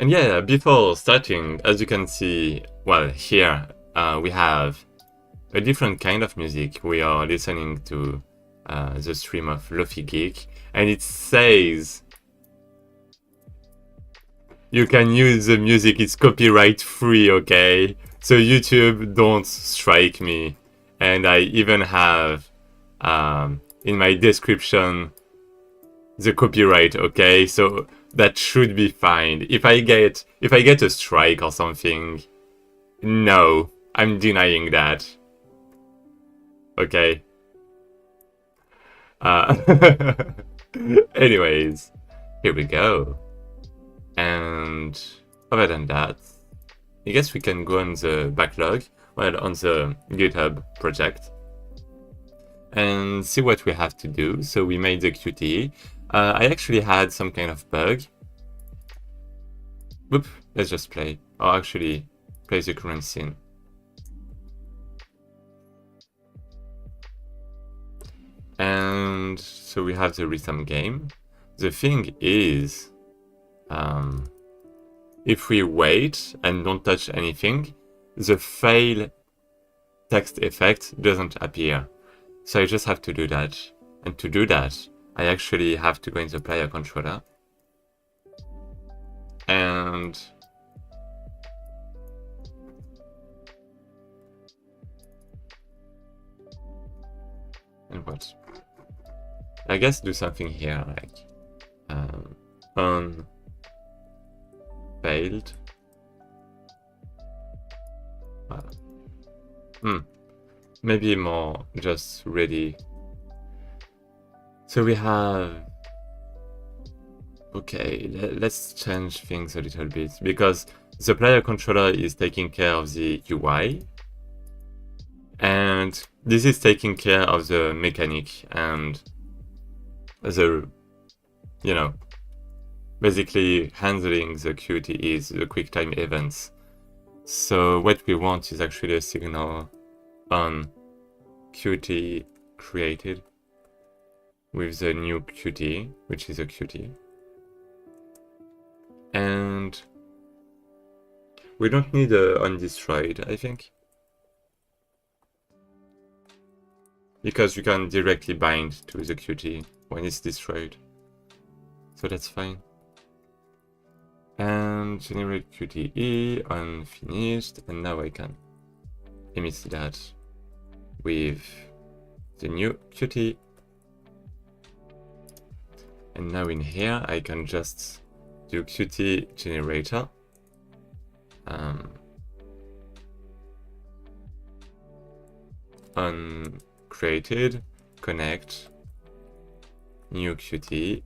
And yeah, before starting, as you can see, well, here we have a different kind of music. We are listening to the stream of Lofi Geek, and it says you can use the music, it's copyright free, okay? So YouTube, don't strike me. And I even have in my description the copyright, okay? So that should be fine. If I get a strike or something, no, I'm denying that. Okay. Anyways, here we go. And other than that, I guess we can go on the backlog, well, on the GitHub project, and see what we have to do. So we made the Qt. I actually had some kind of bug. Whoop, let's just play. Or actually, play the current scene. And so we have the rhythm game. The thing is, if we wait and don't touch anything, the fail text effect doesn't appear. So I just have to do that. And to do that, I actually have to go in the player controller. And what? I guess do something here like on failed. Maybe more just ready. So we have, okay, let's change things a little bit, because the player controller is taking care of the UI, and this is taking care of the mechanic and the, you know, basically handling the QTEs, the QuickTime events. So what we want is actually a signal on Qt created with the new Qt, which is a Qt. And we don't need a undestroyed, I think, because you can directly bind to the Qt when it's destroyed. So that's fine. And generate QTE unfinished, and now I can emit that with the new Qt. And now in here I can just do Qt generator. Uncreated, connect, new Qt.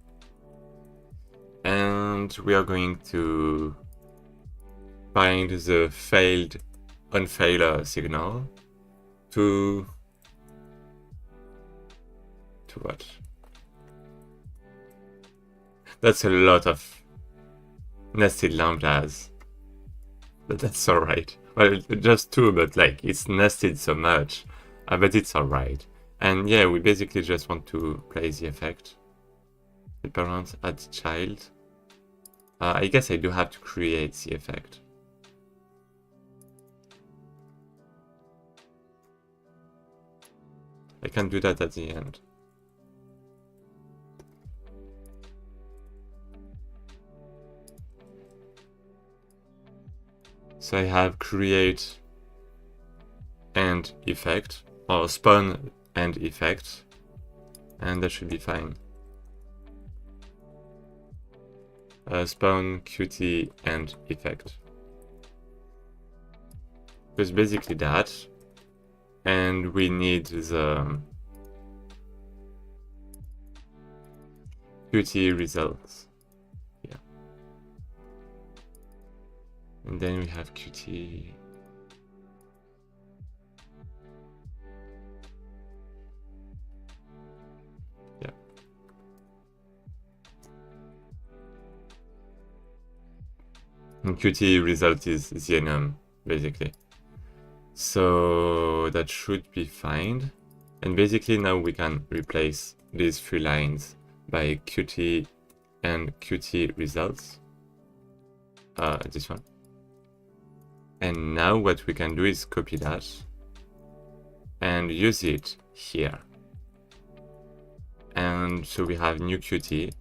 And we are going to bind the failed unfailer signal to what? That's a lot of nested lambdas, but that's alright. Well, just two, but like it's nested so much, but it's alright. And yeah, we basically just want to play the effect. The parent add child. I guess I do have to create the effect. I can do that at the end. So I have create and effect, or spawn and effect, and that should be fine. Spawn Qt and effect. It's basically that, and we need the Qt results. Yeah, and then we have Qt. Yeah. And Qt result is the enum, basically. So that should be fine. And basically now we can replace these three lines by Qt and Qt results. this one. And now what we can do is copy that and use it here. And so we have new Qt,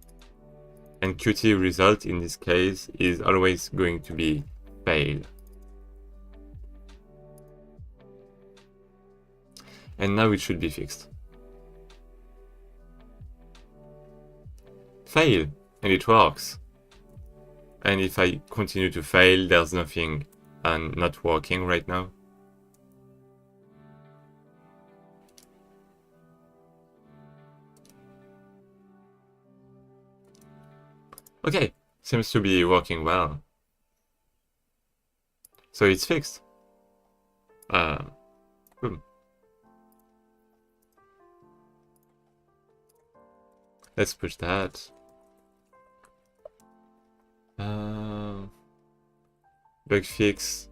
and Qt result in this case is always going to be fail. And now it should be fixed. Fail, and it works. And if I continue to fail, there's nothing not working right now. Okay, seems to be working well. So it's fixed. Boom. Let's push that. Bug fix.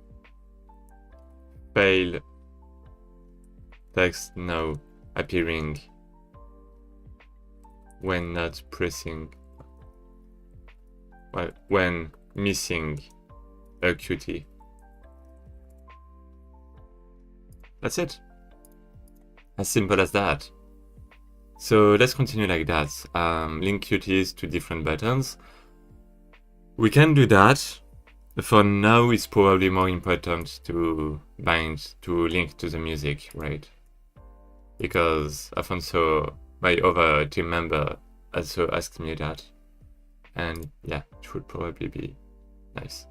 Fail. Text now appearing when not pressing. Well, when missing a Qt. That's it. As simple as that. So let's continue like that. Link Qts to different buttons. We can do that. For now, it's probably more important to bind, to link to the music, right? Because Afonso, my other team member, also asked me that. And yeah, it would probably be nice.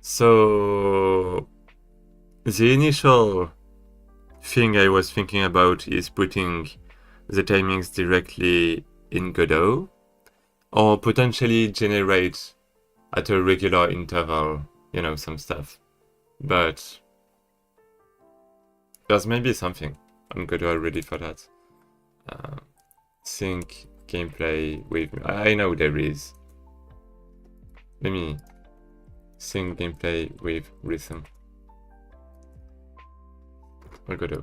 So the initial thing I was thinking about is putting the timings directly in Godot, or potentially generate at a regular interval, you know, some stuff. But there's maybe something on Godot already for that. Sync gameplay with... I know there is. Let me sync gameplay with rhythm. Or Godot.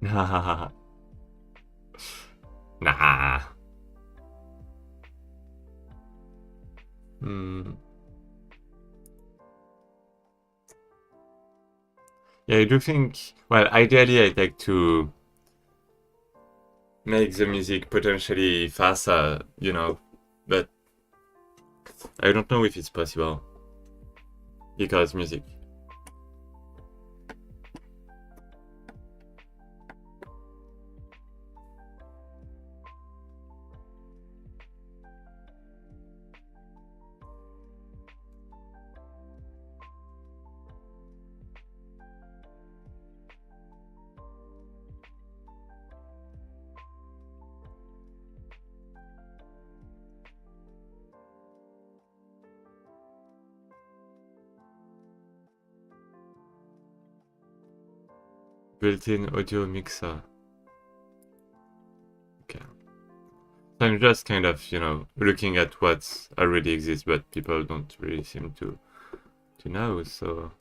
Nah. Yeah, I do think, well, ideally I'd like to make the music potentially faster, you know, but I don't know if it's possible. Because music. Built-in audio mixer. Okay. So I'm just kind of, you know, looking at what already exists, but people don't really seem to know. So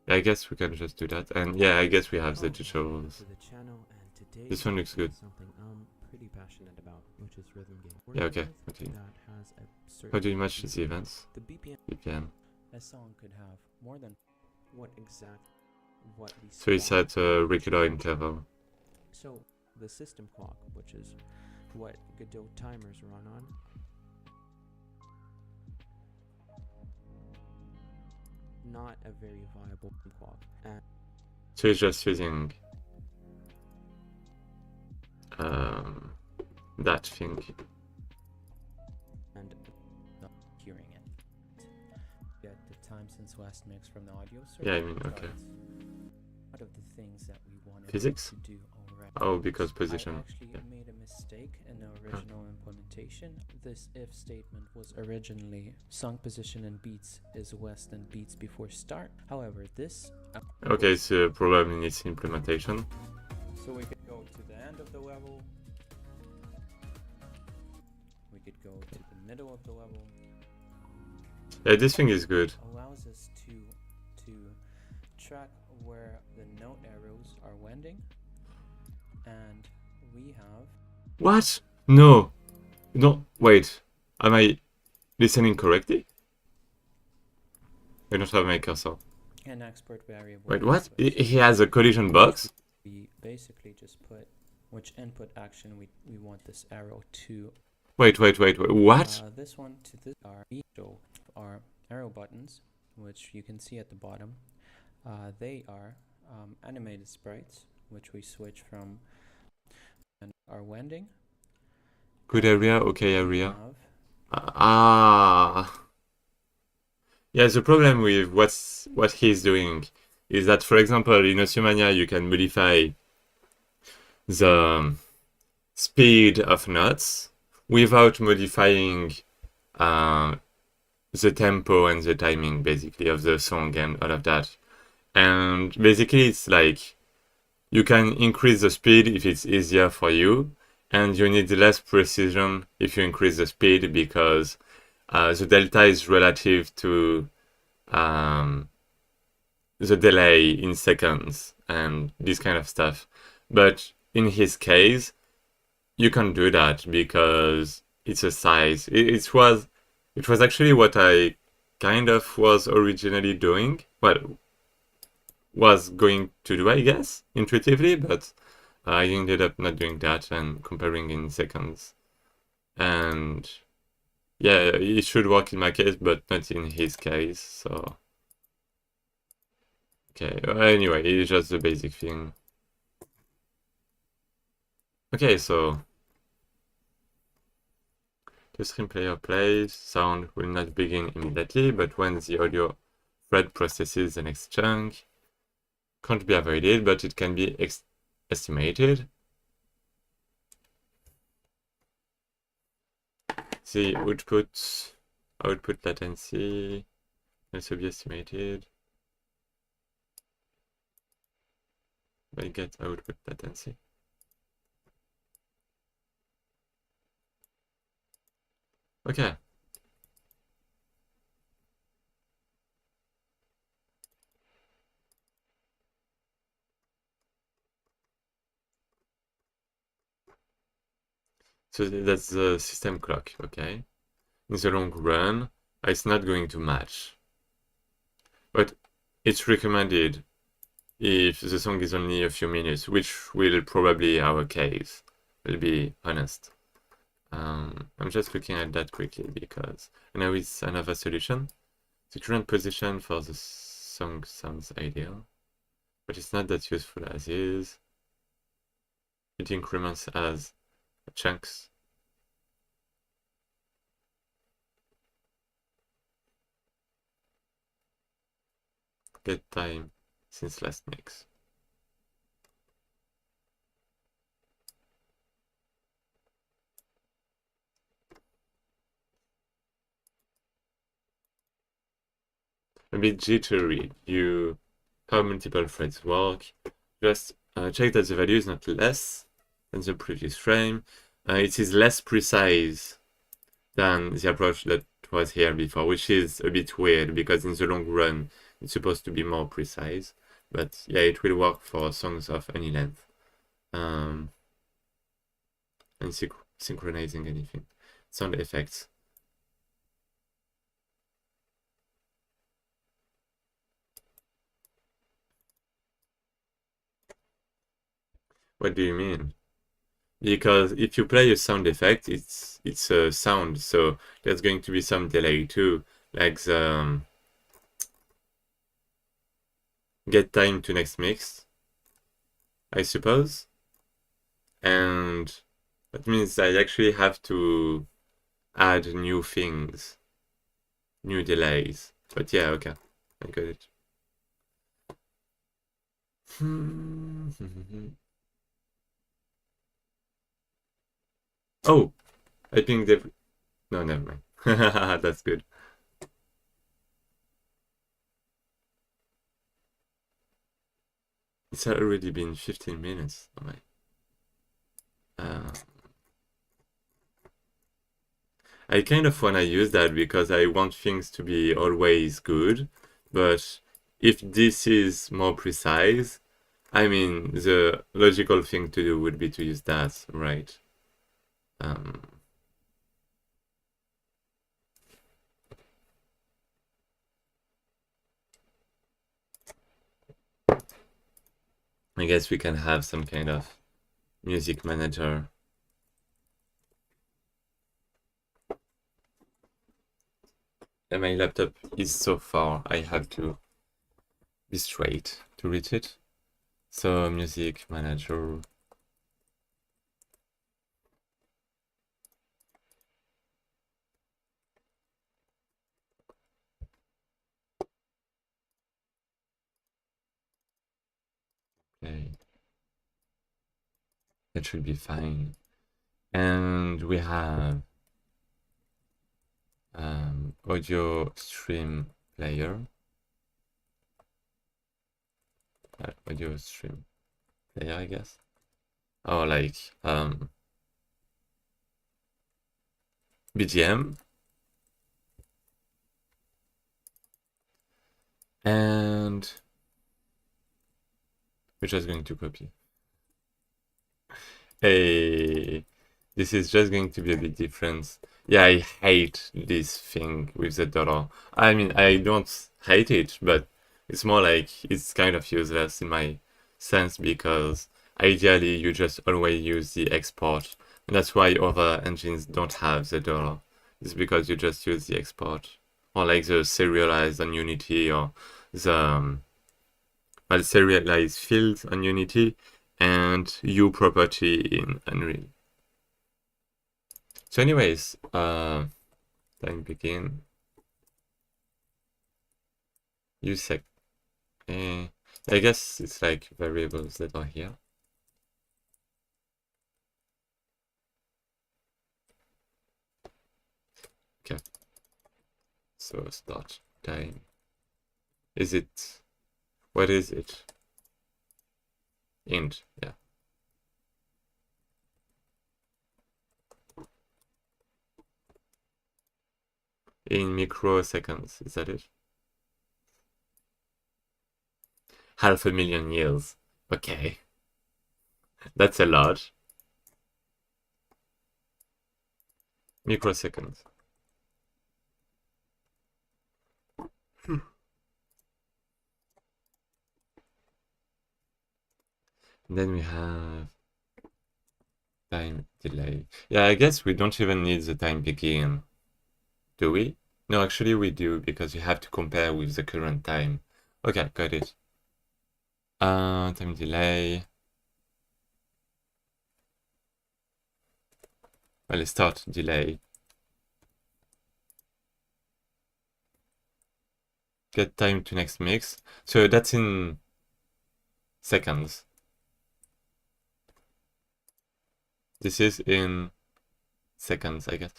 yeah, I guess we can just do that. And yeah, I guess we have the tutorials. This one looks good. Yeah, okay. Continue. How do you match the events? BPM. A song could have more than what we So it's at a regular interval. So the system clock, which is what Godot timers run on, not a very viable clock. And so it's just using that thing. And not hearing it. Get the time since last mix from the audio source. Yeah, I mean, okay. Out of the things that we wanted Physics? to do already. Oh, because position. I actually Yeah. made a mistake in the original implementation. This if statement was originally song position and beats is west and beats before start. However, this Okay, so probably needs implementation. so we could go to the end of the level. We could go to the middle of the level. Yeah, this thing is good. Allows us to track where the note arrows are wending, and we have What? No. No, wait. Am I listening correctly? I don't have my cursor. an export variable. Wait, what? He has a collision box? We basically just put which input action we want this arrow to. Wait, what? This one to this are arrow buttons, which you can see at the bottom. They are animated sprites, which we switch from and are wending. Good area, okay area. Have Yeah, the problem with what he's doing is that, for example, in Oceomania, you can modify the speed of notes without modifying the tempo and the timing, basically, of the song and all of that. And basically, it's like you can increase the speed if it's easier for you, and you need less precision if you increase the speed because the delta is relative to the delay in seconds and this kind of stuff. But in his case, you can do that because it's a size. It was actually what I kind of was originally doing. Well, was going to do, I guess, intuitively, but I ended up not doing that and comparing in seconds. And yeah, it should work in my case, but not in his case, so... Okay, anyway, it's just the basic thing. Okay, so... The stream player plays, sound will not begin immediately, but when the audio thread processes the next chunk, can't be avoided, but it can be estimated. The output latency also be estimated. By get output latency. Okay. So that's the system clock, okay? In the long run, it's not going to match. But it's recommended if the song is only a few minutes, which will probably our case, will be honest. I'm just looking at that quickly because now it's another solution. The current position for the song sounds ideal, but it's not that useful as is. It increments as chunks. Get time since last mix. A bit jittery. How multiple threads work. Just check that the value is not less than the previous frame. It is less precise than the approach that was here before, which is a bit weird because in the long run it's supposed to be more precise. But yeah, it will work for songs of any length. And synchronizing anything. Sound effects. What do you mean? Because if you play a sound effect, it's a sound, so there's going to be some delay too, like the get time to next mix, I suppose. And that means I actually have to add new things, new delays. But yeah, okay, I got it. Oh, I think they've... No, never mind. That's good. It's already been 15 minutes. Oh my. Uh, I kind of want to use that because I want things to be always good. But if this is more precise, I mean, the logical thing to do would be to use that, right? Um, I guess we can have some kind of music manager. And my laptop is so far, I have to be straight to reach it. So, music manager. Okay, that should be fine. And we have audio stream player. Audio stream player, I guess. Or like BGM. And we're just going to copy. Hey, this is just going to be a bit different. Yeah, I hate this thing with the dollar. I mean, I don't hate it, but it's more like it's kind of useless in my sense because ideally you just always use the export. And that's why other engines don't have the dollar. It's because you just use the export. Or like the serialized on Unity or the serialized fields on Unity and U property in Unreal. So anyways, time begin. Use sec. I guess it's like variables that are here. Okay. So start time. Is it? What is it? Int. Yeah. In microseconds. Is that it? 500,000 years. Okay. That's a lot. Microseconds. Then we have time delay. Yeah, I guess we don't even need the time begin. Do we? No, actually we do because we have to compare with the current time. Okay, got it. Time delay. Well, start delay. Get time to next mix. So that's in seconds. This is in seconds, I guess.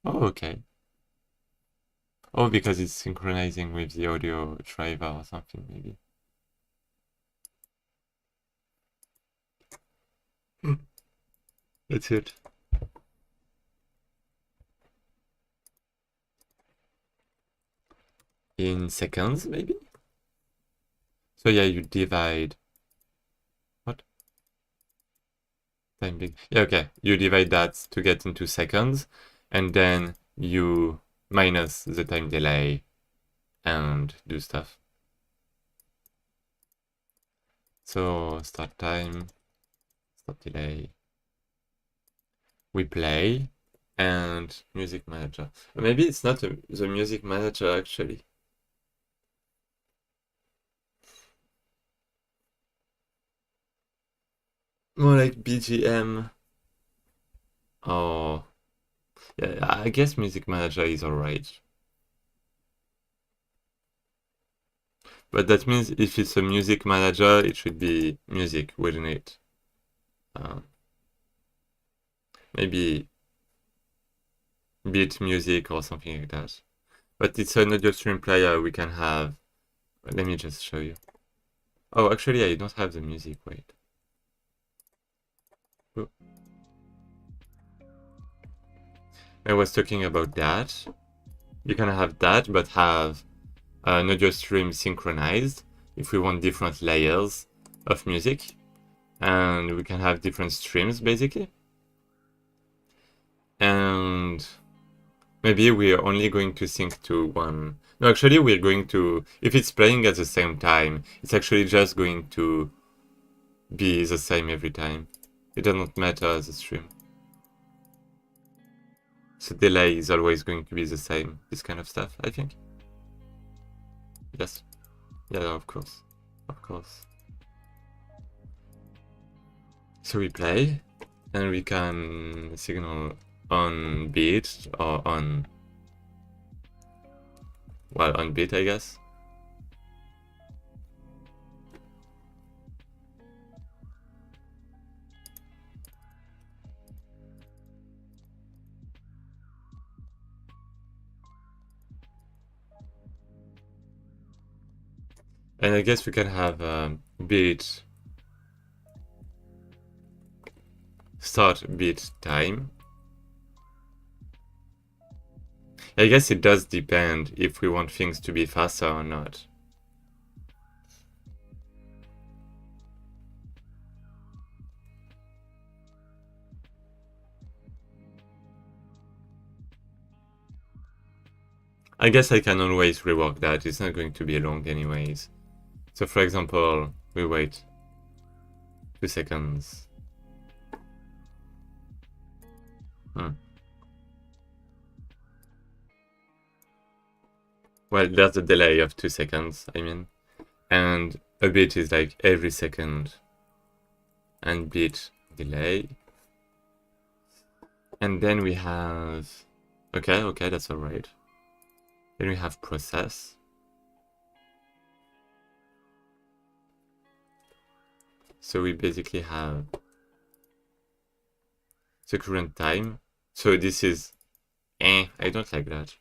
Oh, okay. Oh, because it's synchronizing with the audio driver or something, maybe. That's it. In seconds, maybe? So yeah, you divide... What? Time big. Yeah, okay. You divide that to get into seconds, and then you minus the time delay and do stuff. So start time, start delay. We play, and music manager. Maybe it's not the music manager actually. More like BGM. Oh, yeah, I guess music manager is alright. But that means if it's a music manager, it should be music, wouldn't it? Um, maybe beat music or something like that. But it's an audio stream player we can have. Let me just show you. Oh, actually, I don't have the music. Wait. Oh. I was talking about that. You can have that, but have an audio stream synchronized if we want different layers of music. And we can have different streams, basically. And maybe we are only going to sync to one. No, actually, we're going to... If it's playing at the same time, it's actually just going to be the same every time. It doesn't matter as a stream. So delay is always going to be the same. This kind of stuff, I think. Yes. Yeah, of course. Of course. So we play, and we can signal on beat or on... Well, on beat, I guess. And I guess we can have beat start beat time. I guess it does depend if we want things to be faster or not. I guess I can always rework that. It's not going to be long anyways. So for example, we wait 2 seconds. Well, there's a delay of 2 seconds, I mean. And a bit is like every second. And bit delay. And then we have... Okay, that's alright. Then we have process. So we basically have the current time. So this is... I don't like that.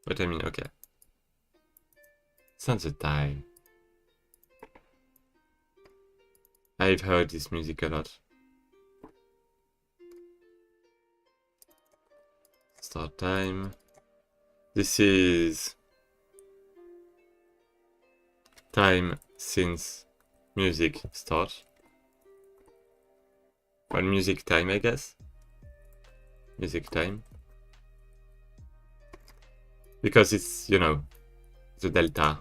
But I mean, okay. It's not the time. I've heard this music a lot. Start time. This is time since music start. Well, music time, I guess. Music time. Because it's, you know, the delta.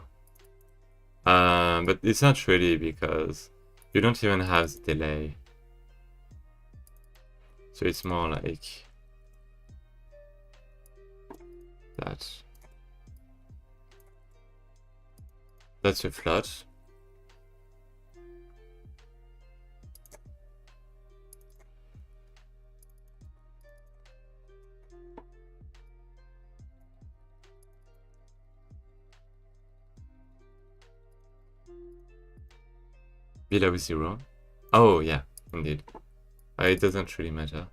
But it's not really because you don't even have the delay. So it's more like that. That's a float. Below 0. Oh, yeah, indeed. It doesn't really matter.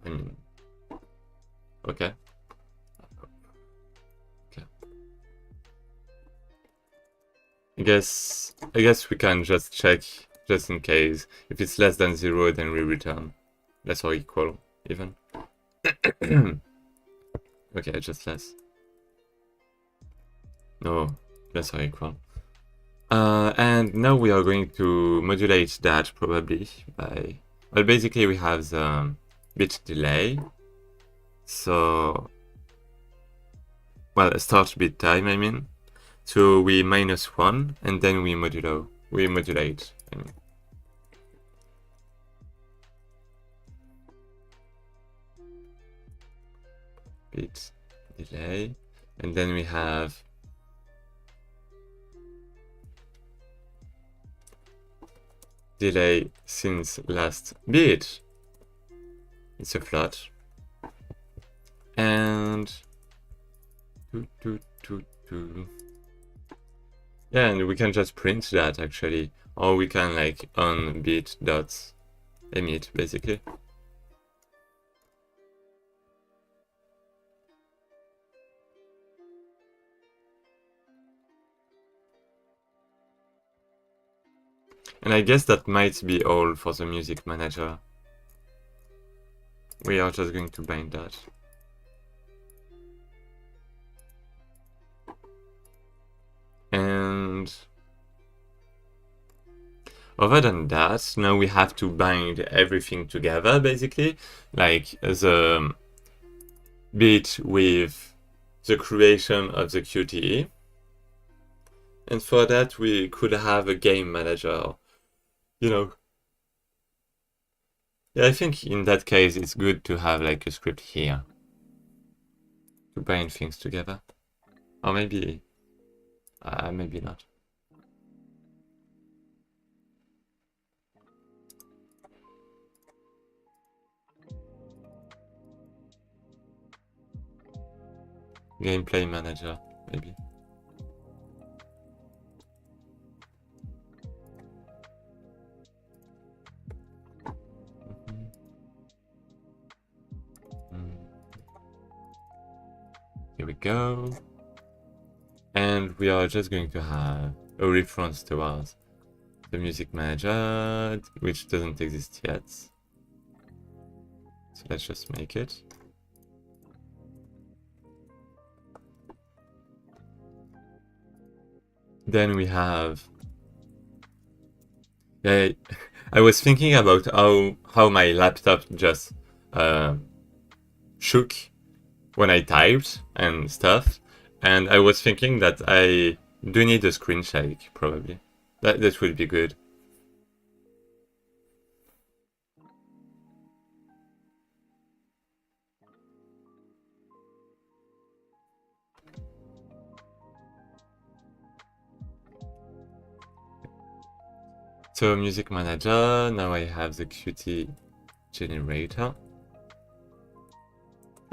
I mean, okay. Okay. I guess we can just check, just in case. If it's less than 0, then we return. Less or equal, even. Okay, just less. No, less or equal. And now we are going to modulate that probably by... Well, basically we have the bit delay. So... Well, start bit time, I mean. So we -1 and then we modulate, I mean. Bit delay. And then we have delay since last bit. It's a float. And Yeah, and we can just print that actually, or we can like on bit dots emit basically. And I guess that might be all for the music manager. We are just going to bind that. And other than that, now we have to bind everything together basically, like the bit with the creation of the QTE. And for that we could have a game manager, you know. Yeah, I think in that case it's good to have like a script here to bind things together. Or maybe maybe not. Gameplay manager, maybe. Here we go. And we are just going to have a reference towards the music manager, which doesn't exist yet. So let's just make it. Then we have... I was thinking about how my laptop just shook when I typed and stuff. And I was thinking that I do need a screen shake, probably. That would be good. So music manager, now I have the Qt generator.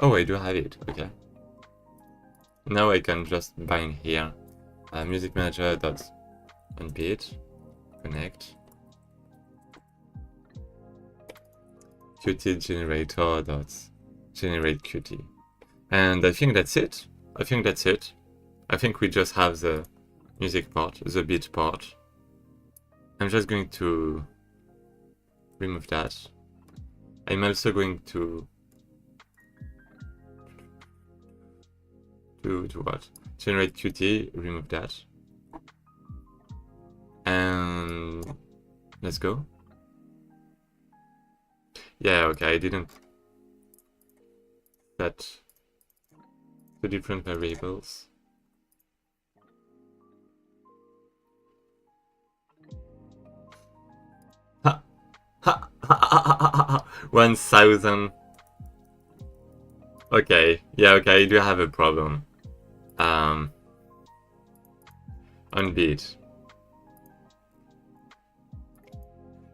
Oh, I do have it, okay. Now I can just bind here. Music manager dot onBit, connect. Qt generator dot generate Qt. And I think that's it. I think we just have the music part, the beat part. I'm just going to remove that. I'm also going to what? Generate Qt, remove that. And let's go. Yeah, okay, I didn't set two different variables. Ha! Ha! Ha! 1000. Okay, yeah, okay, I do have a problem. On beat.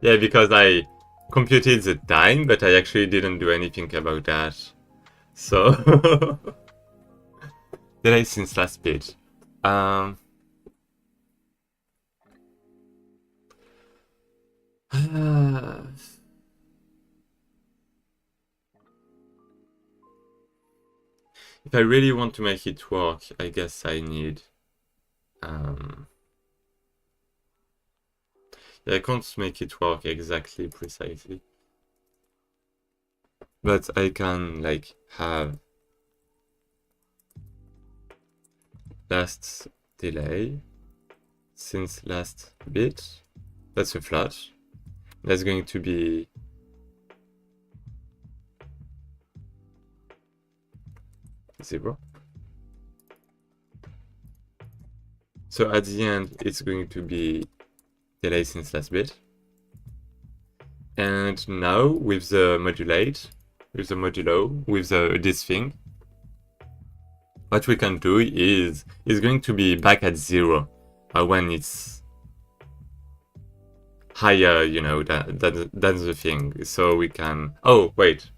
Yeah, because I computed the time, but I actually didn't do anything about that. So delay since last bit. If I really want to make it work, I guess I need... I can't make it work exactly precisely. But I can, like, have last delay since last bit. That's a flat. That's going to be... zero. So at the end, it's going to be delay since last bit. And now with the modulate, with the modulo, with this thing, what we can do is it's going to be back at 0 when it's higher, you know, than the thing. So we can... Oh, wait.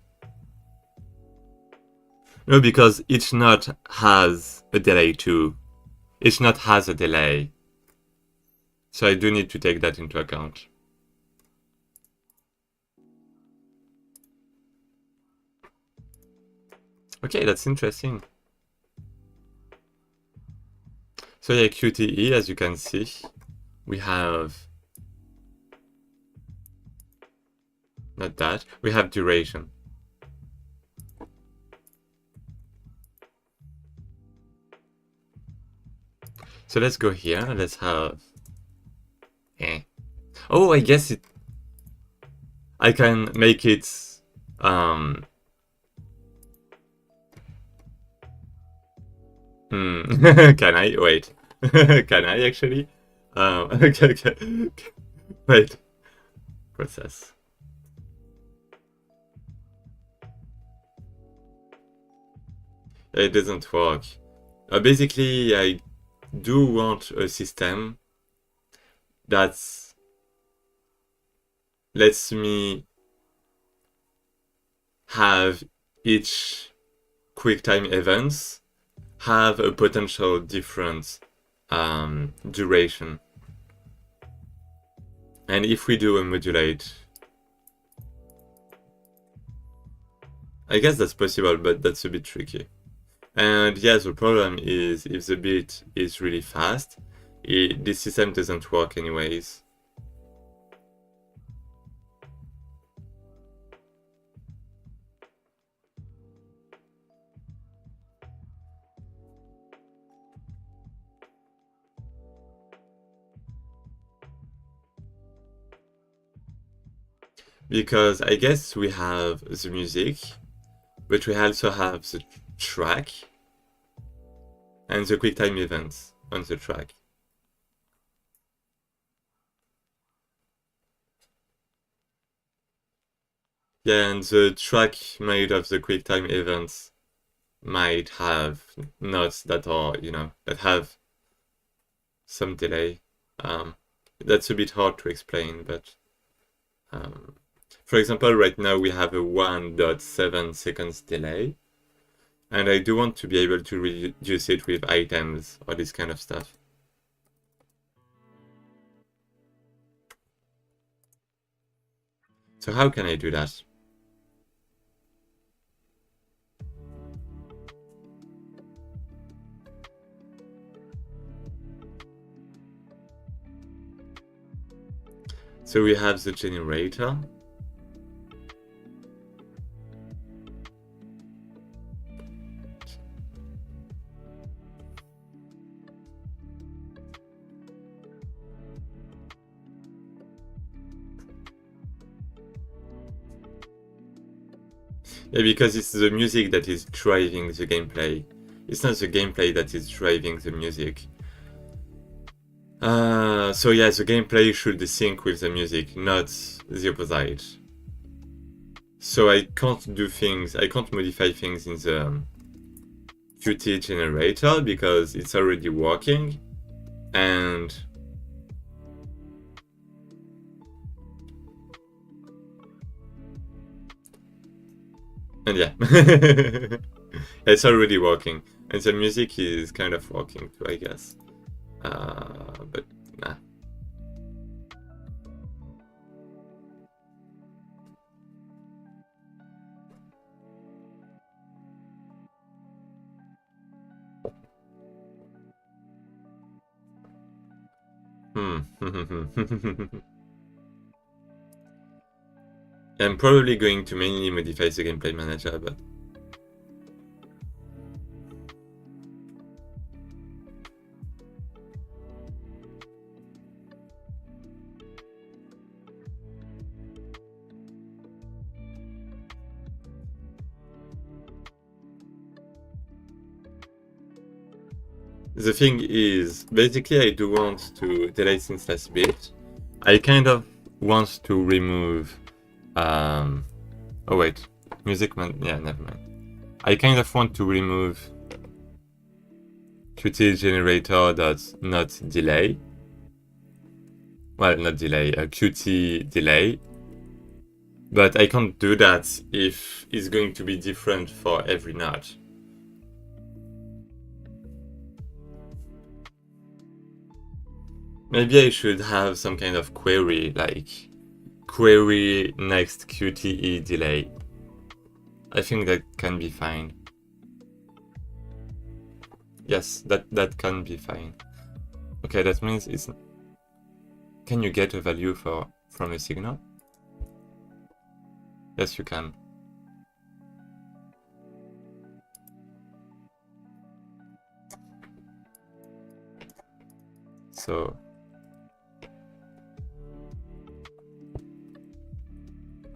No, because each note has a delay too. Each note has a delay. So I do need to take that into account. Okay, that's interesting. So yeah, QTE, as you can see, we have not that, we have duration. So let's go here, let's have oh, I guess I can make it can I? Wait. Can I actually? Okay. Wait. Process. It doesn't work. Basically, I do want a system that lets me have each QuickTime events have a potential different duration. And if we do a modulate, I guess that's possible, but that's a bit tricky. And yeah, the problem is if the beat is really fast, this system doesn't work anyways. Because I guess we have the music, but we also have the track and the QuickTime events on the track. Yeah, and the track made of the QuickTime events might have notes that are, that have some delay. That's a bit hard to explain, but for example, right now we have a 1.7 seconds delay, and I do want to be able to reduce it with items or this kind of stuff. So how can I do that? So we have the generator. Yeah, because it's the music that is driving the gameplay. It's not the gameplay that is driving the music. So yeah, the gameplay should sync with the music, not the opposite. So I can't do things, I can't modify things in the Qt generator because it's already working, and yeah, it's already working, and the music is kind of working too, I guess. But nah. I'm probably going to mainly modify the gameplay manager, but the thing is, basically I do want to delay since last bit. I kind of want to remove oh wait, music man, yeah, never mind. I kind of want to remove Qt generator that's not delay. Well, not delay, Qt delay. But I can't do that if it's going to be different for every node. Maybe I should have some kind of query, like query next QTE delay. I think that can be fine. Yes, that can be fine. Okay, that means it's... Can you get a value from a signal? Yes, you can. So...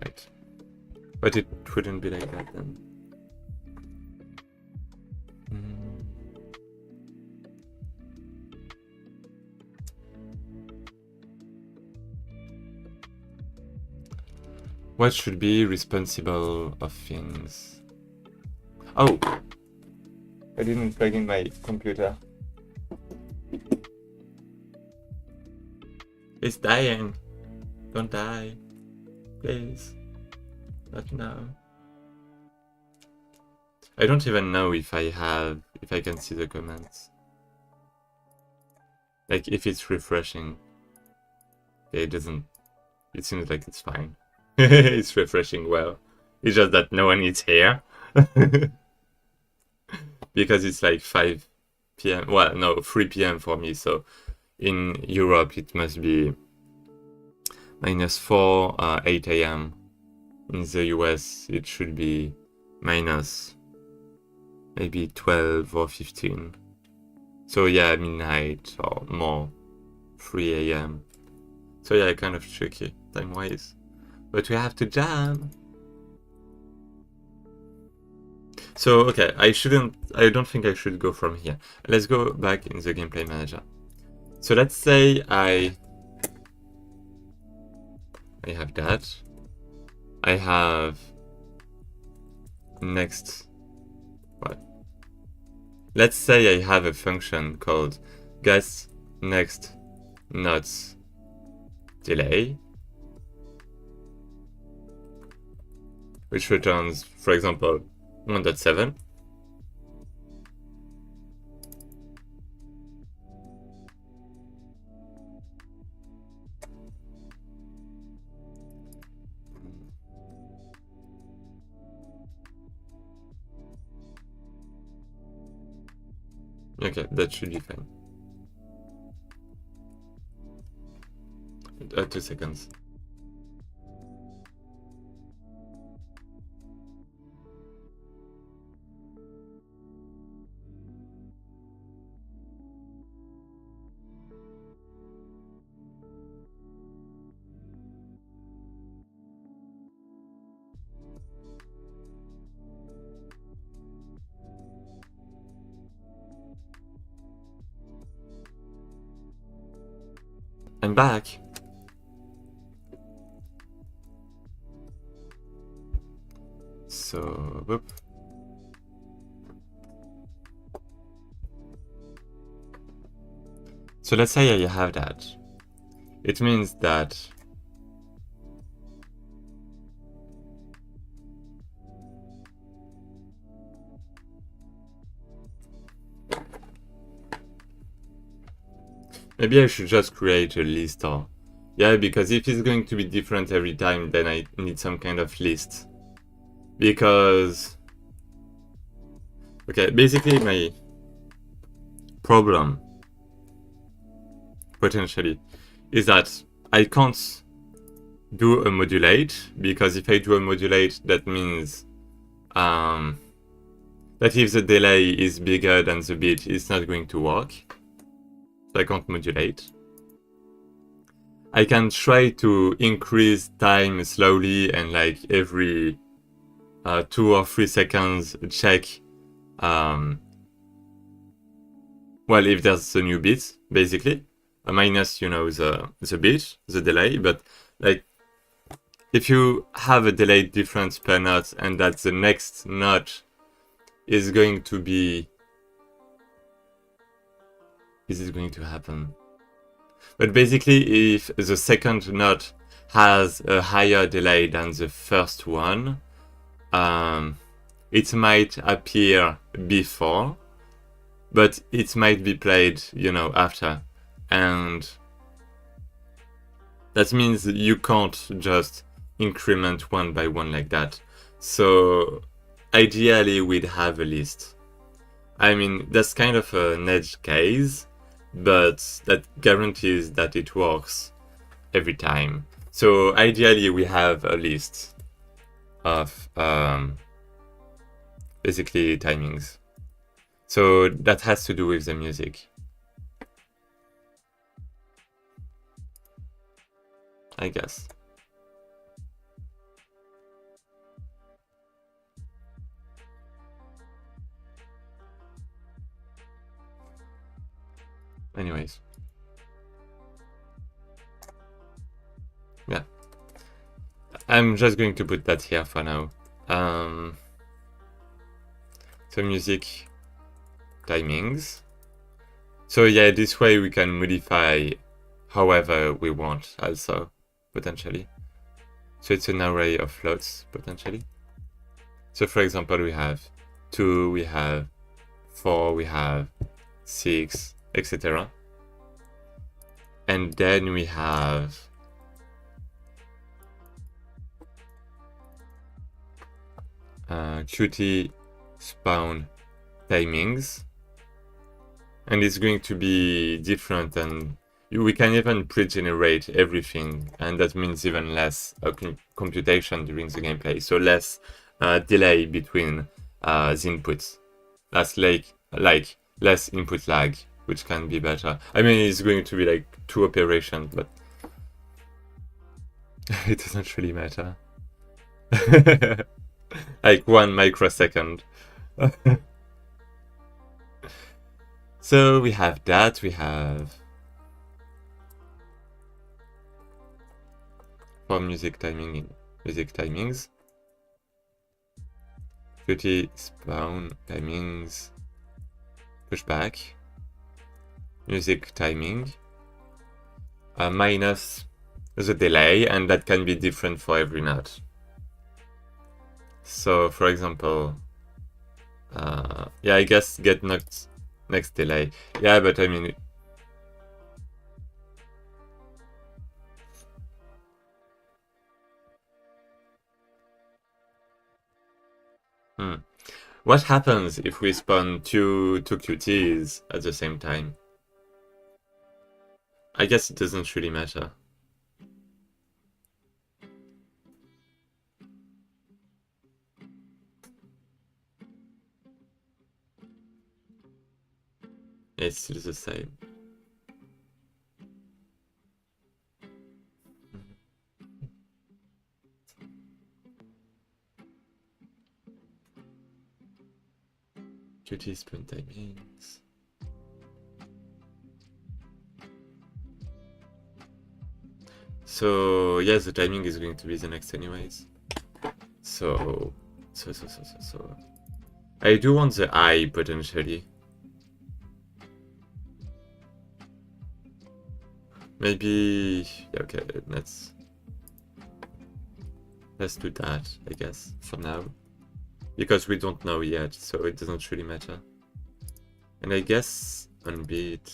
Right. But it wouldn't be like that then. What should be responsible of things? Oh! I didn't plug in my computer. It's dying. Don't die. Please. Not now. I don't even know if I can see the comments. Like, if it's refreshing. It doesn't... It seems like it's fine. It's refreshing well. It's just that no one is here. Because it's like 5 p.m. Well, no, 3 p.m. for me. So in Europe, it must be -4, 8 a.m. In the US, it should be minus maybe 12 or 15. So yeah, midnight or more, 3 a.m. So yeah, kind of tricky time-wise. But we have to jam. So okay, I don't think I should go from here. Let's go back in the gameplay manager. So let's say I have that. I have next, what? Let's say I have a function called guess next nodes delay, which returns, for example, 1.7. Okay, that should be fine. 2 seconds. I'm back. So, whoop. So let's say I have that. It means that maybe I should just create a list, or yeah, because if it's going to be different every time, then I need some kind of list. Because okay, basically my problem potentially is that I can't do a modulate, because if I do a modulate, that means that if the delay is bigger than the bit, it's not going to work. So I can't modulate. I can try to increase time slowly and like every 2 or 3 seconds check well, if there's a new bit, basically minus, you know, the bit, the delay. But like if you have a delay difference per note and that the next note is going to be, is it going to happen? But basically, if the second note has a higher delay than the first one, it might appear before, but it might be played, you know, after. And That means you can't just increment one by one like that. So ideally we'd have a list. I mean, that's kind of an edge case, but that guarantees that it works every time. So ideally we have a list of basically timings. So that has to do with the music, I guess. Anyways. Yeah. I'm just going to put that here for now. So music timings. So yeah, this way we can modify however we want also, potentially. So it's an array of floats, potentially. So for example, we have 2, we have 4, we have 6, etc. And then we have Qt spawn timings, and it's going to be different, and we can even pre-generate everything, and that means even less computation during the gameplay, so less delay between the inputs. That's like less input lag, which can be better. I mean, it's going to be like 2 operations, but it doesn't really matter. Like 1 microsecond. So we have that, we have for music timings, Qt spawn timings, pushback, music timing, minus the delay, and that can be different for every note. So for example, yeah, I guess get next delay. Yeah, but I mean, what happens if we spawn two QTs at the same time? I guess it doesn't really matter. It's still the same. Qt spawn timings. So yes, the timing is going to be the next anyways. So I do want the eye potentially. Maybe yeah, okay, let's do that, I guess, for now. Because we don't know yet, so it doesn't really matter. And I guess on beat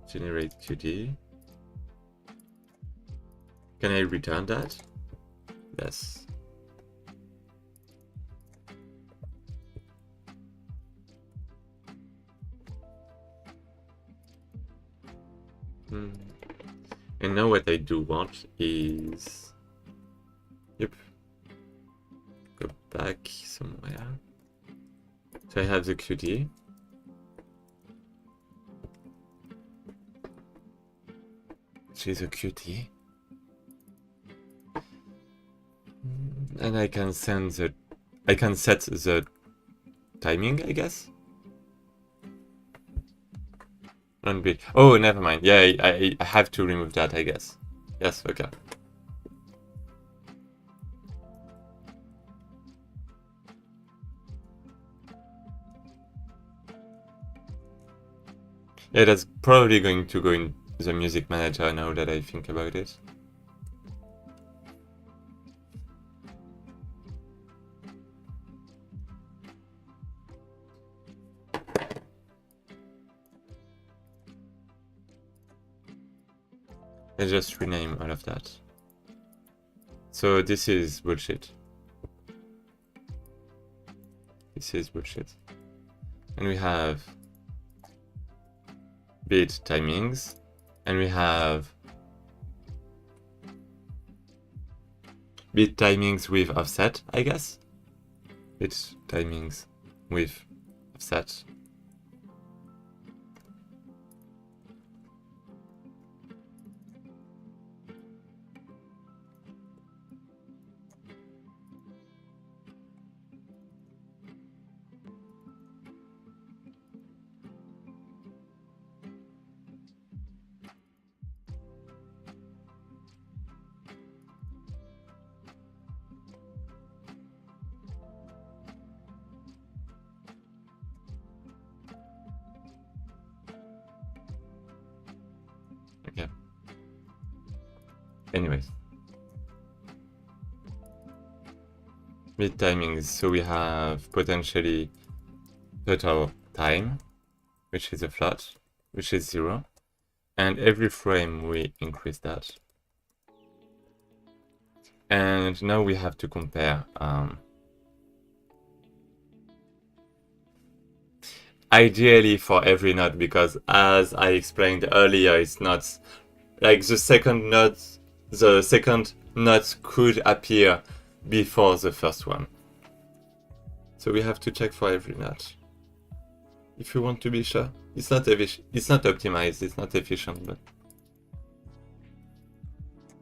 generate QD. Can I return that? Yes. And now what I do want is, yep, go back somewhere. So I have the QD. Which is a QT. And I can set the timing, I guess. Oh, never mind. Yeah, I have to remove that, I guess. Yes, okay. Yeah, that's probably going to go in the music manager now that I think about it. Let's just rename all of that. So this is bullshit. This is bullshit. And we have beat timings, and we have beat timings with offset, I guess. Beat timings with offset. Okay. Anyways. Mid timings, so we have potentially total time, which is a float, which is 0. And every frame we increase that. And now we have to compare ideally for every note, because as I explained earlier, it's not like the second note could appear before the first one. So we have to check for every note. If you want to be sure. It's not optimized, it's not efficient,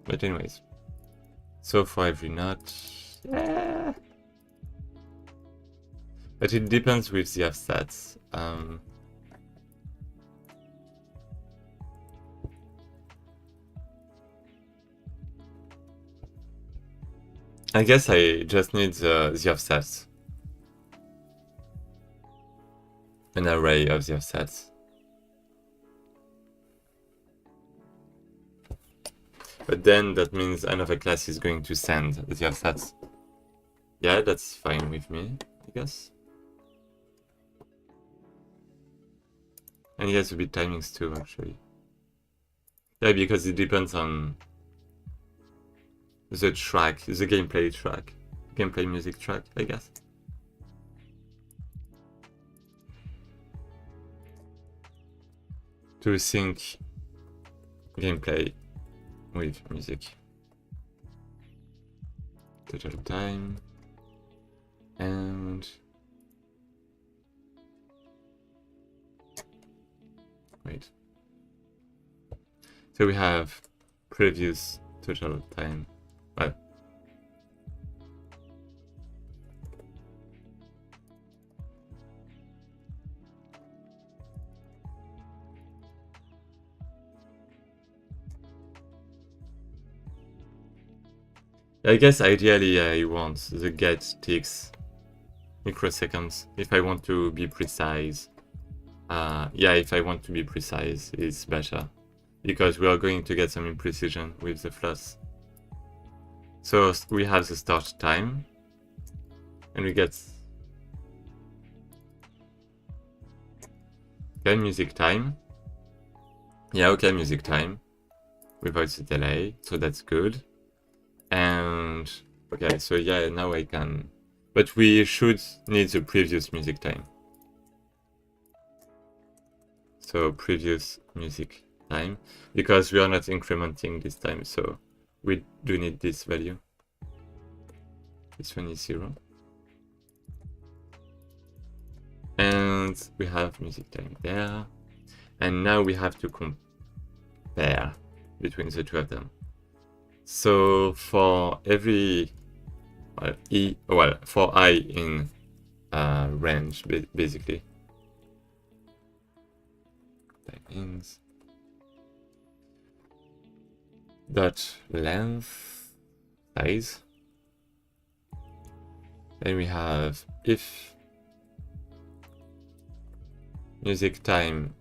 but anyways. So for every note, yeah. But it depends with the offsets. I guess I just need the offsets. An array of the offsets. But then that means another class is going to send the offsets. Yeah, that's fine with me, I guess. And yes, a bit timings too, actually. Yeah, because it depends on the track, the gameplay track. Gameplay music track, I guess. To sync gameplay with music. Total time. And... wait. So we have previous total time. Well, I guess ideally I want the get ticks microseconds if I want to be precise. Yeah, if I want to be precise, it's better because we are going to get some imprecision with the floss. So we have the start time, and we get okay, music time. Yeah, okay, music time without the delay, so that's good. And okay, so yeah, now I can, but we should need the previous music time. So previous music time, because we are not incrementing this time, so we do need this value. This one is 0. And we have music time there. And now we have to compare between the two of them. So for every for I in range, basically. That means dot length size. Then we have if music time.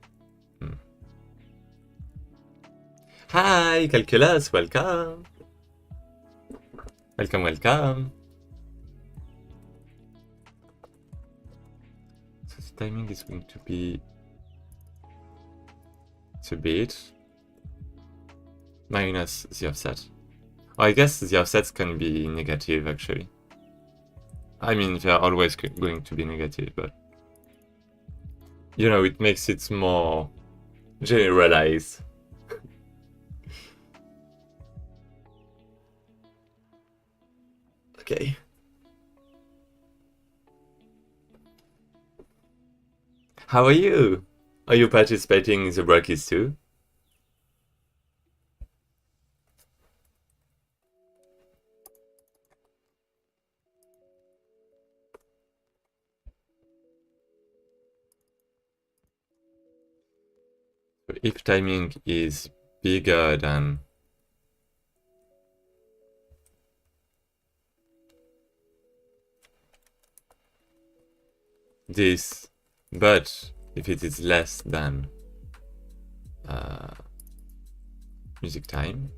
Hi, Calculus, welcome. Welcome. So the timing is going to be, it's a bit, minus the offset. Oh, I guess the offsets can be negative, actually. I mean, they're always going to be negative, but... You know, it makes it more generalized. Okay. How are you? Are you participating in the Brackeys too? If timing is bigger than this, but if it is less than music time.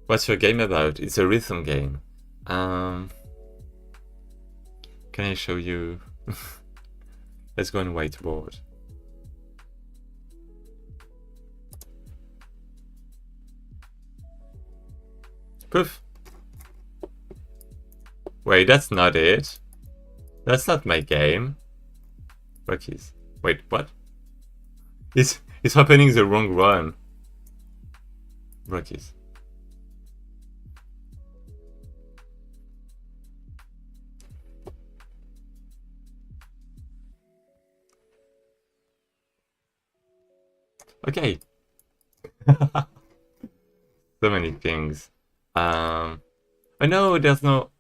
What's your game about? It's a rhythm game. Can I show you? Let's go on whiteboard. Poof. Wait, that's not it. That's not my game. Brackeys. Wait, what? It's opening the wrong one. Brackeys. Okay. So many things. Oh no, there's no...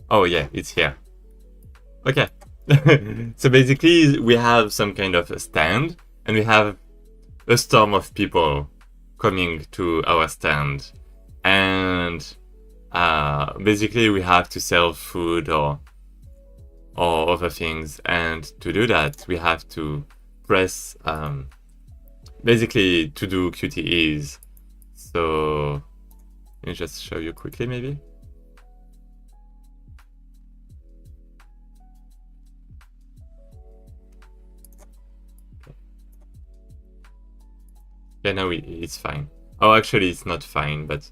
Oh yeah, it's here. Okay. So basically, we have some kind of a stand, and we have a storm of people coming to our stand. And basically, we have to sell food or other things. And to do that, we have to press, basically, to do QTEs. So, let me just show you quickly, maybe. Yeah, no, it's fine. Oh, actually, it's not fine, but...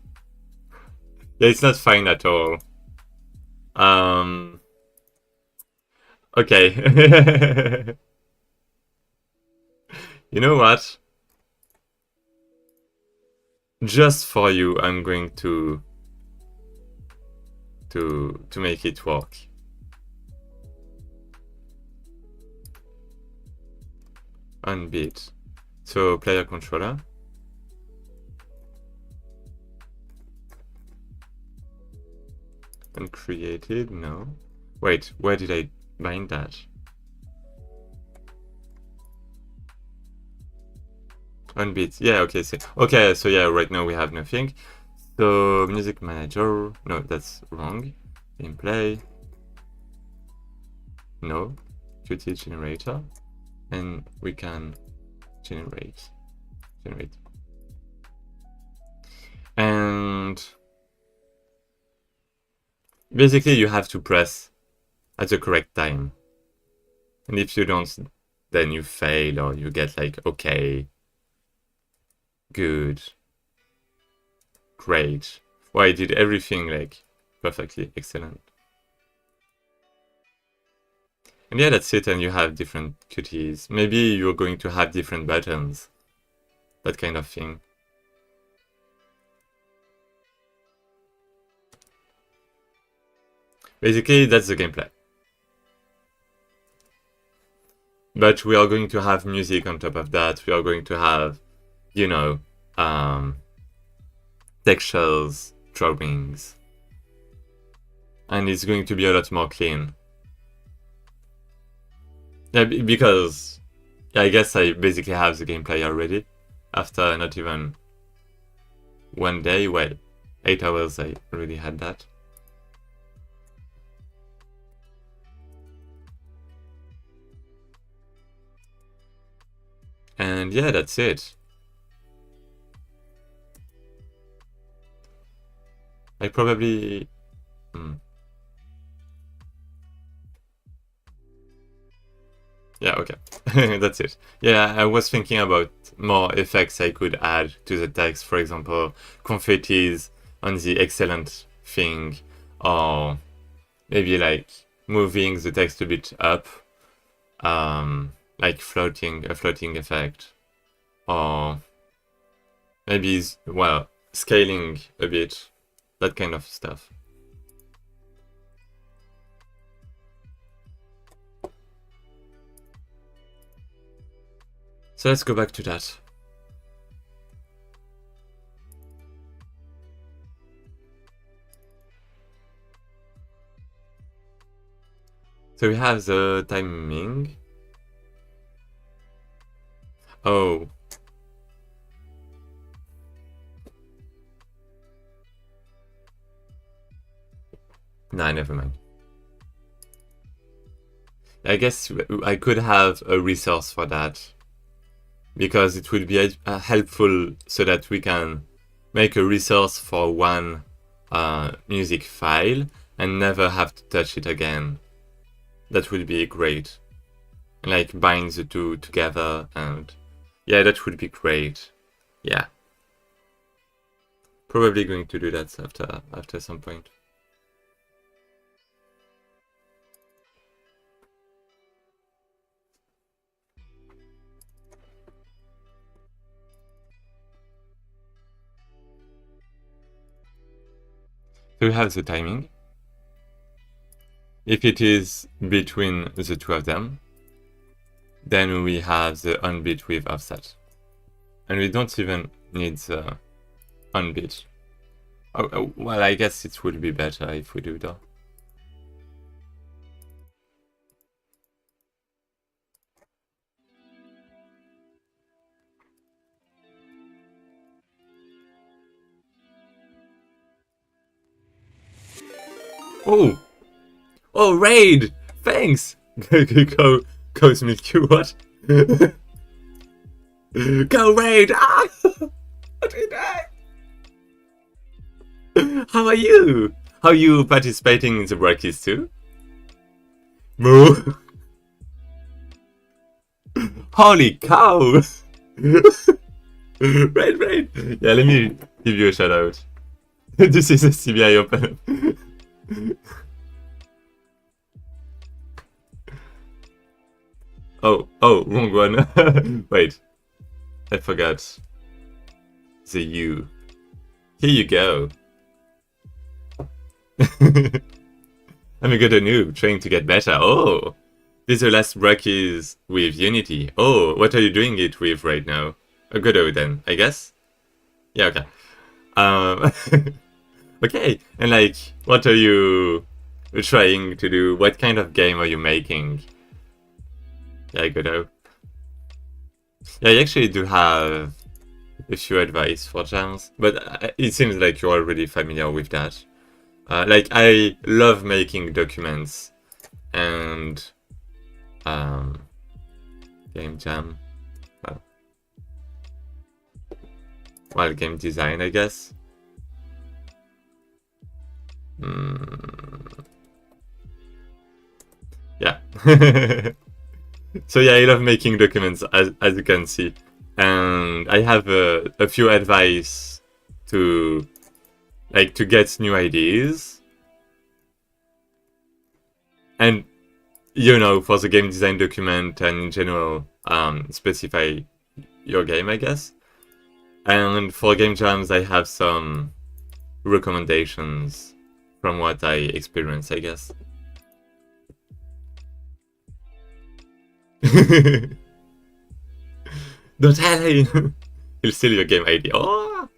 Yeah, it's not fine at all. Okay. You know what? Just for you, I'm going to make it work. Unbeat. So player controller. Uncreated, no. Wait, where did I bind that? Unbeat. Yeah, okay, so yeah, right now we have nothing. So music manager, no, that's wrong. Gameplay. No. Qt generator. And we can generate. And basically you have to press at the correct time. And if you don't, then you fail or you get like, okay, good, great. Well, I did everything like perfectly, excellent. And yeah, that's it, and you have different QTEs. Maybe you're going to have different buttons. That kind of thing. Basically, that's the gameplay. But we are going to have music on top of that. We are going to have, you know, textures, drawings. And it's going to be a lot more clean. Yeah, because I guess I basically have the gameplay already. After not even one day, well, 8 hours I already had that. And yeah, that's it. I probably... Yeah, okay. That's it. Yeah, I was thinking about more effects I could add to the text. For example, confettis on the excellent thing, or maybe like moving the text a bit up, like a floating effect, or maybe, well, scaling a bit, that kind of stuff. So let's go back to that. So we have the timing. Oh. Nah, never mind. I guess I could have a resource for that, because it would be helpful so that we can make a resource for one music file and never have to touch it again. That would be great. Like bind the two together, and yeah, that would be great. Yeah. Probably going to do that after some point. So we have the timing. If it is between the two of them, then we have the on-beat with offset. And we don't even need the on-beat. Oh, well, I guess it would be better if we do though. Oh! Oh, raid! Thanks! Go, Cosmic Q, what? Go raid! Ah! What did I? How are you? How are you participating in the Brackeys too? Moo! Holy cow! Raid! Yeah, let me give you a shout out. This is a CBI open. Oh, wrong one. Wait, I forgot the U. Here you go. I'm a good noob, trying to get better. Oh, this is the last Brackeys with Unity. Oh, what are you doing it with right now? A Godot then, I guess? Yeah, okay. Okay, and like, what are you trying to do? What kind of game are you making? Yeah, Godot. Yeah, I actually do have a few advice for jams, but it seems like you're already familiar with that. Like, I love making documents and game jam. Well, game design, I guess. Yeah. So yeah, I love making documents, as you can see, and I have a few advice to get new ideas, and you know, for the game design document and in general, specify your game, I guess. And for game jams, I have some recommendations from what I experienced, I guess. Don't tell him! He'll steal your game ID. Oh!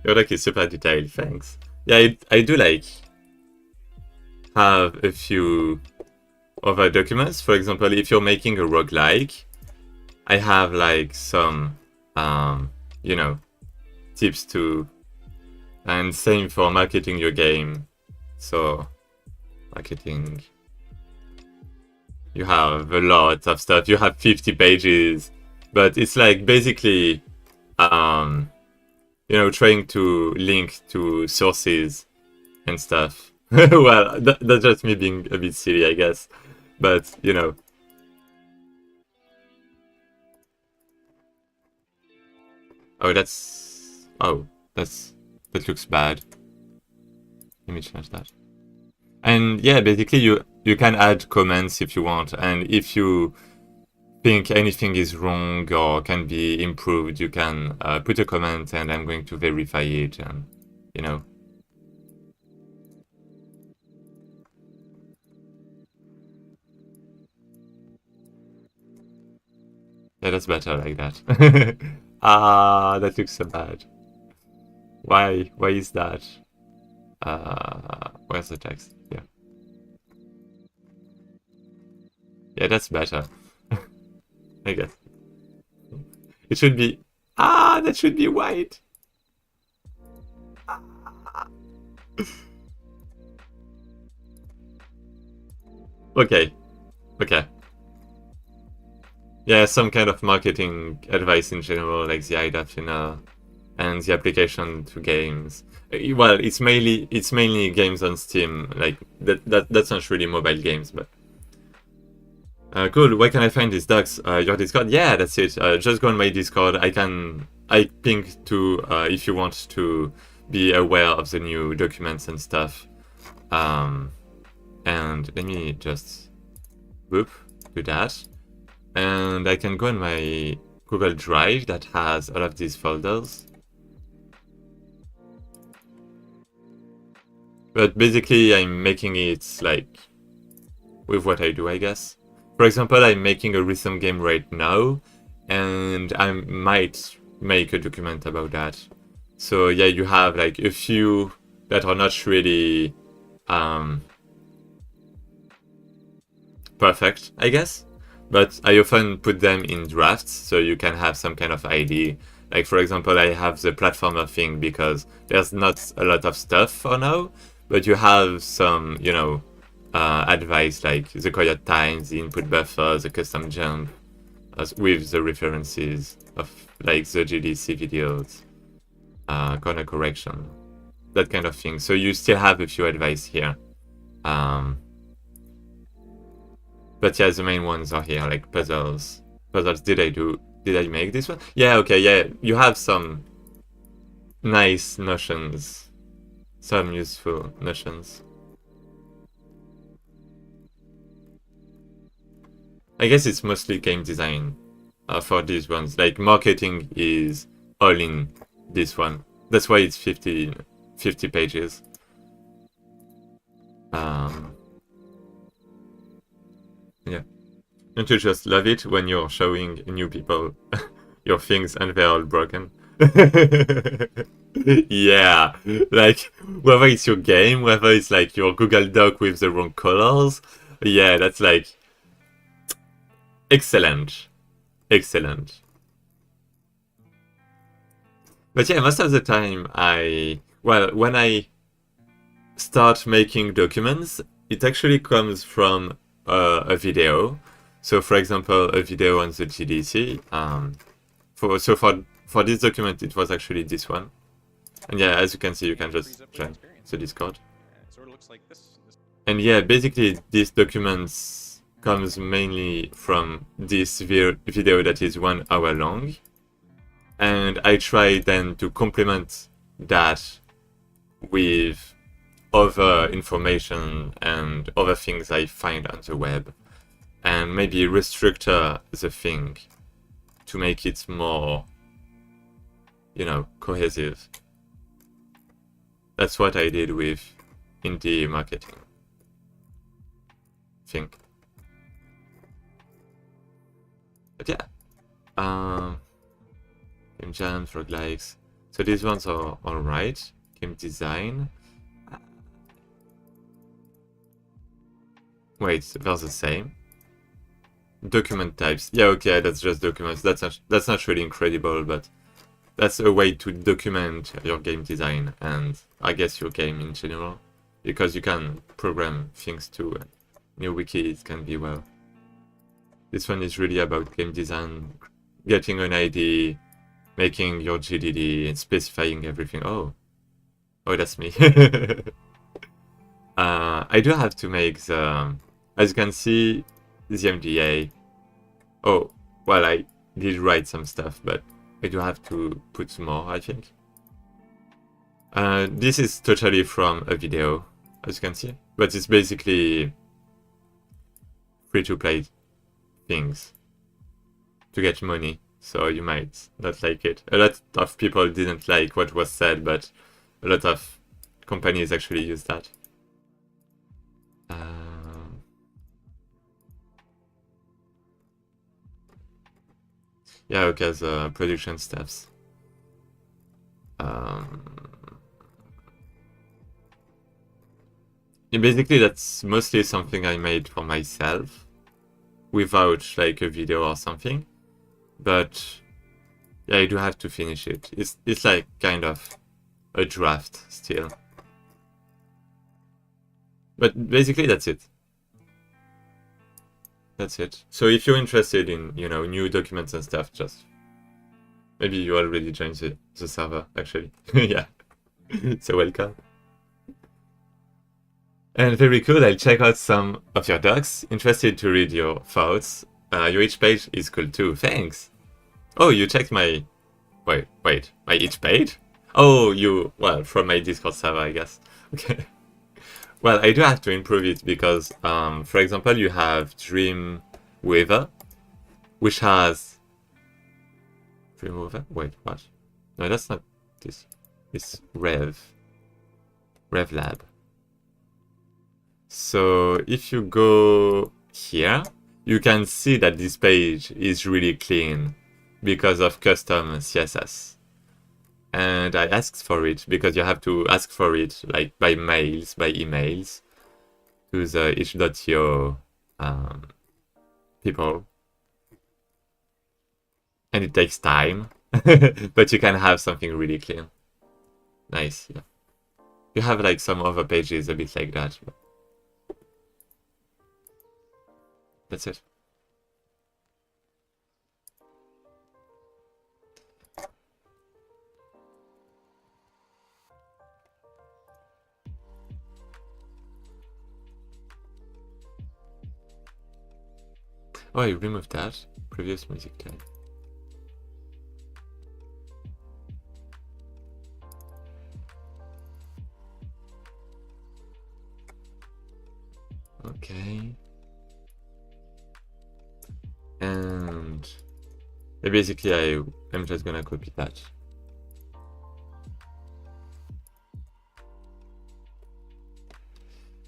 Your deck is super detailed, thanks. Yeah, I do like have a few other documents. For example, if you're making a roguelike, I have like some, you know, tips to, and same for marketing your game. So, marketing. You have a lot of stuff. You have 50 pages, but it's like basically, you know, trying to link to sources and stuff. Well, that's just me being a bit silly, I guess. But, you know. Oh, that's... Oh, that looks bad. Let me change that. And yeah, basically you can add comments if you want, and if you think anything is wrong or can be improved, you can put a comment and I'm going to verify it, and you know. Yeah, that's better like that. Ah, that looks so bad. Why is that? Where's the text? Yeah. Yeah, that's better. I guess. It should be... Ah, that should be white. Okay. Okay. Yeah, some kind of marketing advice in general, like the IDA thinner and the application to games. Well, it's mainly games on Steam. Like that's not really mobile games, but cool. Where can I find these docs? Your Discord? Yeah, that's it. Just go on my Discord. I ping to if you want to be aware of the new documents and stuff. And let me just do that. And I can go on my Google Drive that has all of these folders. But basically, I'm making it like with what I do, I guess. For example, I'm making a rhythm game right now, and I might make a document about that. So yeah, you have like a few that are not really perfect, I guess. But I often put them in drafts, so you can have some kind of idea. Like, for example, I have the platformer thing because there's not a lot of stuff for now, but you have some, you know, advice like the quiet time, the input buffer, the custom jump, with the references of like the GDC videos, corner correction, that kind of thing. So you still have a few advice here. But yeah, the main ones are here, like puzzles. Puzzles, did I make this one? Yeah, okay, yeah. You have some nice notions. Some useful notions. I guess it's mostly game design for these ones. Like marketing is all in this one. That's why it's 50 pages. Yeah. Don't you just love it when you're showing new people your things and they're all broken? Yeah, like whether it's your game, whether it's like your Google Doc with the wrong colors, yeah, that's like excellent. Excellent. But yeah, most of the time when I start making documents, it actually comes from a video. So for example, a video on the GDC. For this document, it was actually this one. And yeah, as you can see, you can just join the Discord. And yeah, basically, this document comes mainly from this video that is 1 hour long. And I try then to complement that with other information and other things I find on the web. And maybe restructure the thing to make it more, you know, cohesive. That's what I did with indie marketing. I think. But yeah. Game Jam, roguelikes. So these ones are alright. Game design. Wait, they're the same. Document types. Yeah, okay, that's just documents. That's not really incredible, but that's a way to document your game design and I guess your game in general, because you can program things too. New wikis can be well. This one is really about game design, getting an idea, making your GDD and specifying everything. Oh, that's me. I do have to make the, as you can see, ZMGA. Oh, well, I did write some stuff, but I do have to put more, I think. This is totally from a video, as you can see, but it's basically free-to-play things to get money, so you might not like it. A lot of people didn't like what was said, but a lot of companies actually use that. Yeah, okay, the production steps. Yeah, basically, that's mostly something I made for myself, without like a video or something. But yeah, I do have to finish it. It's like kind of a draft still. But basically, that's it. That's it. So if you're interested in, you know, new documents and stuff, just maybe you already joined the server, actually. Yeah. So welcome. And very cool, I'll check out some of your docs. Interested to read your thoughts. Your each page is cool too, thanks. Oh, you checked my... Wait, my each page? Oh, well, from my Discord server, I guess. Okay. Well, I do have to improve it because, for example, you have Dreamweaver, which has... Dreamweaver? Wait, what? No, that's not this. It's RevLab. So if you go here, you can see that this page is really clean because of custom CSS. And I asked for it because you have to ask for it like by emails to the itch.io people. And it takes time, but you can have something really clean. Nice, yeah. You have like some other pages a bit like that. That's it. Oh, I removed that. Previous music tag. Okay. And basically I'm just gonna copy that.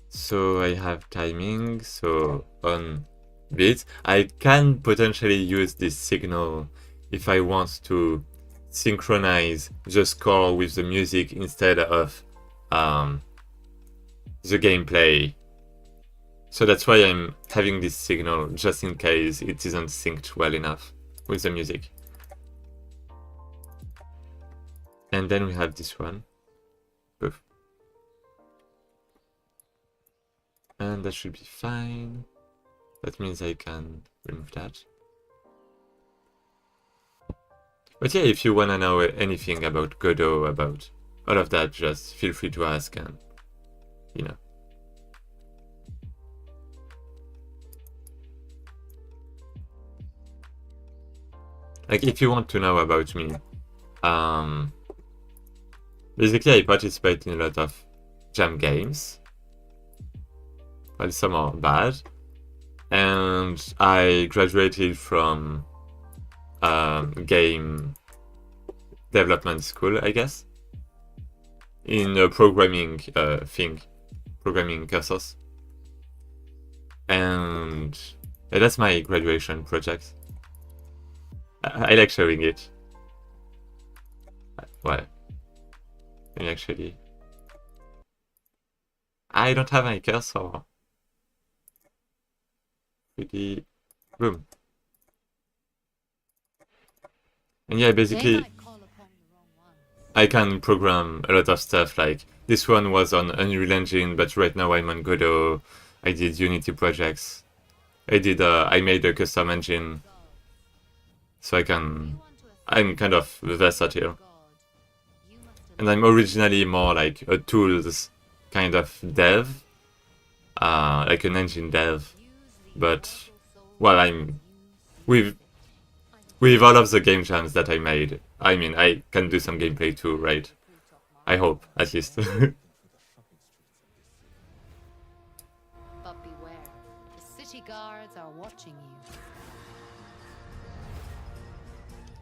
So I have timing, so on beats. I can potentially use this signal if I want to synchronize the score with the music instead of the gameplay. So that's why I'm having this signal, just in case it isn't synced well enough with the music. And then we have this one. Poof. And that should be fine. That means I can remove that. But yeah, if you wanna know anything about Godot, about all of that, just feel free to ask and, you know. Like, if you want to know about me, basically I participate in a lot of jam games. Well, some are bad. And I graduated from game development school, I guess, in a programming programming courses. And that's my graduation project. I like showing it. Well, and actually, I don't have my cursor. Pretty, boom. And yeah, basically, I can program a lot of stuff. Like this one was on Unreal Engine, but right now I'm on Godot. I did Unity projects. I made a custom engine. So I'm kind of versatile. And I'm originally more like a tools kind of dev, like an engine dev. But well, with with all of the game jams that I made. I mean, I can do some gameplay too, right? I hope, at least. But beware, the city guards are watching you.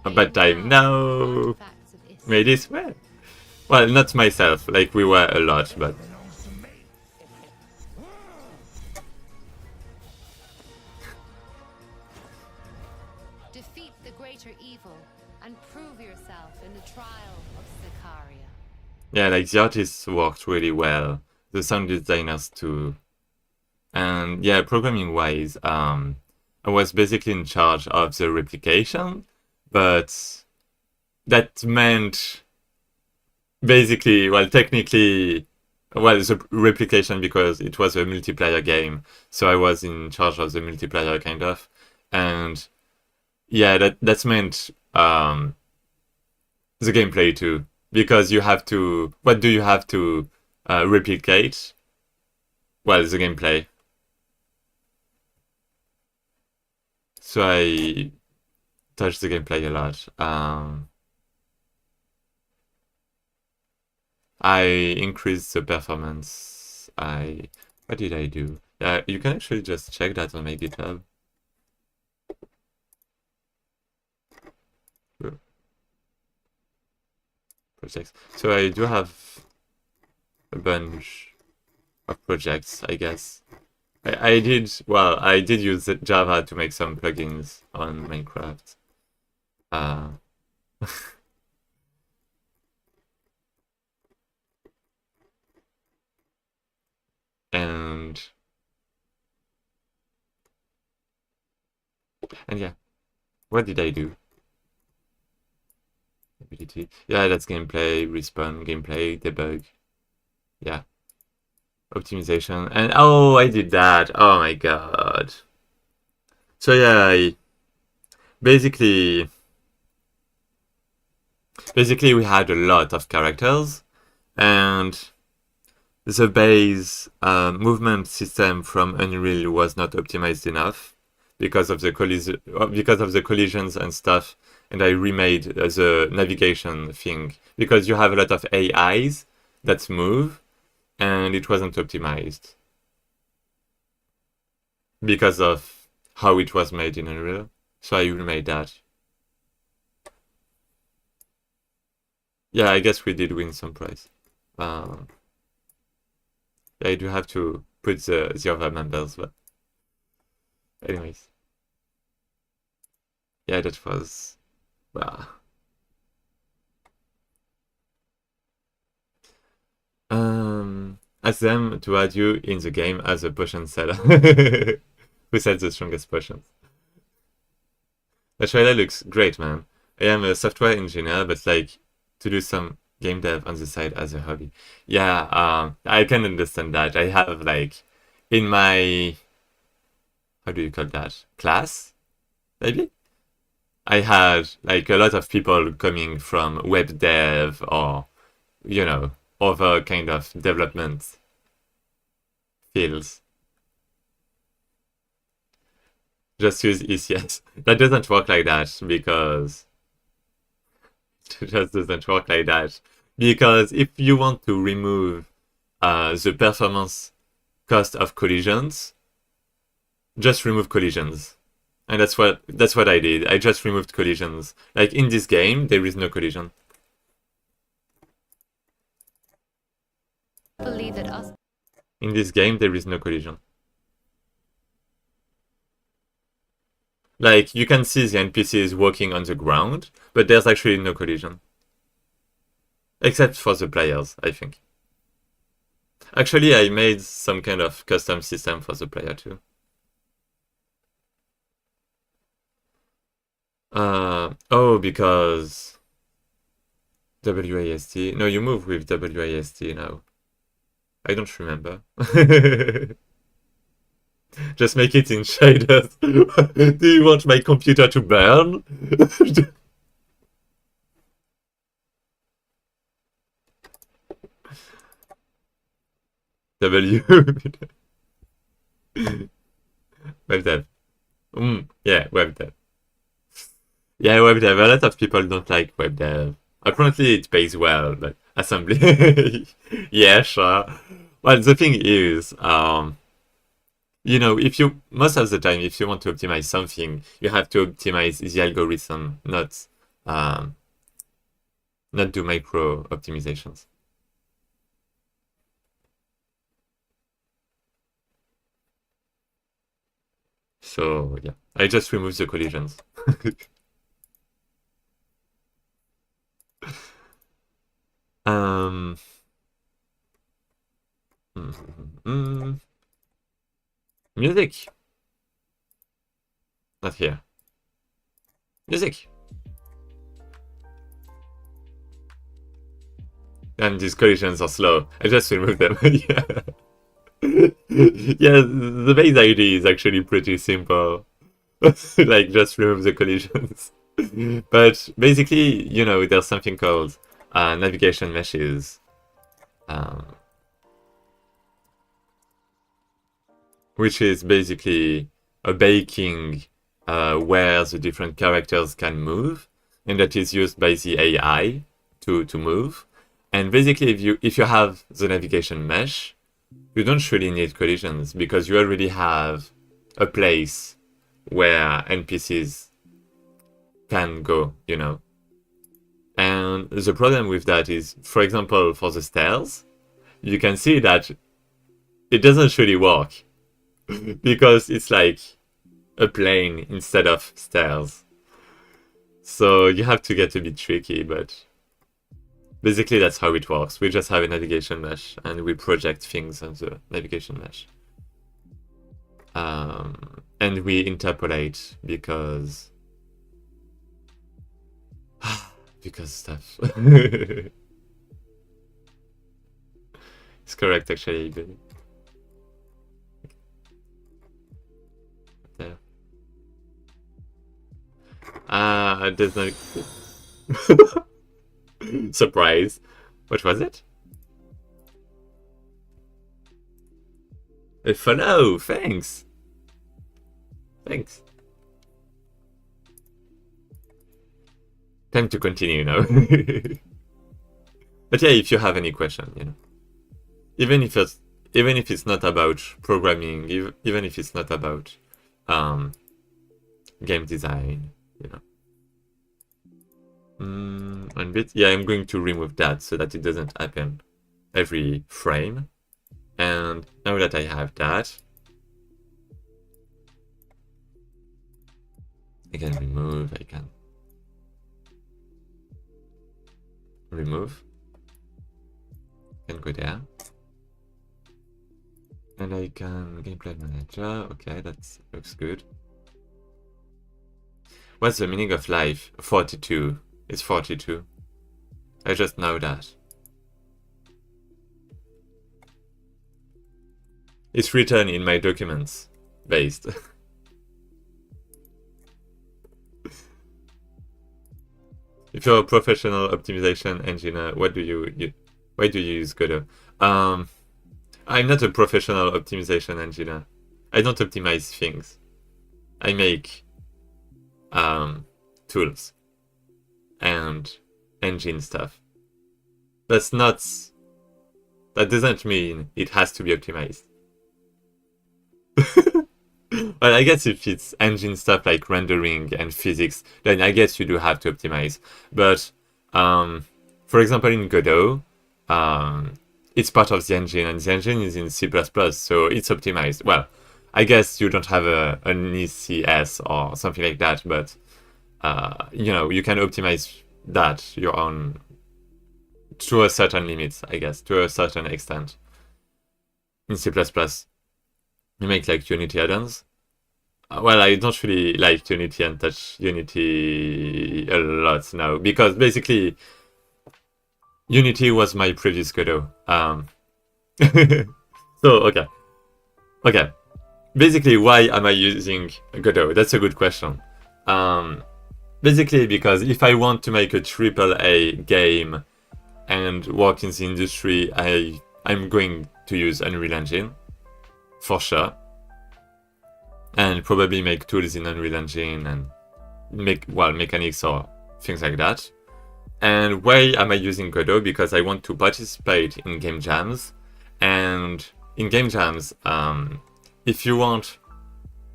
A bad time. No. Artifacts of Is- Made this well. Well, not myself. Like we were a lot, but Defeat the greater evil and prove yourself in the trial of Sicaria. yeah, like the artists worked really well. The sound designers too. And yeah, programming wise, I was basically in charge of the replication, but that meant basically, well, technically, well, the replication because it was a multiplayer game, so I was in charge of the multiplayer kind of, and yeah, that's meant the gameplay too, because you have to. What do you have to replicate? Well, the gameplay. So I touched the gameplay a lot. I increased the performance. What did I do? You can actually just check that on my GitHub. Projects. So I do have a bunch of projects, I guess. I did use Java to make some plugins on Minecraft. Uh, and yeah, what did I do? Ability. Yeah, that's gameplay, respawn, gameplay, debug. Yeah. Optimization. And oh, I did that. Oh my god. So yeah, basically we had a lot of characters, and the base movement system from Unreal was not optimized enough because of the collisions and stuff. And I remade the navigation thing because you have a lot of AIs that move, and it wasn't optimized because of how it was made in Unreal. So I remade that. Yeah, I guess we did win some prize. Yeah, I do have to put the other members, but anyways. Yeah, that was... Ask them to add you in the game as a potion seller. Who sells the strongest potions? The trailer looks great, man. I am a software engineer, but like to do some game dev on the side as a hobby. Yeah, I can understand that. I have like in my how do you call that? Class, maybe? I had like a lot of people coming from web dev or other kind of development fields. Just use ECS. That doesn't work like that because it just doesn't work like that. Because if you want to remove the performance cost of collisions, just remove collisions. And that's what I did. I just removed collisions. Like in this game, there is no collision. Believe that us. In this game, there is no collision. Like, you can see the NPCs walking on the ground, but there's actually no collision. Except for the players, I think. Actually, I made some kind of custom system for the player too. Oh, because WASD. No, you move with WASD now. I don't remember. Just make it in shaders. Do you want my computer to burn? W. Web dev. Yeah, web dev. Yeah, web dev. A lot of people don't like web dev. Apparently, it pays well, but assembly. Yeah, sure. Well, the thing is, if you most of the time, if you want to optimize something, you have to optimize the algorithm, um, not do micro optimizations. So yeah, I just remove the collisions. um, mm, mm, music, not here. Music. And these collisions are slow. I just remove them. Yeah. Yeah, the base idea is actually pretty simple. Like, just remove the collisions. But basically, there's something called navigation meshes. Um, which is basically a baking where the different characters can move, and that is used by the AI to move. And basically, if you have the navigation mesh, you don't really need collisions because you already have a place where NPCs can go, And the problem with that is, for example, for the stairs, you can see that it doesn't really work because it's like a plane instead of stairs. So you have to get a bit tricky, but basically that's how it works. We just have a navigation mesh and we project things on the navigation mesh. And we interpolate because stuff. It's correct actually, but there. There's no surprise. What was it? A follow, thanks. Thanks. Time to continue now. But yeah, if you have any question, even if it's not about programming, even if it's not about game design, yeah, I'm going to remove that so that it doesn't happen every frame. And now that I have that, I can remove, I can go there. And I can gameplay manager, okay, that looks good. What's the meaning of life? 42. It's 42. I just know that. It's written in my documents. Based. If you're a professional optimization engineer, why do you use Godot? I'm not a professional optimization engineer. I don't optimize things. I make tools and engine stuff. That doesn't mean it has to be optimized. Well, I guess if it's engine stuff like rendering and physics, then I guess you do have to optimize. But for example, in Godot, it's part of the engine, and the engine is in C++, so it's optimized. Well, I guess you don't have an ECS or something like that, but you can optimize that your own to a certain limit, I guess, to a certain extent. In C++, you make like Unity add-ons. Well, I don't really like Unity and touch Unity a lot now because basically Unity was my previous Godot. So okay. Basically, why am I using Godot? That's a good question. Basically, because if I want to make a AAA game and work in the industry, I'm going to use Unreal Engine for sure. and probably make tools in Unreal Engine and make, well, mechanics or things like that. And why am I using Godot? Because I want to participate in game jams. And in game jams, if you want,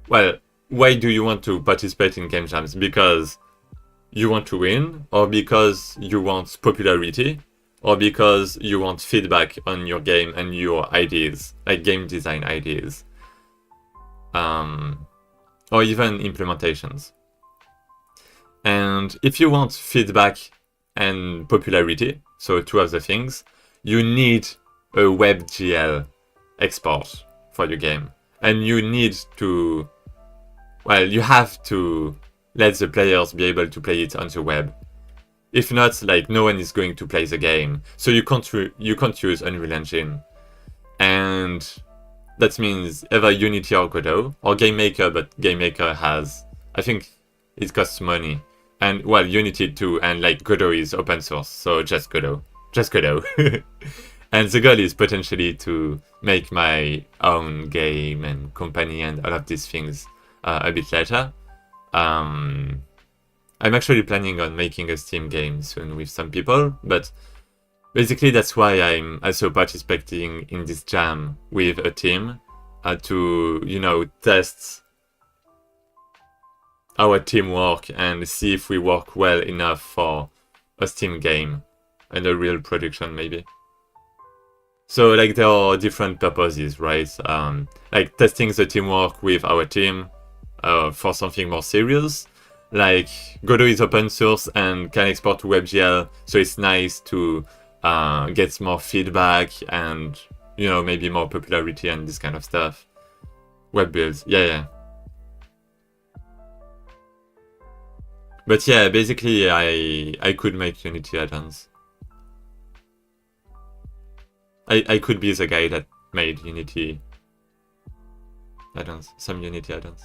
well, why do you want to participate in game jams? Because you want to win, or because you want popularity, or because you want feedback on your game and your ideas, like game design ideas, or even implementations. And if you want feedback and popularity, so two of the things, you need a WebGL export for your game. And you need to, well, you have to let the players be able to play it on the web. If not, like, no one is going to play the game. So you can't use Unreal Engine. And that means either Unity or Godot, or GameMaker, but GameMaker has, I think it costs money. And, well, Unity too, and, like, Godot is open source, so just Godot. Just Godot. And the goal is potentially to make my own game and company and all of these things a bit later. I'm actually planning on making a Steam game soon with some people, but basically that's why I'm also participating in this jam with a team to, you know, test our teamwork and see if we work well enough for a Steam game and a real production maybe. So, like, there are different purposes, right? Like testing the teamwork with our team for something more serious. Like, Godot is open source and can export to WebGL, so it's nice to get more feedback and, you know, maybe more popularity and this kind of stuff. Web builds, yeah. But yeah, basically I could make Unity add-ons. I could be the guy that made Unity add-ons, some Unity add-ons.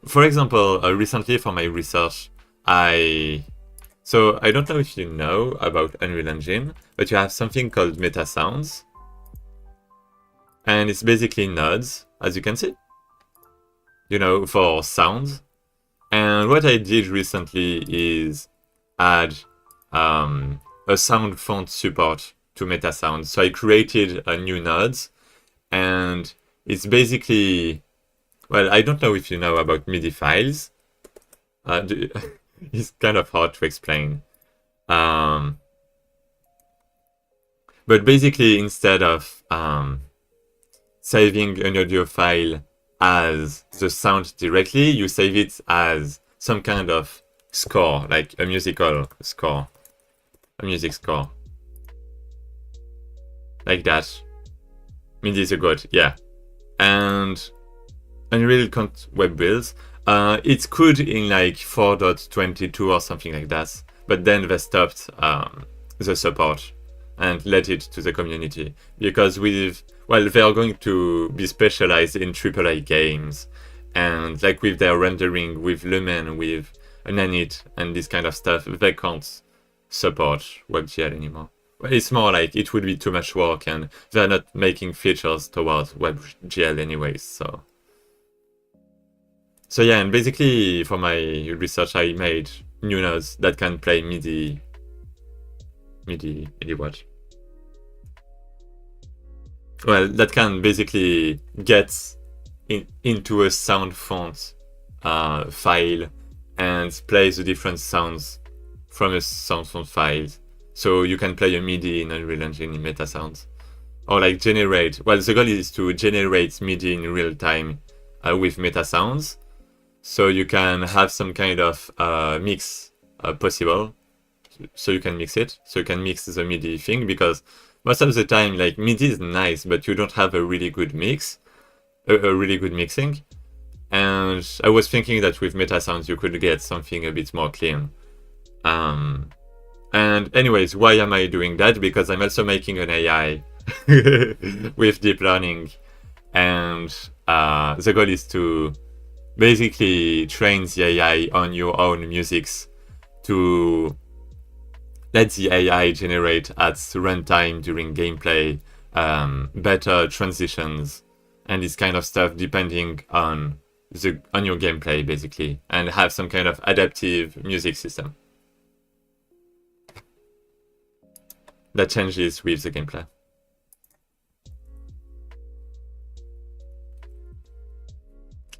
For example, recently for my research, so I don't know if you know about Unreal Engine, but you have something called meta sounds. And it's basically nodes, as you can see, you know, for sounds. And what I did recently is add a sound font support to meta sounds. So I created a new nodes, and it's basically, well, I don't know if you know about MIDI files. It's kind of hard to explain. But basically, instead of saving an audio file as the sound directly, you save it as some kind of score, like a musical score, a music score. Like that. MIDI is a god, yeah. And Unreal can't web builds. It's good in like 4.22 or something like that, but then they stopped the support and let it to the community, because they are going to be specialized in AAA games, and like with their rendering, with Lumen, with Nanit and this kind of stuff, they can't support WebGL anymore. It's more like it would be too much work, and they're not making features towards WebGL anyways, so yeah, and basically for my research I made new nodes that can play MIDI what? Well, that can basically get into a sound font file and play the different sounds from a sound font file. So you can play a MIDI in Unreal Engine in meta sounds. Or like generate, well, the goal is to generate MIDI in real time with meta sounds. So you can have some kind of mix possible. So you can mix it. So you can mix the MIDI thing, because most of the time, like, MIDI is nice, but you don't have a really good mix, a really good mixing. And I was thinking that with meta sounds you could get something a bit more clean. And anyways, why am I doing that? Because I'm also making an AI with deep learning, and the goal is to basically train the AI on your own musics to let the AI generate at runtime during gameplay better transitions and this kind of stuff depending on your gameplay, basically, and have some kind of adaptive music system that changes with the gameplay.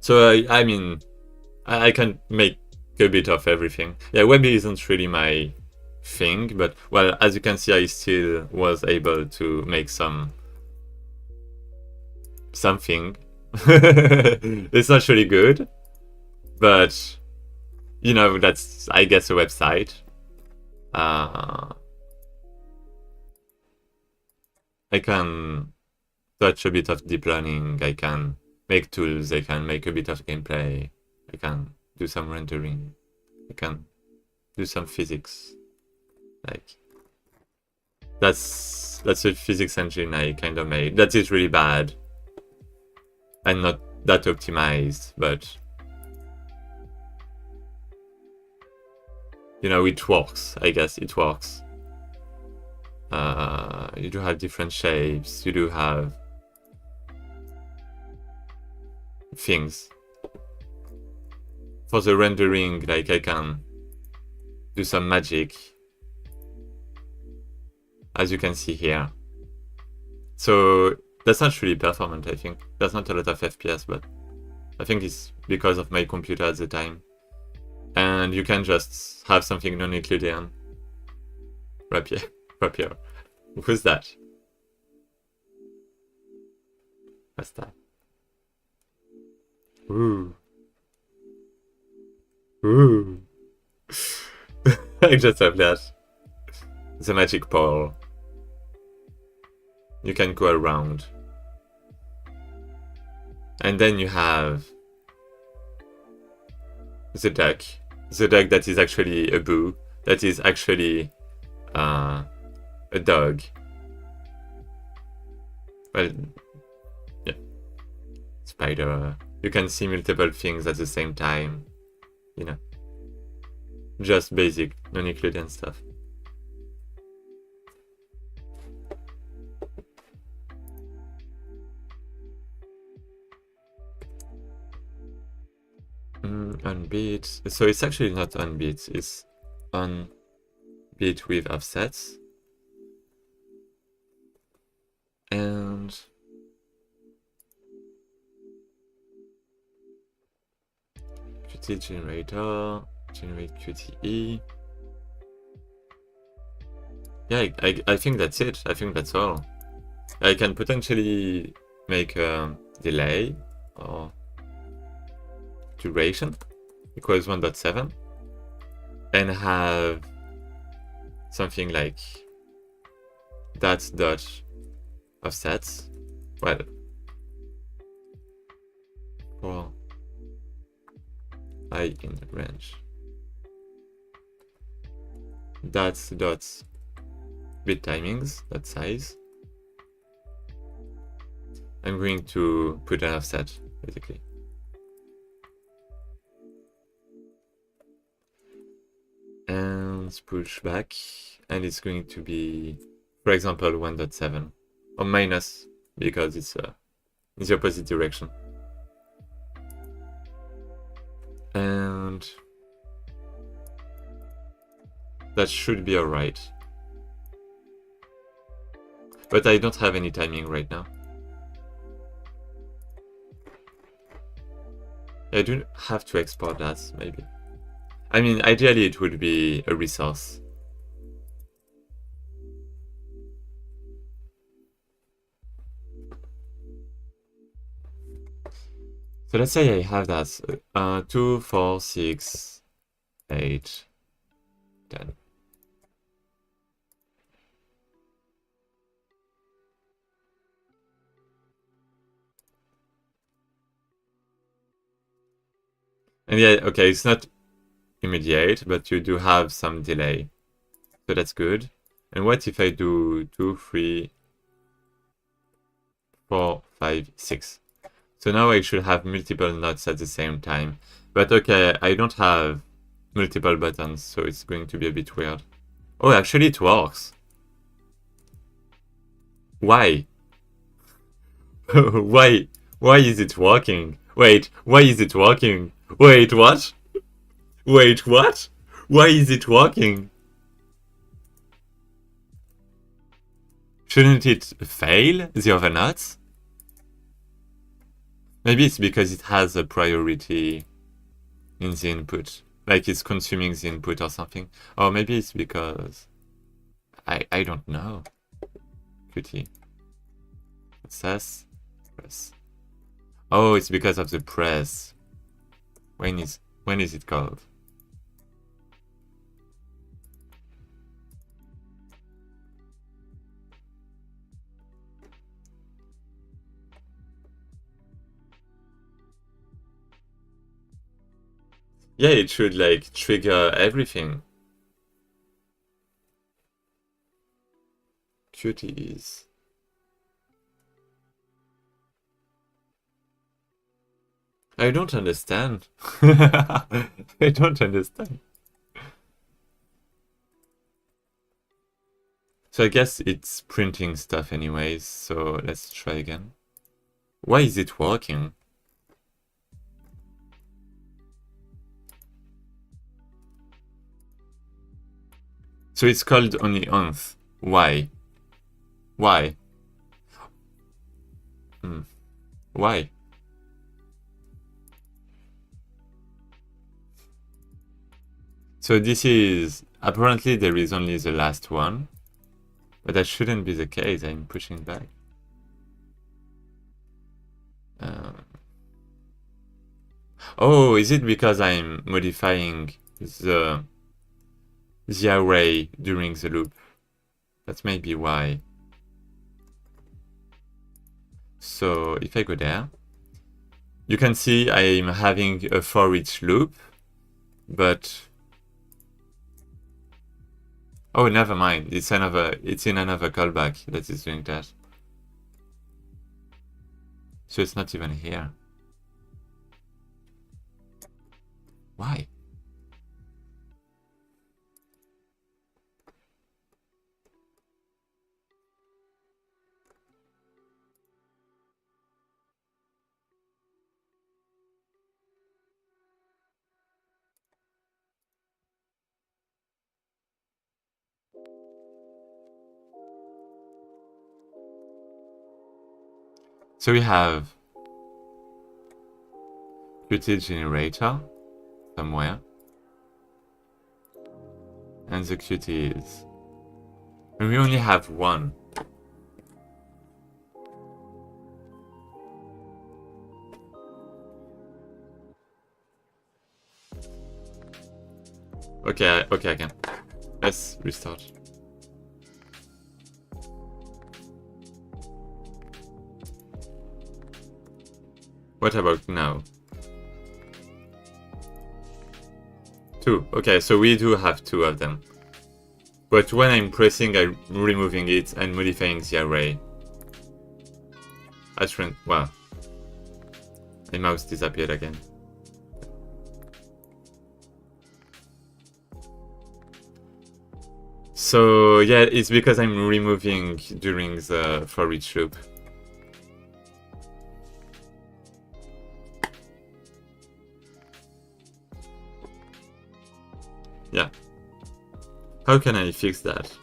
So I mean, I can make a bit of everything. Yeah, Webby isn't really my thing, but well, as you can see, I still was able to make something. It's not really good, but you know, that's, I guess, a website. I can touch a bit of deep learning, I can make tools, I can make a bit of gameplay, I can do some rendering, I can do some physics. Like, that's a physics engine I kind of made. That is really bad and not that optimized, but you know, it works. I guess it works. You do have different shapes, you do have things. For the rendering, like, I can do some magic, as you can see here. So that's not really performant, I think. There's not a lot of FPS, but I think it's because of my computer at the time. And you can just have something non-Euclidean. Rapier. Rapier. Who's that? What's that? Ooh. Ooh. I just have that. The magic pole. You can go around. And then you have the duck. The duck that is actually a boo. That is actually a dog. Well, yeah. Spider. You can see multiple things at the same time. You know. Just basic, non-Euclidean stuff. On beat. So it's actually not on beat, it's on beat with offsets. And Qt generator, generate QTE. Yeah, I think that's it. I think that's all. I can potentially make a delay or duration equals 1.7 and have something like that dot offsets. Well, for I in the range. That's dot bit timings, that size. I'm going to put an offset basically. And push back, and it's going to be, for example, 1.7 or minus because it's the opposite direction. And that should be alright. But I don't have any timing right now. I do have to export that, maybe. I mean, ideally it would be a resource. So let's say I have that 2, 4, 6, 8, 10. And yeah, okay, it's not immediate, but you do have some delay. So that's good. And what if I do 2, 3, 4, 5, 6? So now I should have multiple notes at the same time. But okay, I don't have multiple buttons, so it's going to be a bit weird. Oh, actually it works. Why? Why is it working? Wait, why is it working? Wait, what? Wait, what? Why is it working? Shouldn't it fail, the other nuts? Maybe it's because it has a priority in the input. Like it's consuming the input or something. Or maybe it's because... I don't know. Qt. Access. Press. Oh, it's because of the press. When is it called? Yeah, it should like trigger everything. Cuties. I don't understand. I don't understand. So I guess it's printing stuff anyways, so let's try again. Why is it working? So it's called only onth. Why? Why? Why? So this is... Apparently there is only the last one. But that shouldn't be the case. I'm pushing back. Oh, is it because I'm modifying the array during the loop? That's maybe why. So if I go there, you can see I'm having a for each loop, but oh, never mind. It's in another callback that is doing that. So it's not even here. Why? So we have Qt generator somewhere, and the Qt is, and we only have one. Okay, I can. Let's restart. What about now? 2. Okay, so we do have 2 of them. But when I'm pressing, I'm removing it and modifying the array. Wow. My mouse disappeared again. So yeah, it's because I'm removing during the for each loop. Yeah. How can I fix that?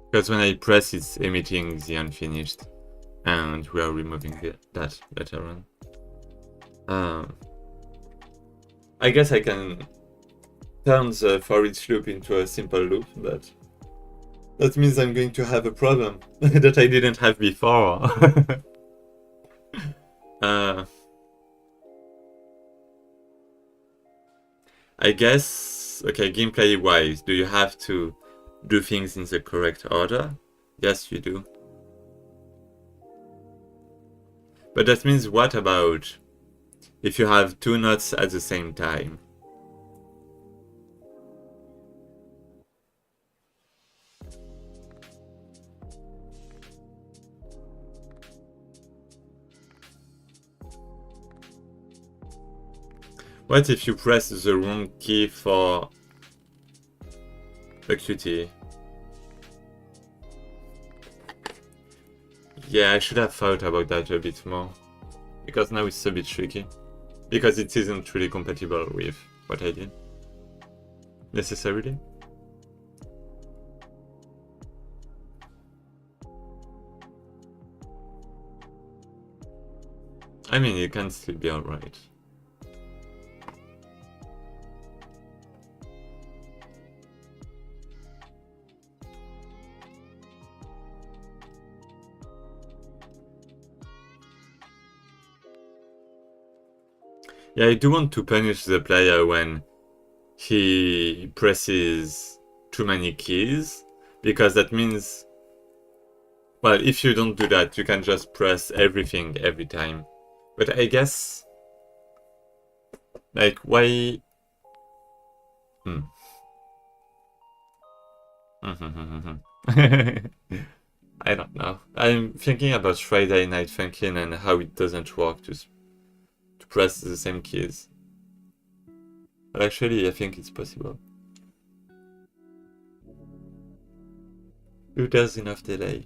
Because when I press, it's emitting the unfinished, and we are removing that later on. I guess I can turn the for each loop into a simple loop, but that means I'm going to have a problem that I didn't have before. I guess, okay, gameplay-wise, do you have to do things in the correct order? Yes, you do. But that means what about if you have 2 notes at the same time? What if you press the wrong key for a cutie. Yeah, I should have thought about that a bit more. Because now it's a bit tricky. Because it isn't really compatible with what I did. Necessarily. I mean, it can still be alright. Yeah, I do want to punish the player when he presses too many keys, because that means, well, if you don't do that, you can just press everything every time. But I guess, like, why? I don't know. I'm thinking about Friday Night Funkin' and how it doesn't work to press the same keys. But actually, I think it's possible. Who does enough delay?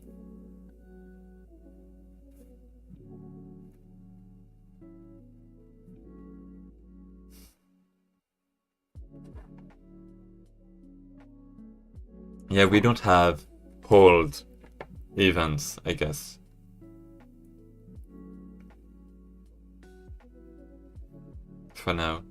Yeah, we don't have hold events, I guess. For now.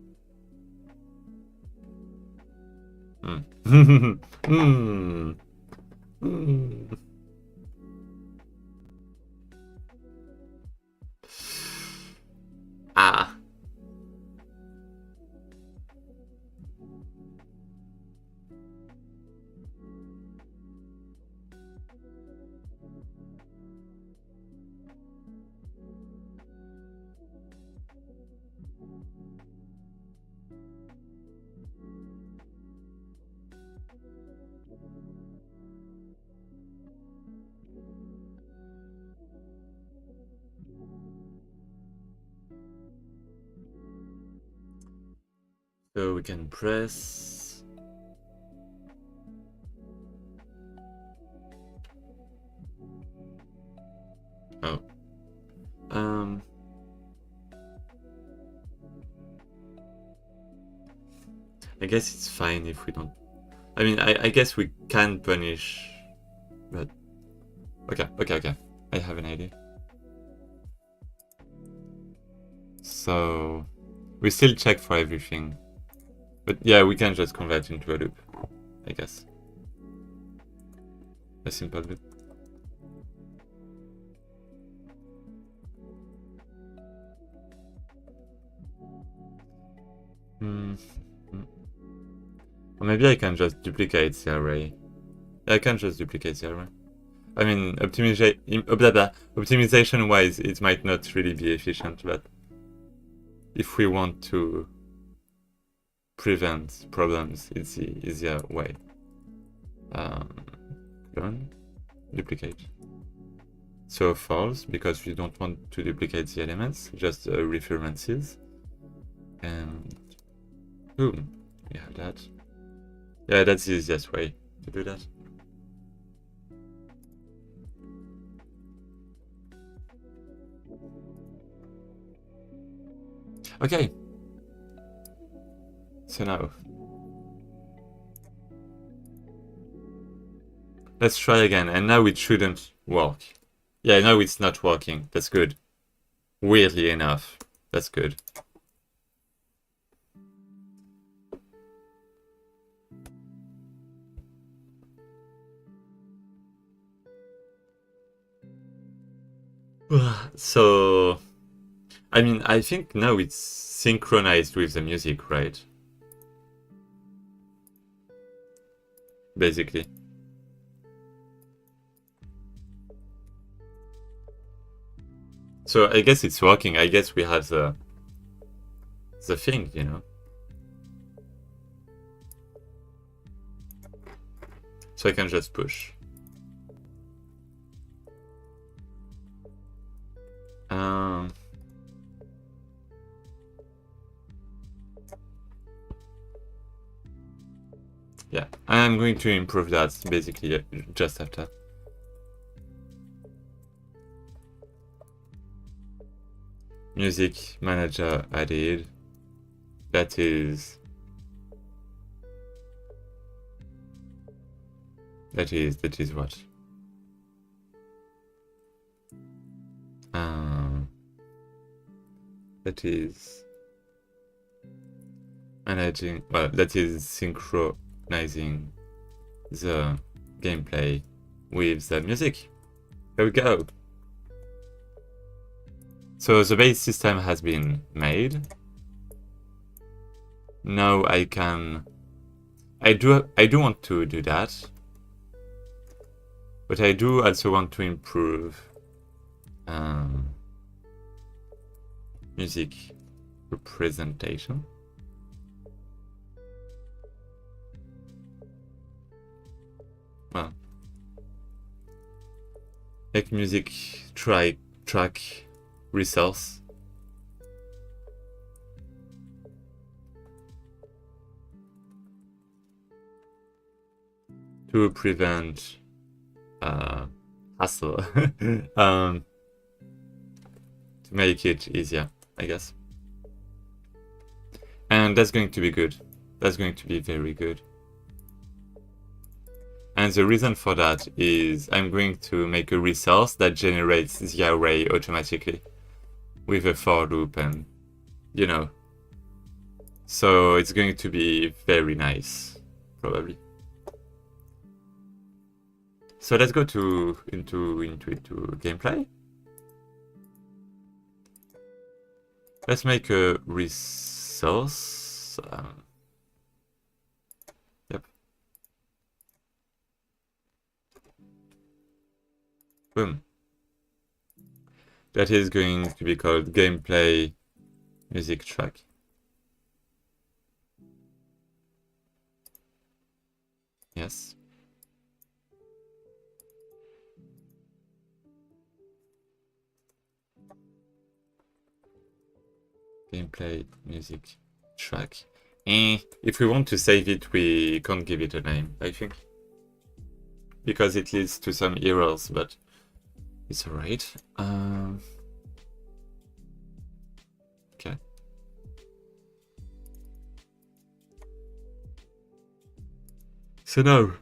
Ah. So we can press. Oh. I guess it's fine if we don't. I mean, I guess we can punish, but okay. I have an idea. So we still check for everything, but yeah, we can just convert into a loop, I guess. A simple loop. Or maybe I can just duplicate the array. I can just duplicate the array. I mean, optimization-wise, it might not really be efficient, but if we want to prevent problems, it's the easier way. Clone, duplicate. So false, because we don't want to duplicate the elements, just references. And boom, we have that. Yeah, that's the easiest way to do that. Okay. So now, let's try again, and now it shouldn't work. Yeah, now it's not working. That's good. Weirdly enough, that's good. So, I mean, I think now it's synchronized with the music, right? Basically. So I guess it's working. I guess we have the thing, you know? So I can just push. Yeah, I'm going to improve that basically just after. Music manager added. That is what? That is managing, well, that is synchronizing the gameplay with the music. There we go. So the base system has been made. Now I do want to do that, but I do also want to improve music representation. Well, make music track resource. To prevent hassle. To make it easier, I guess. And that's going to be good. That's going to be very good. And the reason for that is I'm going to make a resource that generates the array automatically with a for loop and, you know. So it's going to be very nice, probably. So let's go into gameplay. Let's make a resource. Yep. Boom. That is going to be called gameplay music track. Yes. Gameplay music track. If we want to save it, we can't give it a name, I think. Because it leads to some errors, but it's alright. Okay. So now,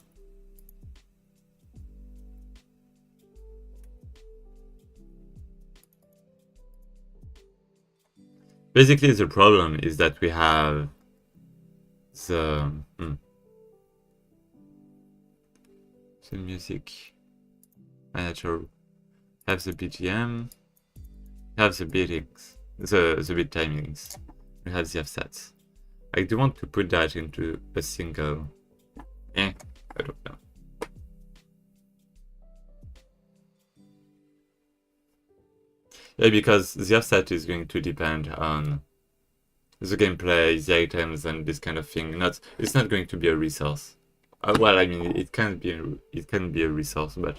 basically the problem is that we have the the music manager, have the BGM, have the beatings, the beat timings, we have the offsets. I do want to put that into a single. I don't know. Yeah, because the offset is going to depend on the gameplay, the items, and this kind of thing. It's not going to be a resource. Well, I mean, it can be a resource, but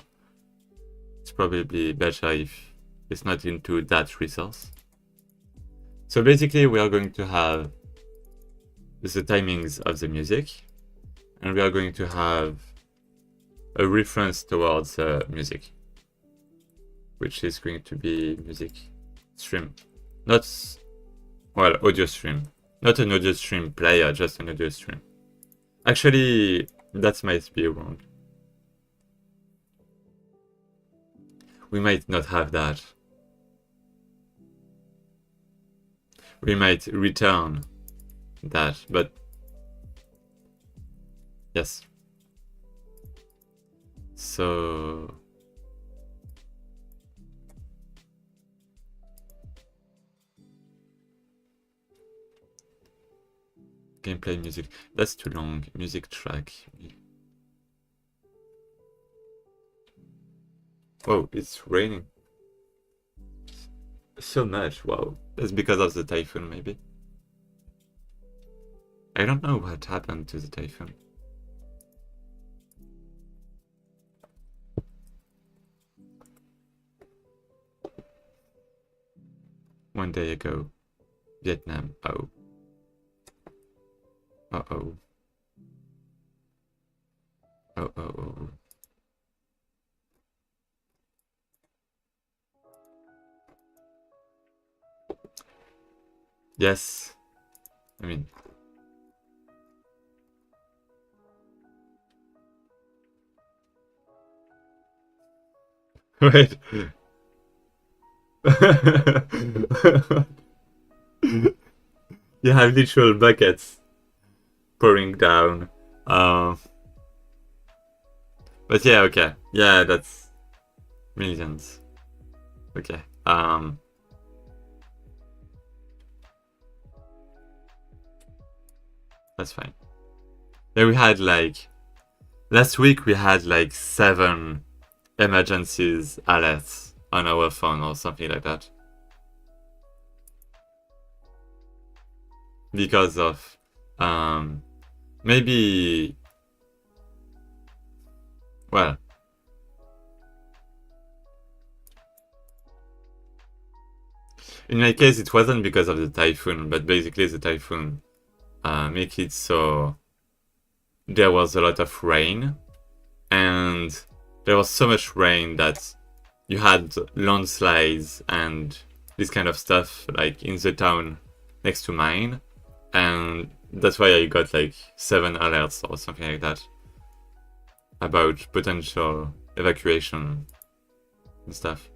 it's probably better if it's not into that resource. So basically, we are going to have the timings of the music, and we are going to have a reference towards music, which is going to be music stream, not, well, audio stream, not an audio stream player, just an audio stream. Actually, that might be wrong. We might not have that. We might return that, but yes. So gameplay music, that's too long. Music track. Oh, it's raining so much. Wow, that's because of the typhoon, maybe. I don't know what happened to the typhoon. One day ago, Vietnam. Oh. Uh-oh. Oh. Yes. I mean... Wait. You have literal buckets pouring down. But yeah, okay. Yeah, that's millions. Okay. That's fine. Yeah, we had like last week we had like 7 emergencies alerts on our phone or something like that. Because of maybe, well, in my case it wasn't because of the typhoon, but basically the typhoon make it so there was a lot of rain, and there was so much rain that you had landslides and this kind of stuff like in the town next to mine, and that's why I got like 7 alerts or something like that about potential evacuation and stuff.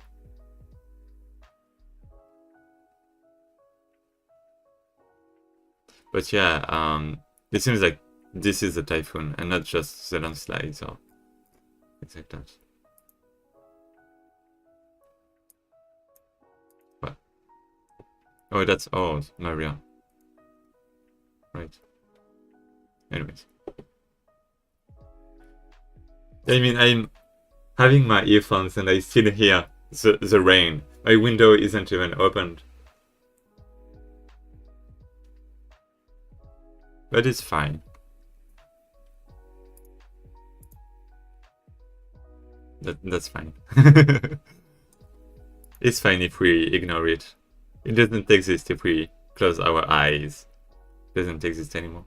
But yeah, it seems like this is a typhoon and not just the landslides or things like that. What? Oh, that's Maria. Right. Anyways. I mean, I'm having my earphones and I still hear the rain. My window isn't even opened. But it's fine. That's fine. It's fine if we ignore it. It doesn't exist if we close our eyes. It doesn't exist anymore.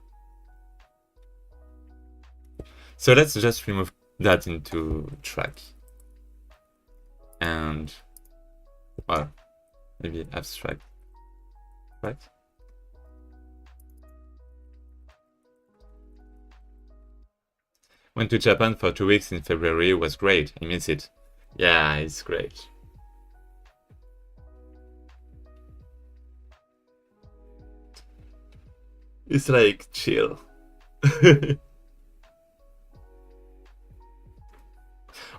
So let's just remove that into track. And, well, maybe abstract. Right? Went to Japan for 2 weeks in February. It was great. I miss it. Yeah, it's great. It's like chill.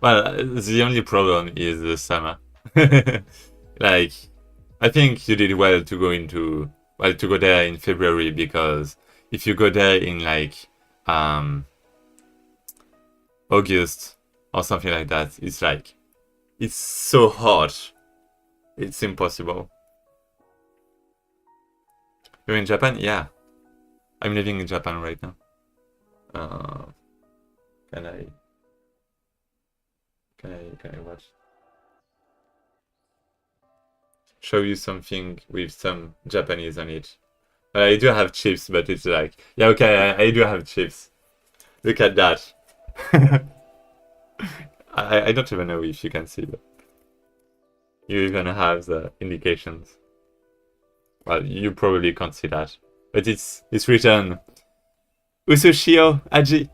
Well, the only problem is the summer. Like, I think you did well to go there in February, because if you go there in like August or something like that, it's so hot. It's impossible. You're in Japan? Yeah. I'm living in Japan right now. Can I watch? Show you something with some Japanese on it. I do have chips, but it's like, yeah, okay, I do have chips. Look at that. I don't even know if you can see that. You even have the indications. Well, you probably can't see that, but it's written Usushio Aji.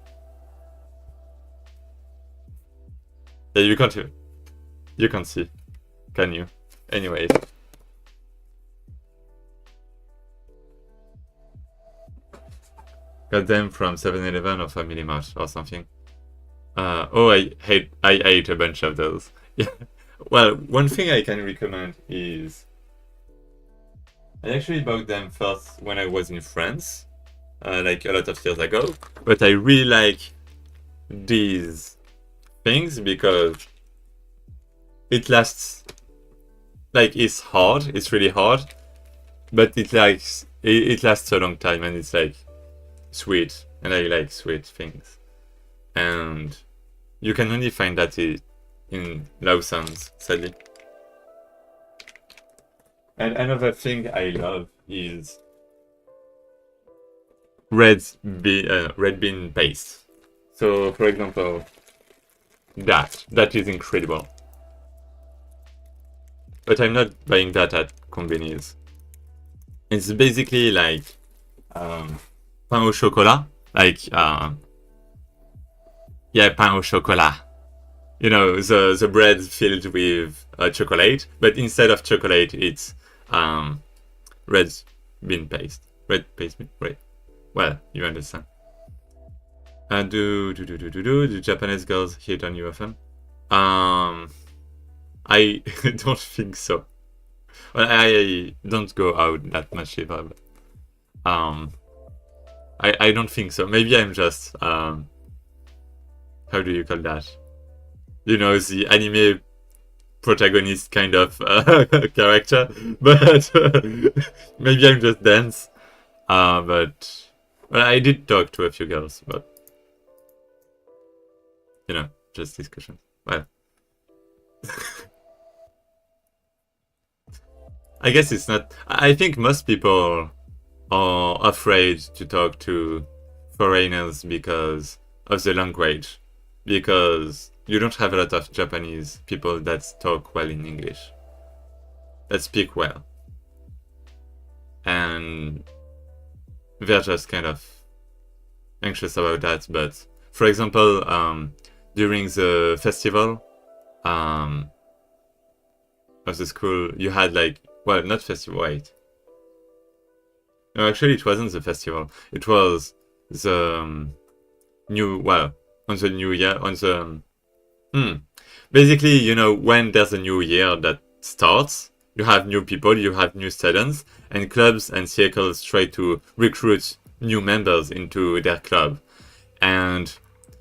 Yeah, you can't see, can you? Anyways. Got them from 7-Eleven or Family Mart or something. I ate a bunch of those. Yeah. Well, one thing I can recommend is, I actually bought them first when I was in France, like a lot of years ago. But I really like these things because it lasts. Like, it's hard. It's really hard, but it lasts a long time, and it's like sweet, and I like sweet things. And you can only find that in Lawson's, sadly. And another thing I love is red bean paste. So, for example, that is incredible. But I'm not buying that at convenience. It's basically like pain au chocolat, like yeah, pain au chocolat. You know, the bread filled with chocolate, but instead of chocolate, it's red bean paste. Red paste, red. Well, you understand. Do Japanese girls hit on you often? I don't think so. Well, I don't go out that much either. But, I don't think so. Maybe I'm just how do you call that? You know, the anime protagonist kind of character, but maybe I'm just dense. But well, I did talk to a few girls, but you know, just discussions. Well, I guess it's not. I think most people are afraid to talk to foreigners because of the language, because you don't have a lot of Japanese people that talk well in English, that speak well, and they're just kind of anxious about that. But for example, during the festival of the school, you had like, well, not festival, wait. No, actually, it wasn't the festival. It was the new, well, on the new year, on the... Basically, you know, when there's a new year that starts, you have new people, you have new students, and clubs and circles try to recruit new members into their club. And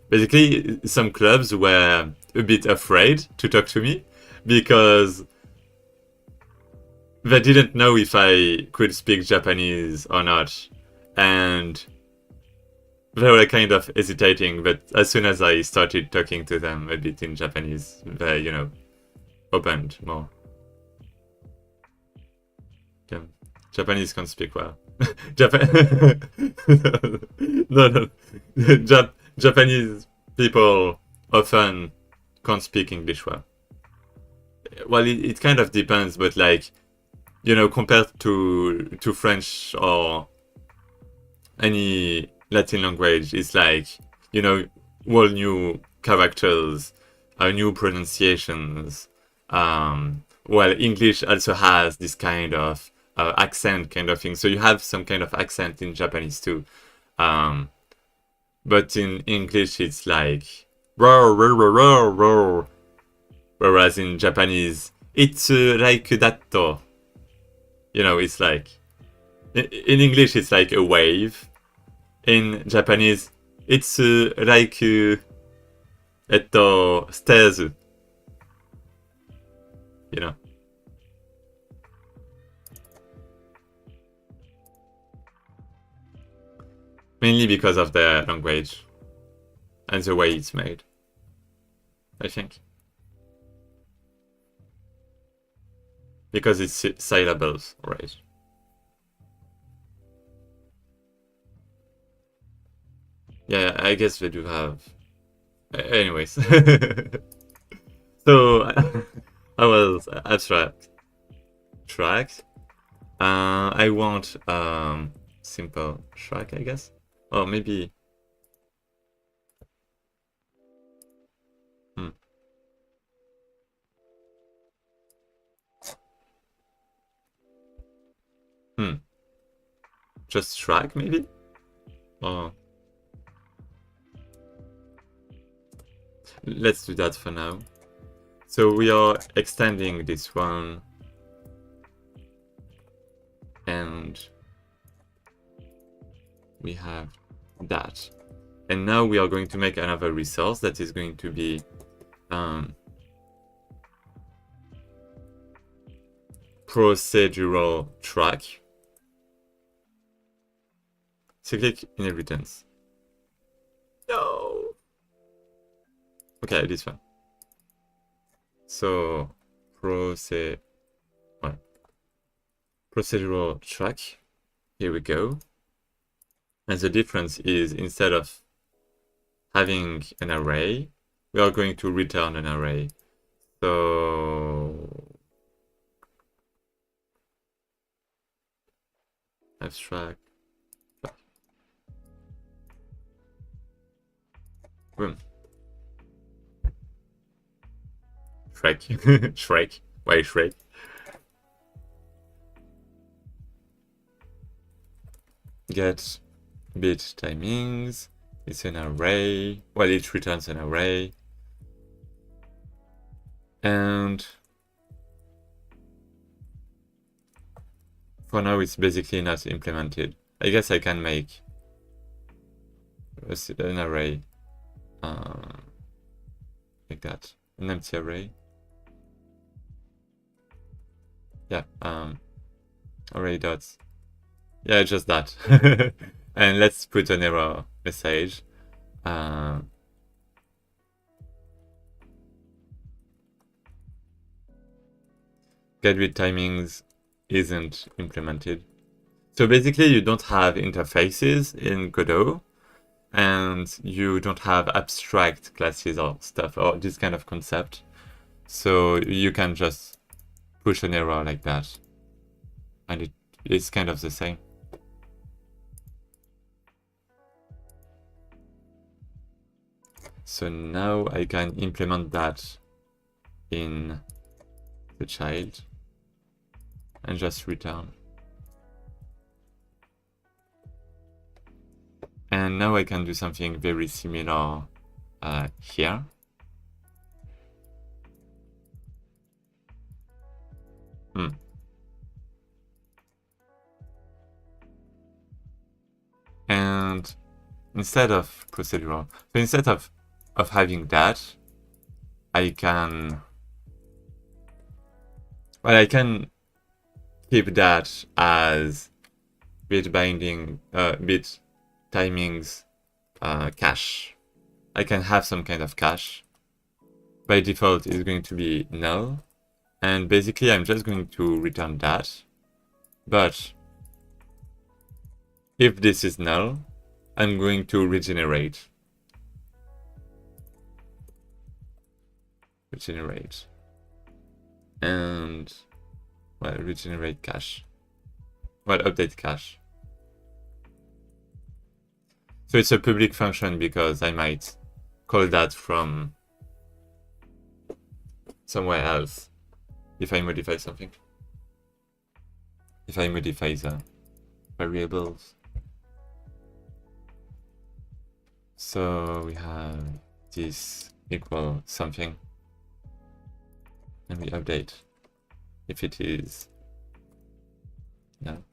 basically, some clubs were a bit afraid to talk to me because they didn't know if I could speak Japanese or not. And they were kind of hesitating, but as soon as I started talking to them a bit in Japanese, they, you know, opened more. Yeah. Japanese can't speak well. No. Japanese people often can't speak English well. Well, it kind of depends, but like, you know, compared to French or any Latin language, it's like, you know, all new characters, new pronunciations. Well, English also has this kind of accent kind of thing. So you have some kind of accent in Japanese too. But in English, it's like roar, roar, roar, roar, roar. Whereas in Japanese, it's like that. You know, it's like in English, it's like a wave. In Japanese, it's like stairs. You know. Mainly because of the language and the way it's made, I think. Because it's syllables, right? Yeah, I guess they do have. Anyways. So, I was abstract. Track. I want simple track, I guess. Or maybe... Just track, maybe? Or... Let's do that for now. So we are extending this one. And... we have that. And now we are going to make another resource that is going to be procedural track. Cyclic inheritance. No. Okay, this one. So procedural track. Here we go. And the difference is, instead of having an array, we are going to return an array. So abstract. Boom. Shrek. Shrek. Why Shrek? Get bit timings. It's an array. Well, it returns an array. And for now, it's basically not implemented. I guess I can make an array like that, an empty array. Yeah, array dots. Yeah, just that. And let's put an error message. Get with timings isn't implemented. So basically you don't have interfaces in Godot, and you don't have abstract classes or stuff or this kind of concept. So you can just push an error like that, and it's kind of the same. So now I can implement that in the child and just return. And now I can do something very similar here. And instead of procedural, so instead of having that, I can, well, I can keep that as bit binding, bit timings cache. I can have some kind of cache. By default, it's going to be null, and basically I'm just going to return that. But if this is null, I'm going to regenerate. And, well, regenerate cache. Well, update cache. So it's a public function because I might call that from somewhere else if I modify something. If I modify the variables. So we have this equal something, and we update if it is null.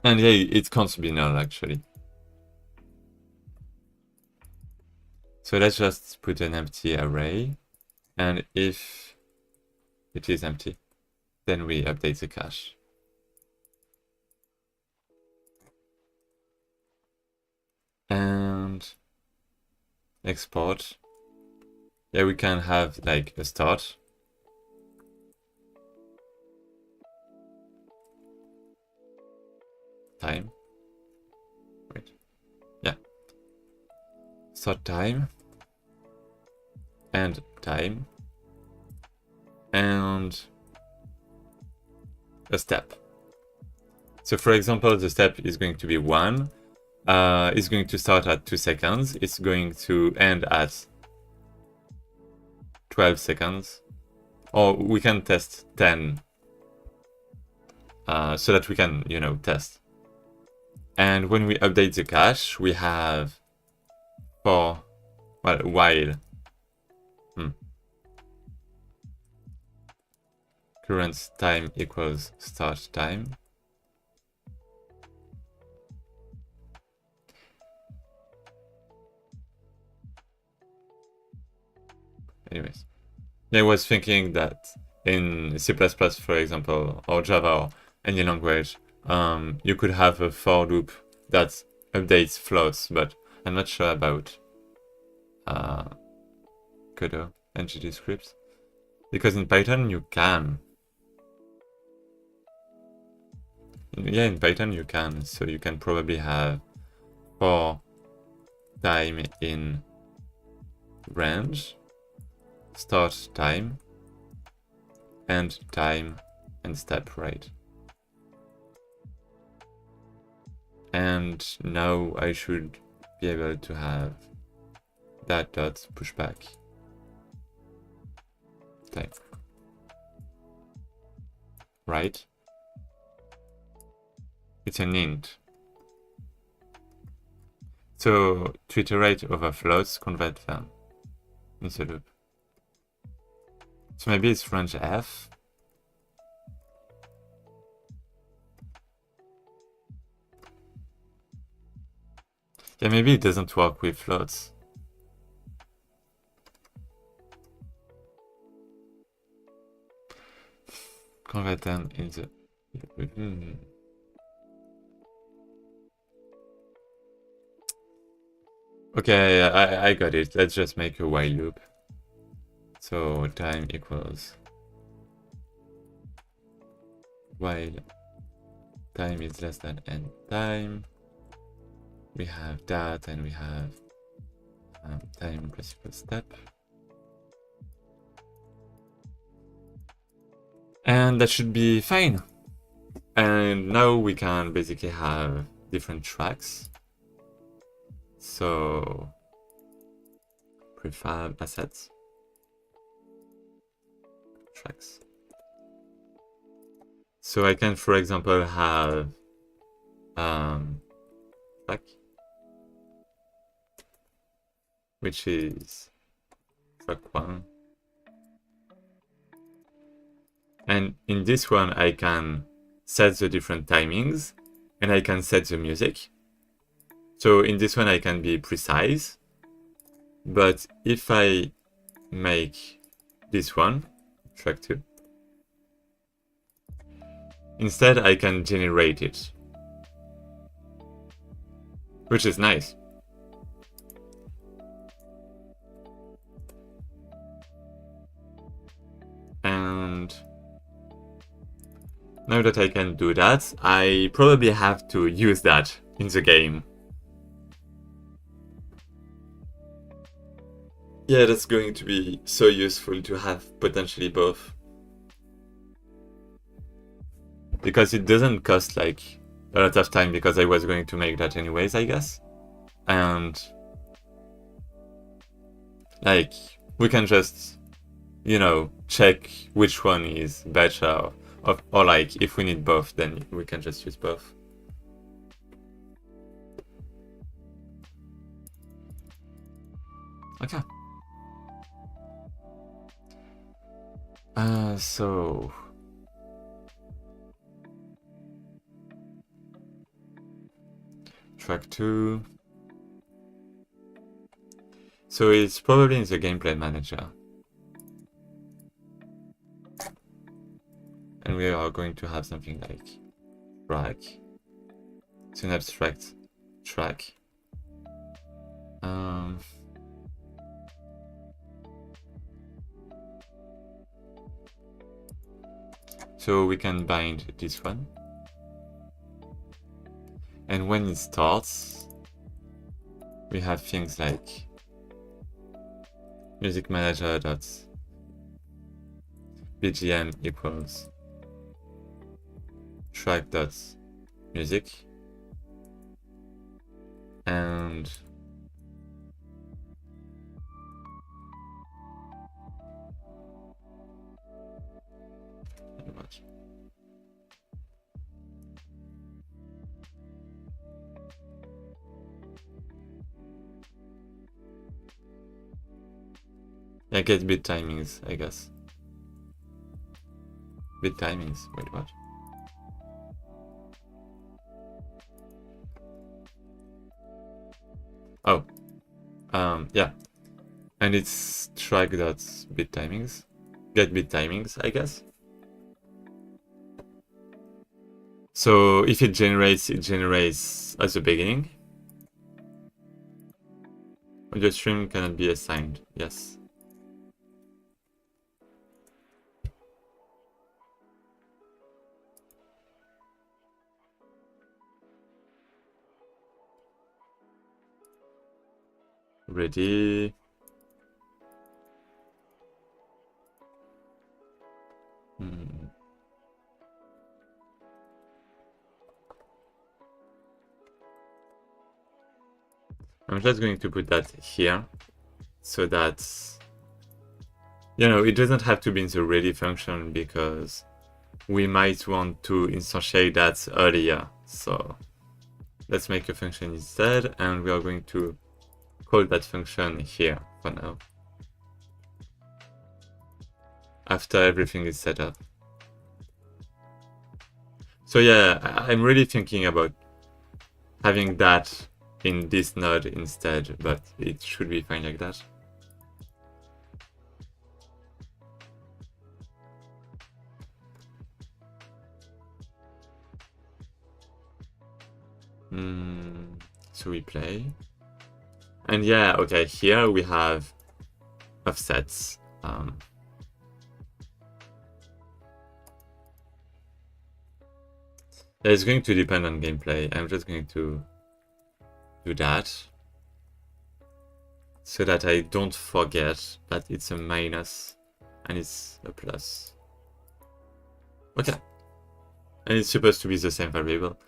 And yeah, it can't be null actually. So let's just put an empty array, and if it is empty, then we update the cache. And export. Yeah, we can have like a start. Time. Wait. Yeah. Start time. And time. And a step. So for example, the step is going to be 1. It's going to start at 2 seconds. It's going to end at 12 seconds. Or we can test 10. So that we can, you know, test. And when we update the cache, we have for, well, while current time equals start time. Anyways, I was thinking that in C++, for example, or Java, or any language, you could have a for loop that updates floats, but I'm not sure about Godot and GD scripts, because in Python you can. Yeah, in Python you can, so you can probably have for time in range, start time, end time, and step rate. And now I should be able to have that dot pushback time. Right? It's an int. So to iterate over floats, convert them into loop. So maybe it's range F. Yeah, maybe it doesn't work with floats. Convert them into... Okay, I got it. Let's just make a while loop. So time equals while time is less than end time. We have that, and we have time plus equals step. And that should be fine. And now we can basically have different tracks. So prefab assets, tracks. So I can, for example, have track, which is track 1. And in this one, I can set the different timings, and I can set the music. So in this one, I can be precise. But if I make this one, track 2, instead I can generate it, which is nice. And now that I can do that, I probably have to use that in the game. Yeah, that's going to be so useful to have potentially both. Because it doesn't cost like a lot of time, because I was going to make that anyways, I guess. And like we can just, you know, check which one is better, or like if we need both, then we can just use both. Okay. So track 2. So it's probably in the gameplay manager. And we are going to have something like track. It's an abstract track. So we can bind this one. And when it starts, we have things like music manager dot BGM equals track dot music, and what? Yeah, get bit timings, I guess. Bit timings, wait, what? Oh, yeah. And it's track dot bit timings. Get bit timings, I guess. So if it generates at the beginning. Audio stream cannot be assigned, yes. Ready. I'm just going to put that here so that, you know, it doesn't have to be in the ready function because we might want to instantiate that earlier. So let's make a function instead, and we are going to call that function here for now, after everything is set up. So yeah, I'm really thinking about having that in this node instead, but it should be fine like that. So we play. And yeah, okay, here we have offsets. Yeah, it's going to depend on gameplay. I'm just going to do that so that I don't forget that it's a minus and it's a plus. Okay. And it's supposed to be the same variable.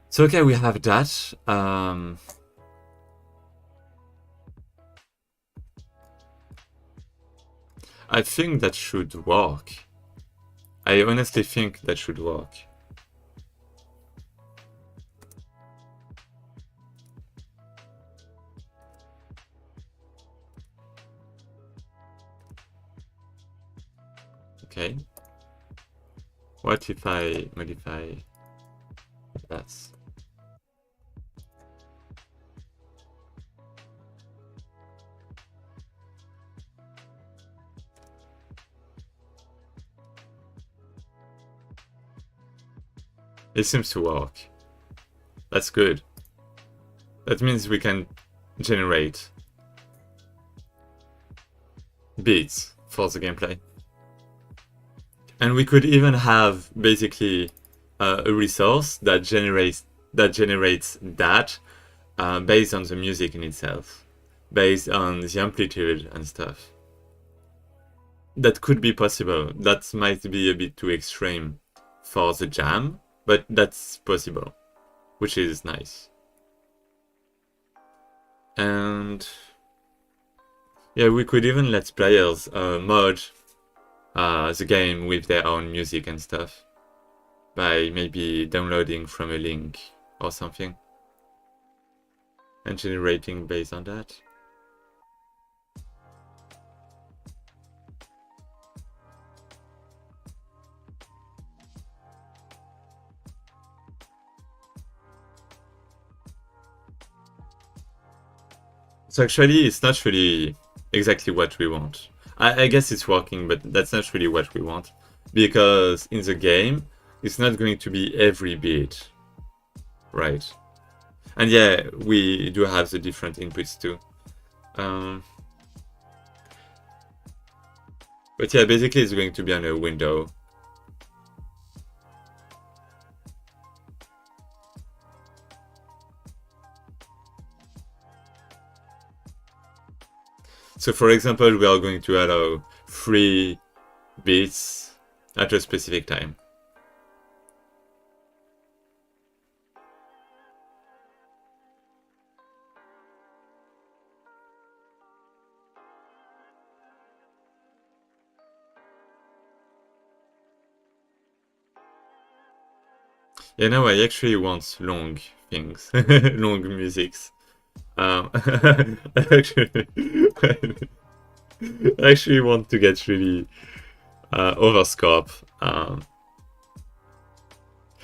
So okay, we have that. I think that should work. I honestly think that should work. Okay. What if I modify that? It seems to work. That's good. That means we can generate beats for the gameplay. And we could even have basically a resource that generates that based on the music in itself, based on the amplitude and stuff. That could be possible. That might be a bit too extreme for the jam, but that's possible, which is nice. And yeah, we could even let players mod the game with their own music and stuff by maybe downloading from a link or something and generating based on that. So actually, it's not really exactly what we want. I guess it's working, but that's not really what we want. Because in the game, it's not going to be every beat. Right. And yeah, we do have the different inputs too. But yeah, basically it's going to be on a window. So for example, we are going to allow 3 beats at a specific time. Yeah, no, I actually want long things, long musics. I actually want to get really overscope.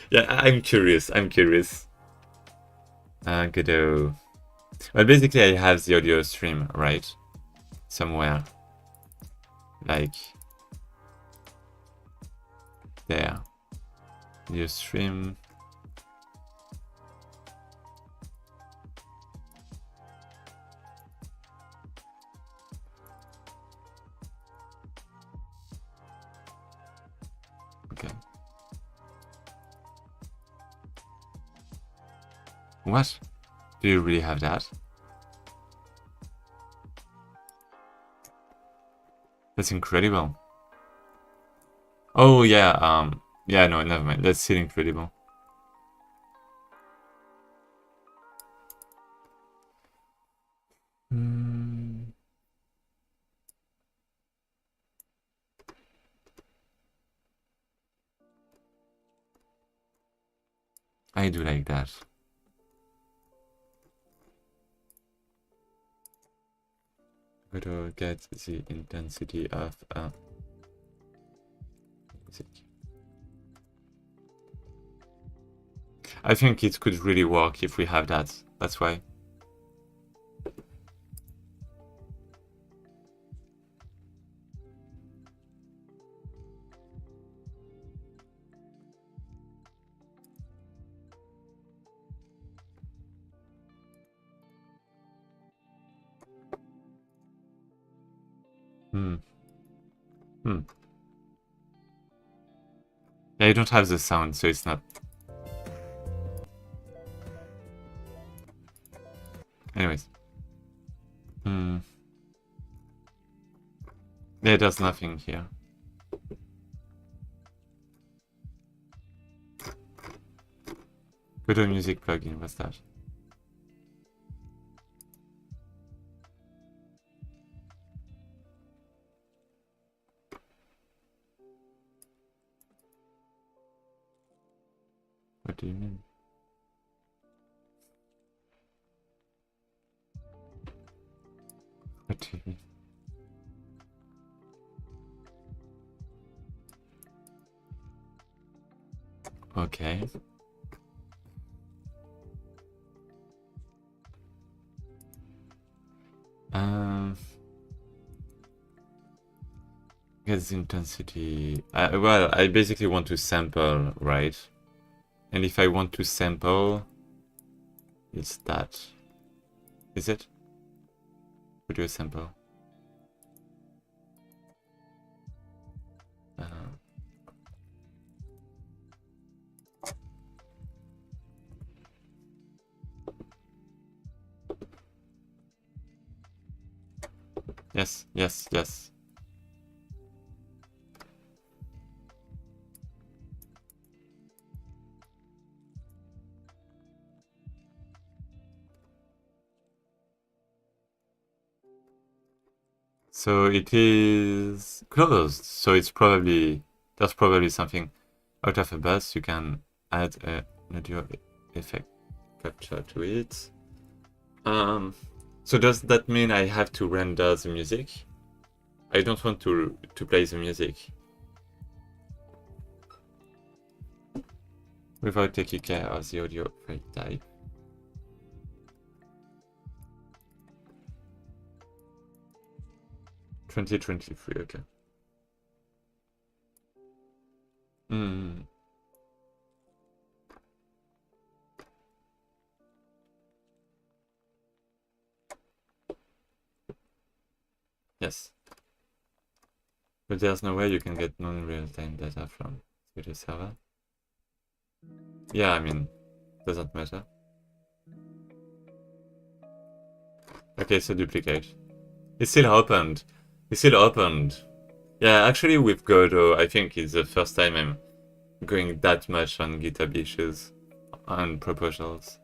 Yeah, I'm curious. Godot. Well, basically, I have the audio stream right somewhere, like there. Audio stream. Okay. What? Do you really have that? That's incredible. Oh yeah, yeah, no, never mind. That's still incredible. I do like that. To get the intensity of music. I think it could really work if we have that. That's why. Yeah, I don't have the sound, so it's not. Anyways. Yeah, there's nothing here. Go to music plugin, what's that? What do you mean? What do you mean? Okay. Get the intensity. Well, I basically want to sample, right? And if I want to sample, it's that. Is it? What do I sample? Yes, yes, yes. So it is closed. So it's probably, there's probably something out of a bus. You can add an audio effect capture to it. So does that mean I have to render the music? I don't want to play the music without taking care of the audio file type. $2023, okay. Yes. But there's no way you can get non-real-time data from the server. Yeah, I mean, doesn't matter. Okay, so duplicate. It's still opened. It's still opened. Yeah, actually with Godot, I think it's the first time I'm going that much on GitHub issues and proposals.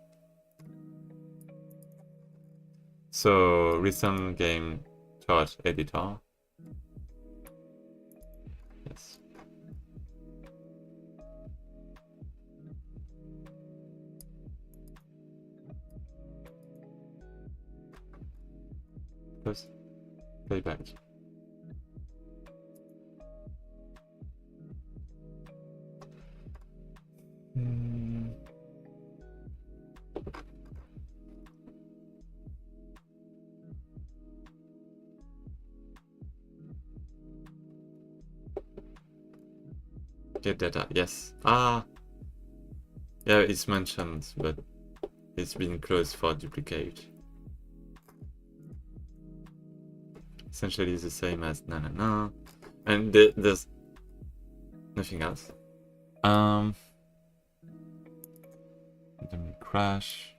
So, recent game chart editor. Yes. Plus, playback. Get data, yes. Ah! Yeah, it's mentioned, but it's been closed for duplicate. Essentially the same as na. And there's nothing else. Let me crash.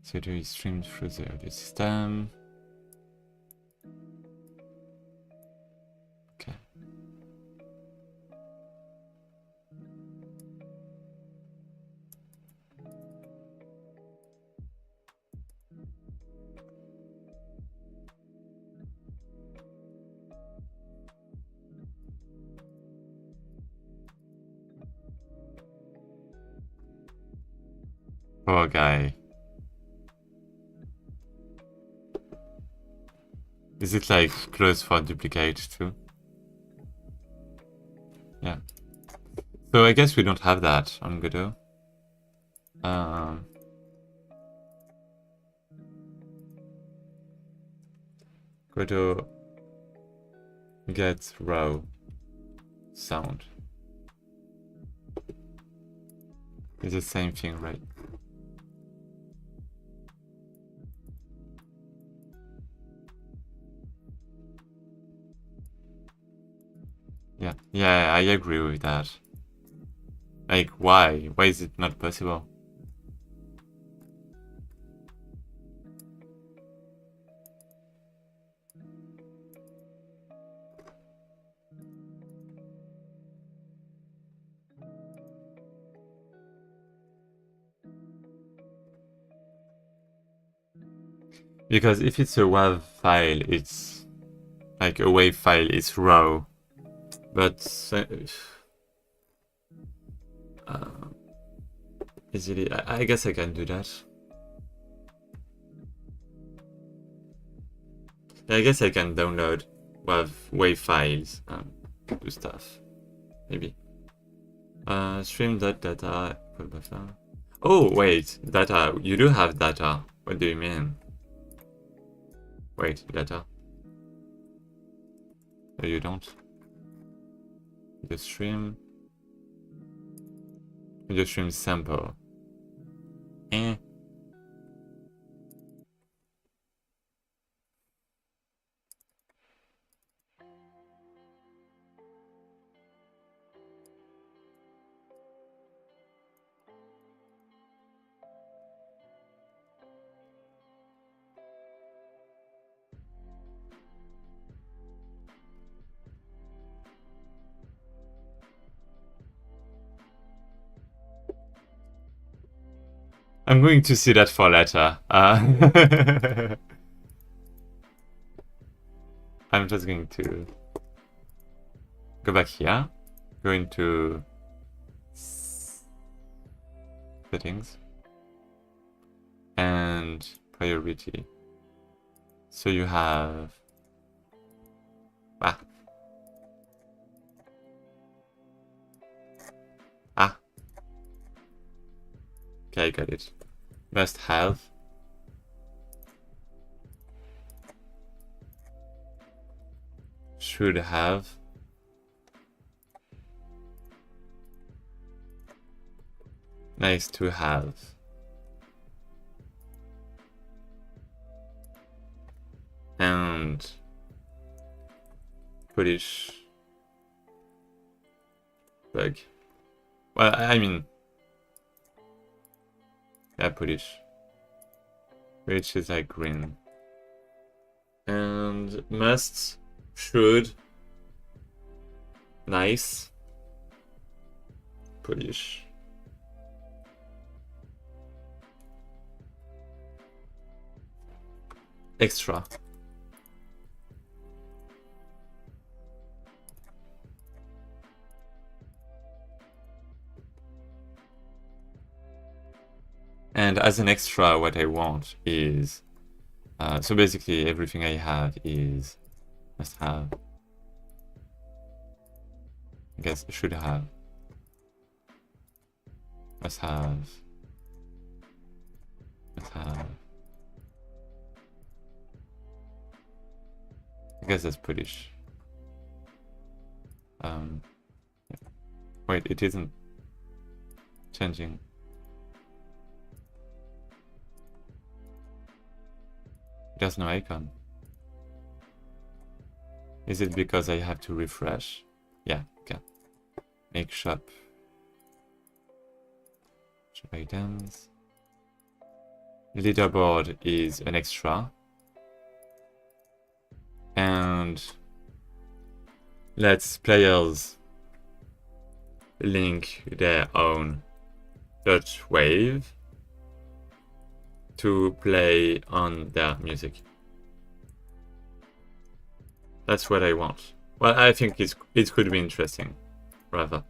So it is streamed through the audio system. Poor guy. Is it like close for duplicate too? Yeah. So I guess we don't have that on Godot. Godot gets raw sound. It's the same thing, right? Yeah, I agree with that. Like, why? Why is it not possible? Because if it's a WAV file, it's like a WAV file, it's raw. But easily, I guess I can do that. Yeah, I guess I can download WAV files and do stuff. Maybe. Stream.data. Oh, wait. Data. You do have data. What do you mean? Wait, data. No, you don't. The stream. The stream sample. Eh. I'm going to see that for later. I'm just going to go back here, go into settings and priority. So you have okay, I got it. Must have. Should have. Nice to have. And British bug. Well, I mean, yeah, British. Which is like green. And must, should, nice, British. Extra. And as an extra, what I want is, so basically everything I have is must have, I guess should have, must have, must have. I guess that's British. Wait, it isn't changing. There's no icon. Is it because I have to refresh? Yeah, okay. Make shop. Shop items. Leaderboard is an extra. And let's players link their own .wave to play on their music. That's what I want. Well, I think it could be interesting, rather.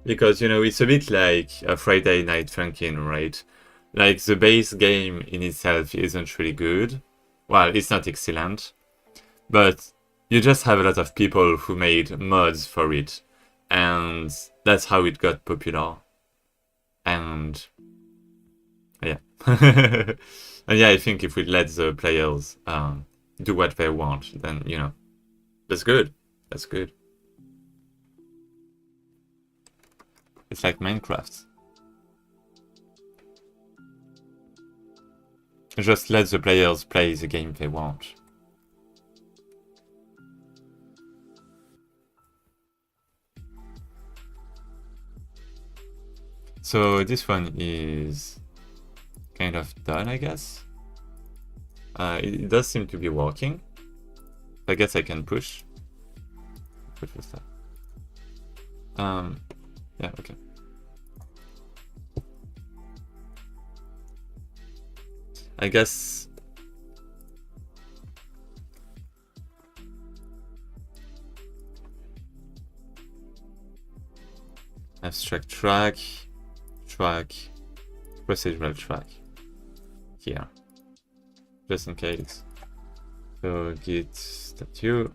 Because, you know, it's a bit like a Friday Night Funkin', right? Like, the base game in itself isn't really good. Well, it's not excellent. But you just have a lot of people who made mods for it. And that's how it got popular. And yeah. And yeah, I think if we let the players do what they want, then, you know, that's good. That's good. It's like Minecraft. Just let the players play the game they want. So this one is kind of done, I guess. It does seem to be working. I guess I can push. Push this stuff. Yeah, okay. I guess abstract track, procedural track here, just in case. So git statue.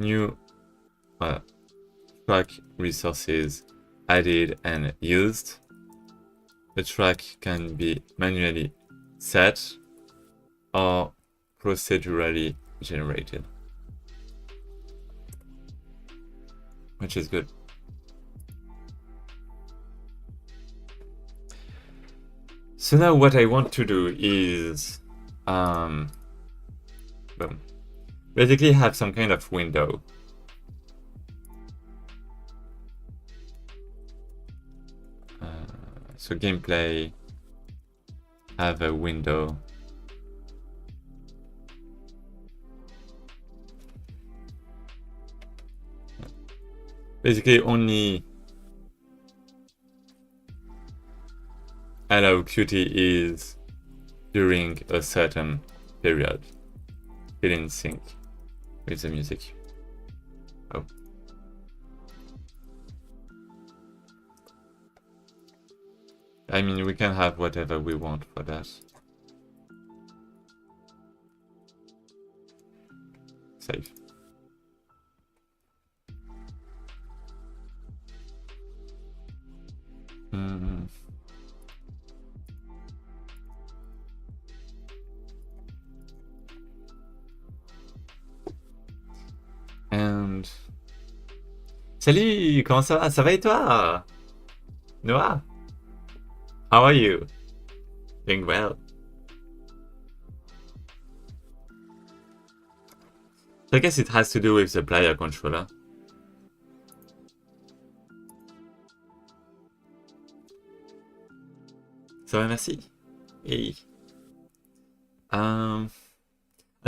New track resources added and used. The track can be manually set or procedurally generated, which is good. So now what I want to do is basically have some kind of window. So gameplay, have a window. Basically only allow Qt is during a certain period, still in sync with the music. Oh. I mean, we can have whatever we want for that. Save. And... Salut, comment ça va? Ça va et toi? Noah? How are you? Doing well. So I guess it has to do with the player controller. Ça va, merci. Hey. I'm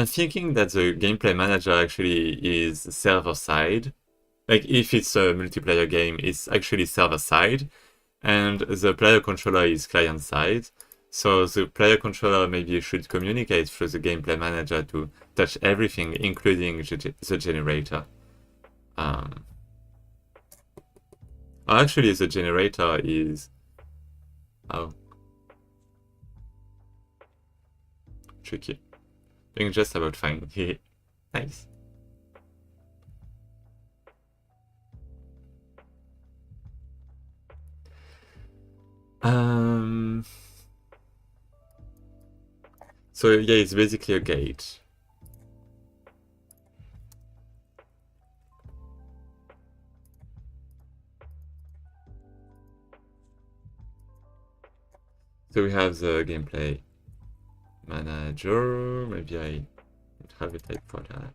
thinking that the gameplay manager actually is server side. Like if it's a multiplayer game, it's actually server side, and the player controller is client side. So the player controller maybe should communicate through the gameplay manager to touch everything, including the generator. Actually, the generator is... Oh. Tricky. Doing just about fine. Nice. So yeah, it's basically a gate. So we have the gameplay manager. Maybe I don't have a type for that.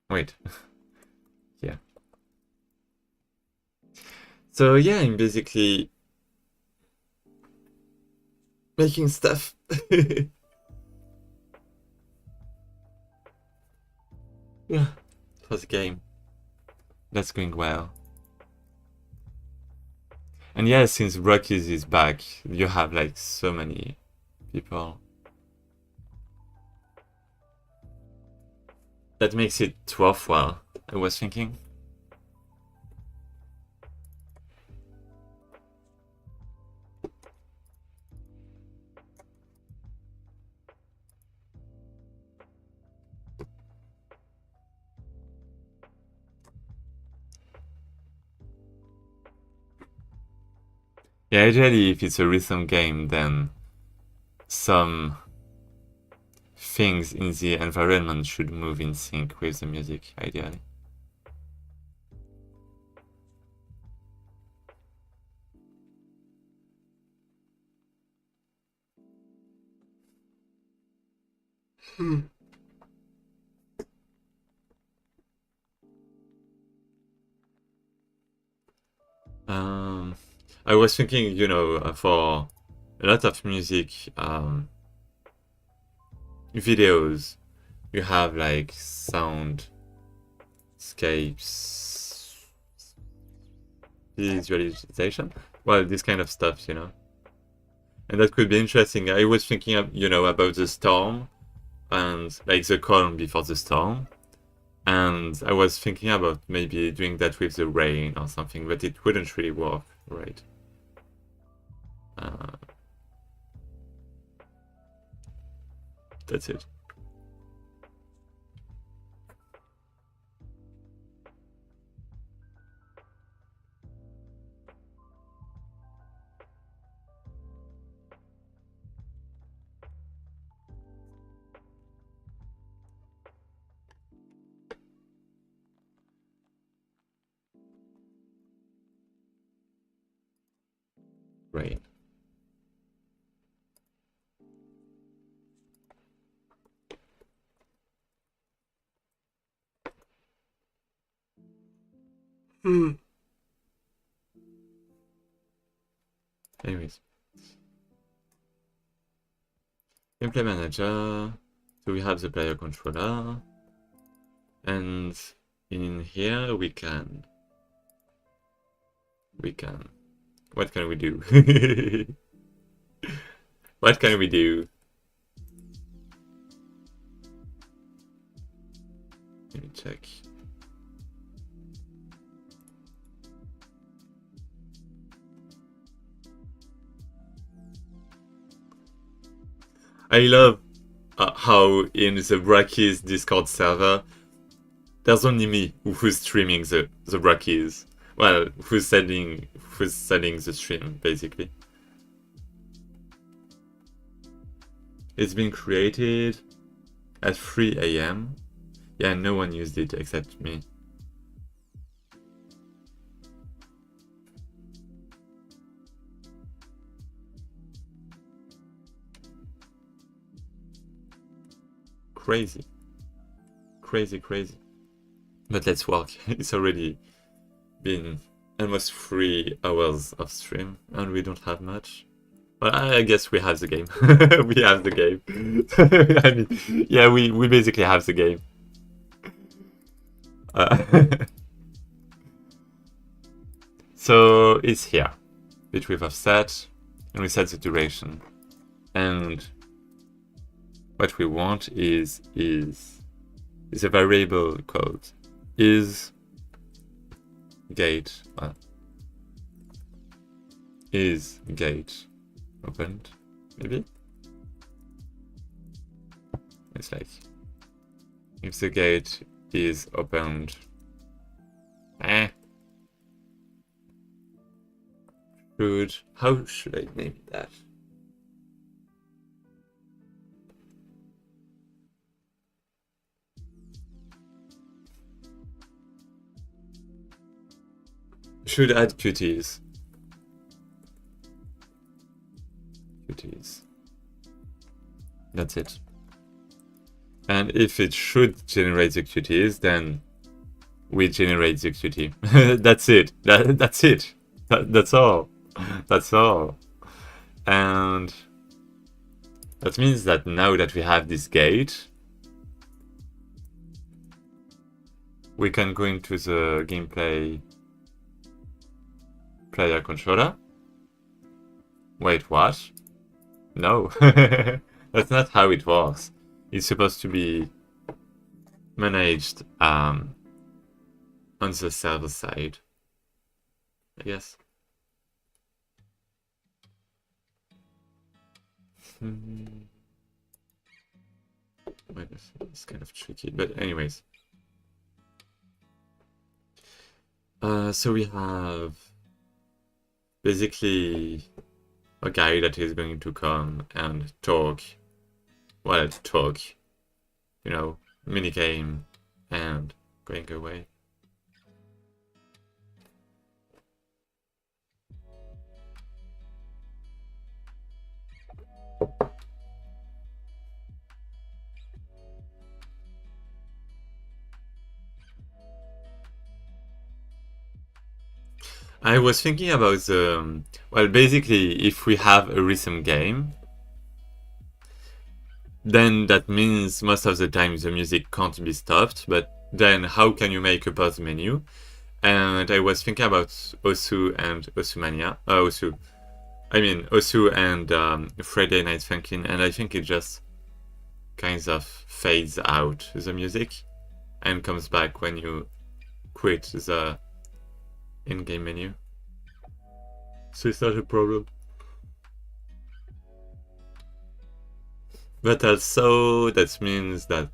Wait. Yeah. So yeah, I'm basically making stuff. Yeah. How's the game? That's going well. And yeah, since Brackeys is back, you have like so many people. That makes it 12 well, I was thinking. Yeah, ideally, if it's a rhythm game, then some things in the environment should move in sync with the music, ideally. I was thinking, you know, for a lot of music videos, you have like soundscapes, visualization, well, this kind of stuff, you know. And that could be interesting. I was thinking, you know, about the storm and like the calm before the storm. And I was thinking about maybe doing that with the rain or something, but it wouldn't really work, right? That's it. Right. Anyways. Gameplay manager. So we have the player controller. And in here we can. What can we do? What can we do? Let me check. I love how in the Brackeys Discord server, there's only me who's streaming the Brackeys. Well, who's selling the stream, basically. It's been created at 3 AM. Yeah, no one used it except me. Crazy. Crazy. But let's work. It's already been almost 3 hours of stream and we don't have much. But I guess we have the game. We have the game. I mean, yeah, we basically have the game. So it's here. Bit with offset, and we set the duration. And what we want is a variable called is gate. Well, is gate opened? Maybe. It's like if the gate is opened. How should I name that? Should add QTs. That's it. And if it should generate the QTs, then we generate the QT. That's it. That's it. That's all. That's all. And that means that now that we have this gate, we can go into the gameplay player controller. Wait, what? No, that's not how it works. It's supposed to be managed on the server side, I guess. Wait, it's kind of tricky, but anyways. So we have basically a guy that is going to come and talk, you know, minigame, and going away. I was thinking about the, well, basically, if we have a rhythm game, then that means most of the time the music can't be stopped, but then how can you make a pause menu? And I was thinking about Osu and Osumania. Osu and Friday Night Funkin', and I think it just kind of fades out the music and comes back when you quit the in-game menu. So it's not a problem. But also, that means that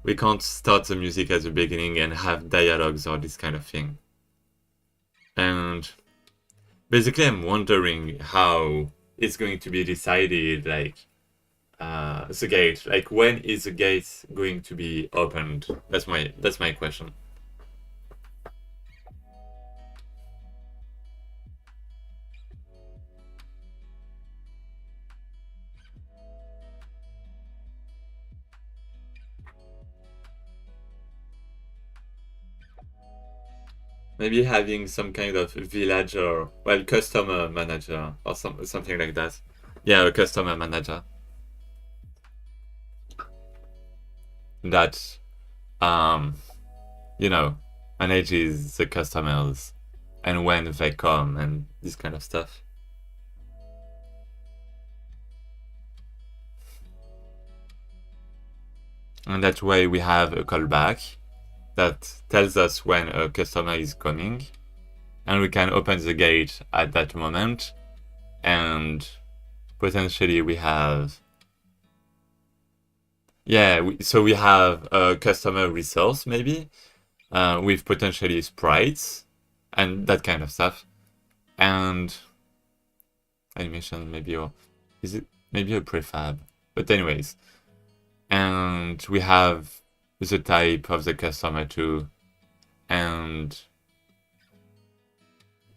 we can't start the music at the beginning and have dialogues or this kind of thing. And basically, I'm wondering how it's going to be decided, like, the gate. Like, when is the gate going to be opened? That's my question. Maybe having some kind of villager, well, customer manager or something like that. Yeah, a customer manager that, you know, manages the customers and when they come and this kind of stuff. And that way we have a callback that tells us when a customer is coming, and we can open the gate at that moment, and potentially we have, so we have a customer resource maybe, with potentially sprites and that kind of stuff, and animation maybe, or is it maybe a prefab? But anyways, and we have the type of the customer too, and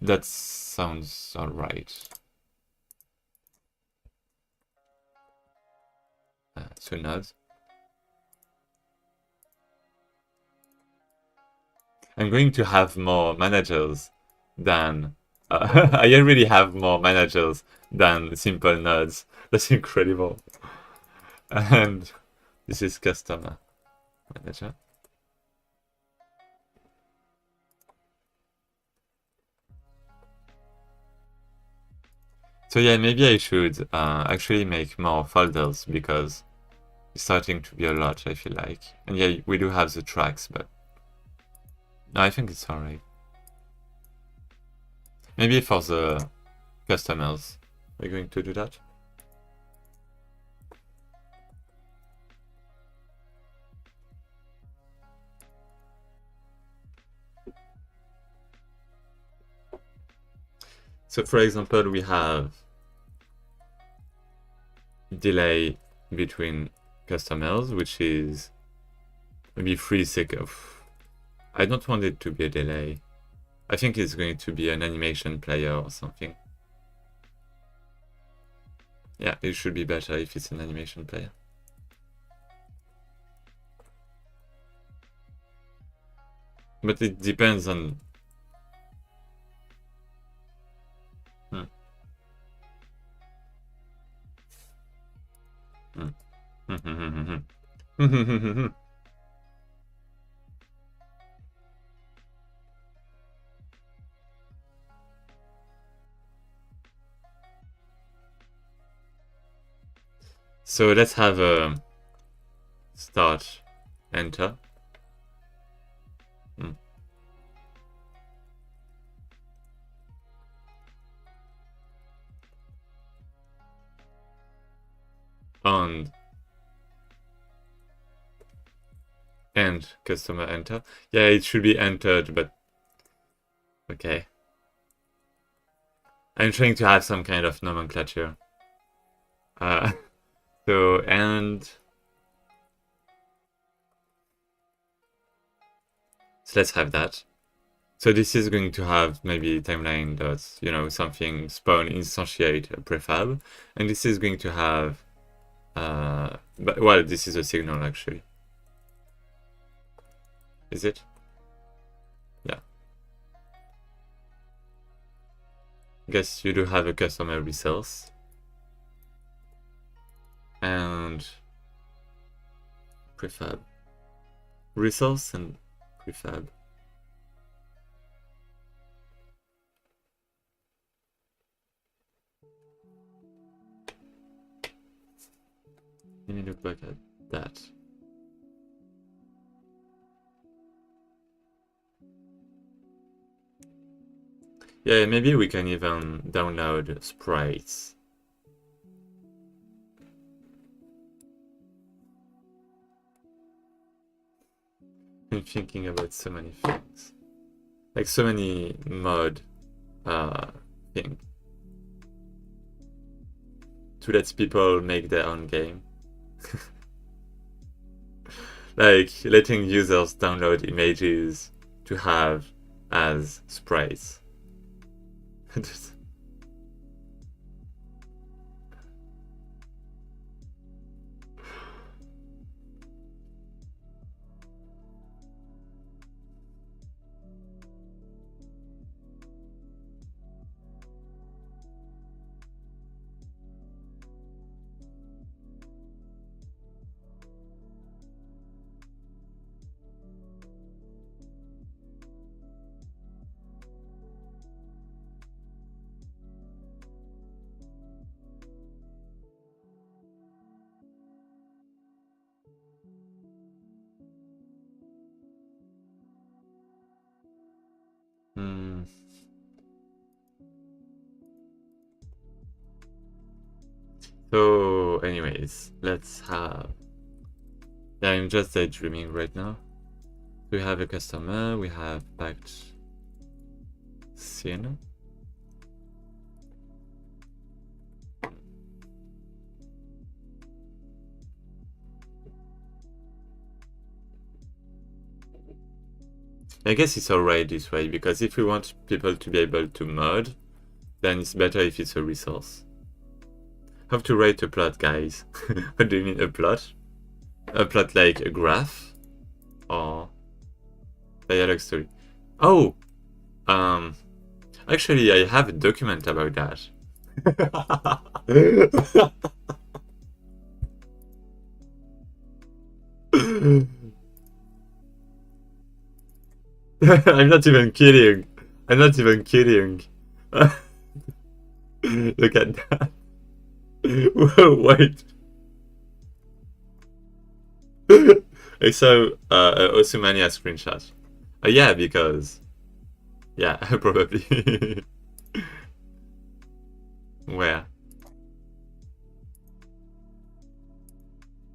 that sounds alright. So not. I'm going to have more managers than I already have more managers than simple nodes. That's incredible. And this is customer manager. So yeah, maybe I should actually make more folders because it's starting to be a lot, I feel like. And yeah, we do have the tracks, but no, I think it's alright. Maybe for the customers, we're going to do that. So for example, we have delay between customers, which is maybe 3 seconds. I don't want it to be a delay. I think it's going to be an animation player or something. Yeah, it should be better if it's an animation player. But it depends on... So let's have a start, enter. And customer enter. Yeah, it should be entered, but okay. I'm trying to have some kind of nomenclature. So and so let's have that. So this is going to have maybe timeline dots, you know, something spawn instantiate a prefab, and this is going to have but well, this is a signal actually. Is it? Yeah. Guess you do have a customer resource. And prefab. Resource and prefab. Let me look back at that. Yeah, maybe we can even download sprites. I'm thinking about so many things. Like so many mod things. To let people make their own game. Like letting users download images to have as sprites. So, anyways, let's have. Yeah, I'm just daydreaming right now. We have a customer, we have packed scene. I guess it's alright this way, because if we want people to be able to mod, then it's better if it's a resource. Have to write a plot, guys. What do you mean a plot? A plot like a graph? Or dialogue story? Oh! Actually, I have a document about that. I'm not even kidding. I'm not even kidding. Look at that. Whoa, wait. I saw Osumania screenshot. Yeah, because... Yeah, probably. Where?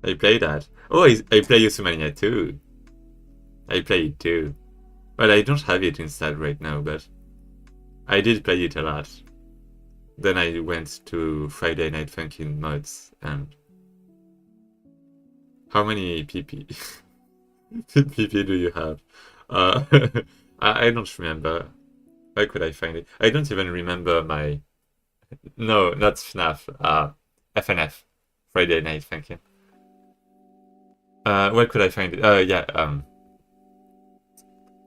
I play that. Oh, I play Osumania too. I play it too. Well, I don't have it installed right now, but I did play it a lot. Then I went to Friday Night Funkin' mods and... How many PP? PP do you have? I don't remember. Where could I find it? I don't even remember my... No, not FNAF. FNF. Friday Night Funkin'. Where could I find it? Yeah,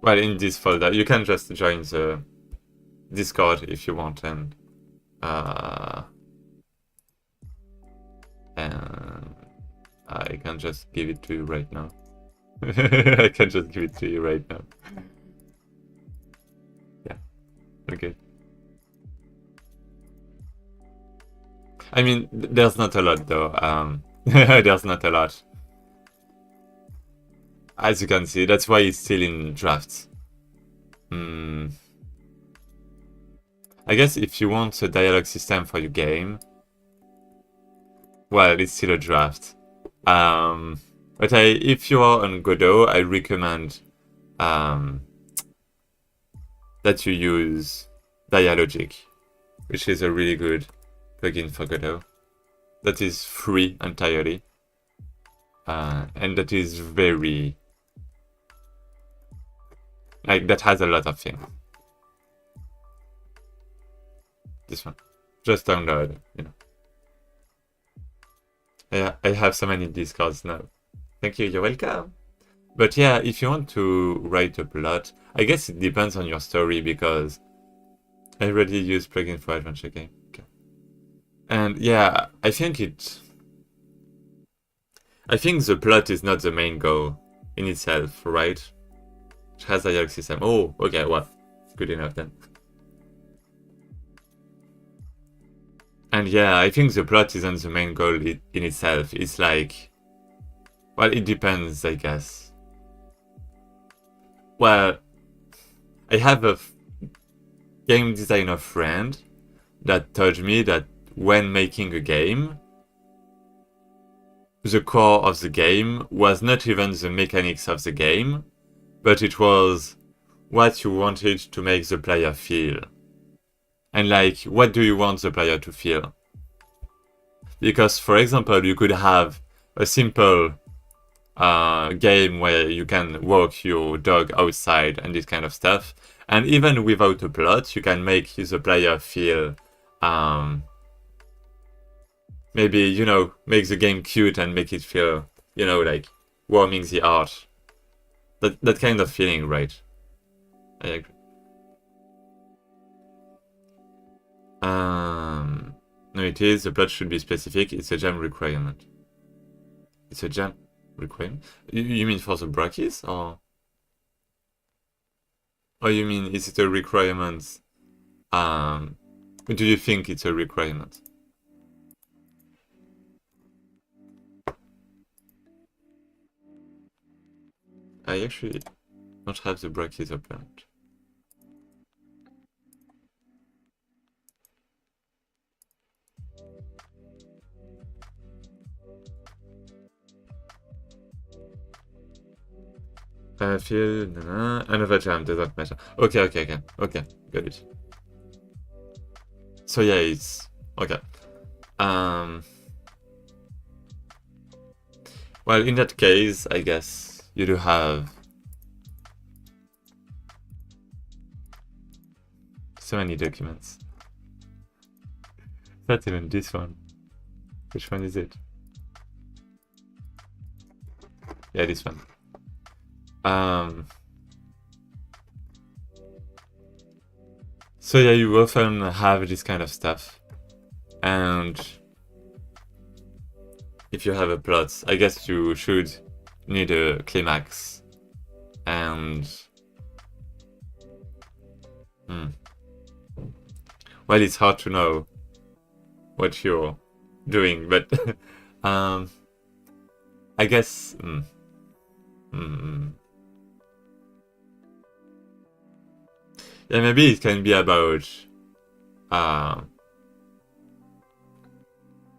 well, in this folder. You can just join the Discord if you want, and I can just give it to you right now. I can just give it to you right now. Yeah. Okay. I mean, there's not a lot though. There's not a lot. As you can see, that's why it's still in drafts. I guess if you want a dialogue system for your game, well, it's still a draft. But if you are on Godot, I recommend that you use Dialogic, which is a really good plugin for Godot. That is free entirely, and that is very that has a lot of things. This one, just download, you know. Yeah, I have so many Discords now. Thank you, you're welcome. But yeah, if you want to write a plot, I guess it depends on your story, because I already use plugin for adventure game. Okay. And yeah, I think the plot is not the main goal in itself, right? It has a dialogue system. Oh, okay, well, good enough then. And yeah, I think the plot isn't the main goal in itself. It's like, well, it depends, I guess. Well, I have a game designer friend that told me that when making a game, the core of the game was not even the mechanics of the game, but it was what you wanted to make the player feel. And like, what do you want the player to feel? Because, for example, you could have a simple game where you can walk your dog outside and this kind of stuff. And even without a plot, you can make the player feel, maybe, you know, make the game cute and make it feel, you know, like warming the heart. That kind of feeling, right? I agree. No, it is. The plot should be specific. It's a jam requirement. It's a jam requirement? You mean for the Brackeys, or? Or you mean, is it a requirement? Do you think it's a requirement? I actually don't have the Brackeys open. I feel another jam doesn't matter. Okay, got it. So yeah, it's okay. Well, in that case, I guess you do have so many documents. Not even this one. Which one is it? Yeah, this one. So yeah, you often have this kind of stuff, and if you have a plot, I guess you should need a climax, and well, it's hard to know what you're doing, but I guess yeah, maybe it can be about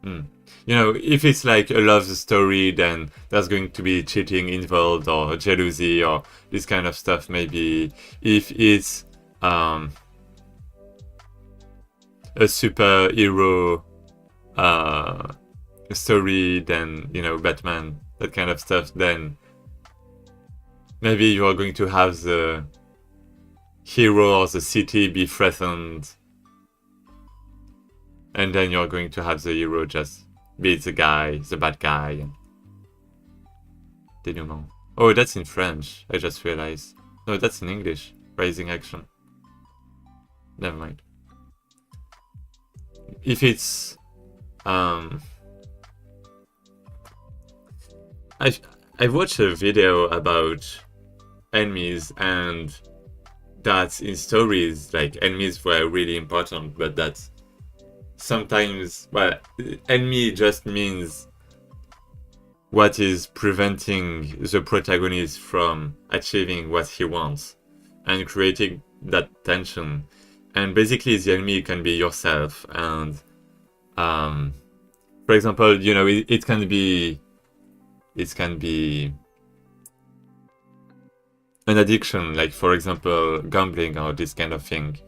you know, if it's like a love story, then there's going to be cheating involved, or jealousy, or this kind of stuff. Maybe if it's a superhero story, then, you know, Batman, that kind of stuff, then maybe you are going to have the hero or the city be threatened, and then you're going to have the hero just beat the bad guy. And denouement. Oh, that's in French, I just realized. No, that's in English. Rising action. Never mind. If it's I've watched a video about enemies, and that in stories, like, enemies were really important, but that sometimes, well, enemy just means what is preventing the protagonist from achieving what he wants and creating that tension. And basically the enemy can be yourself, and for example, you know, it can be an addiction, like for example gambling or this kind of thing,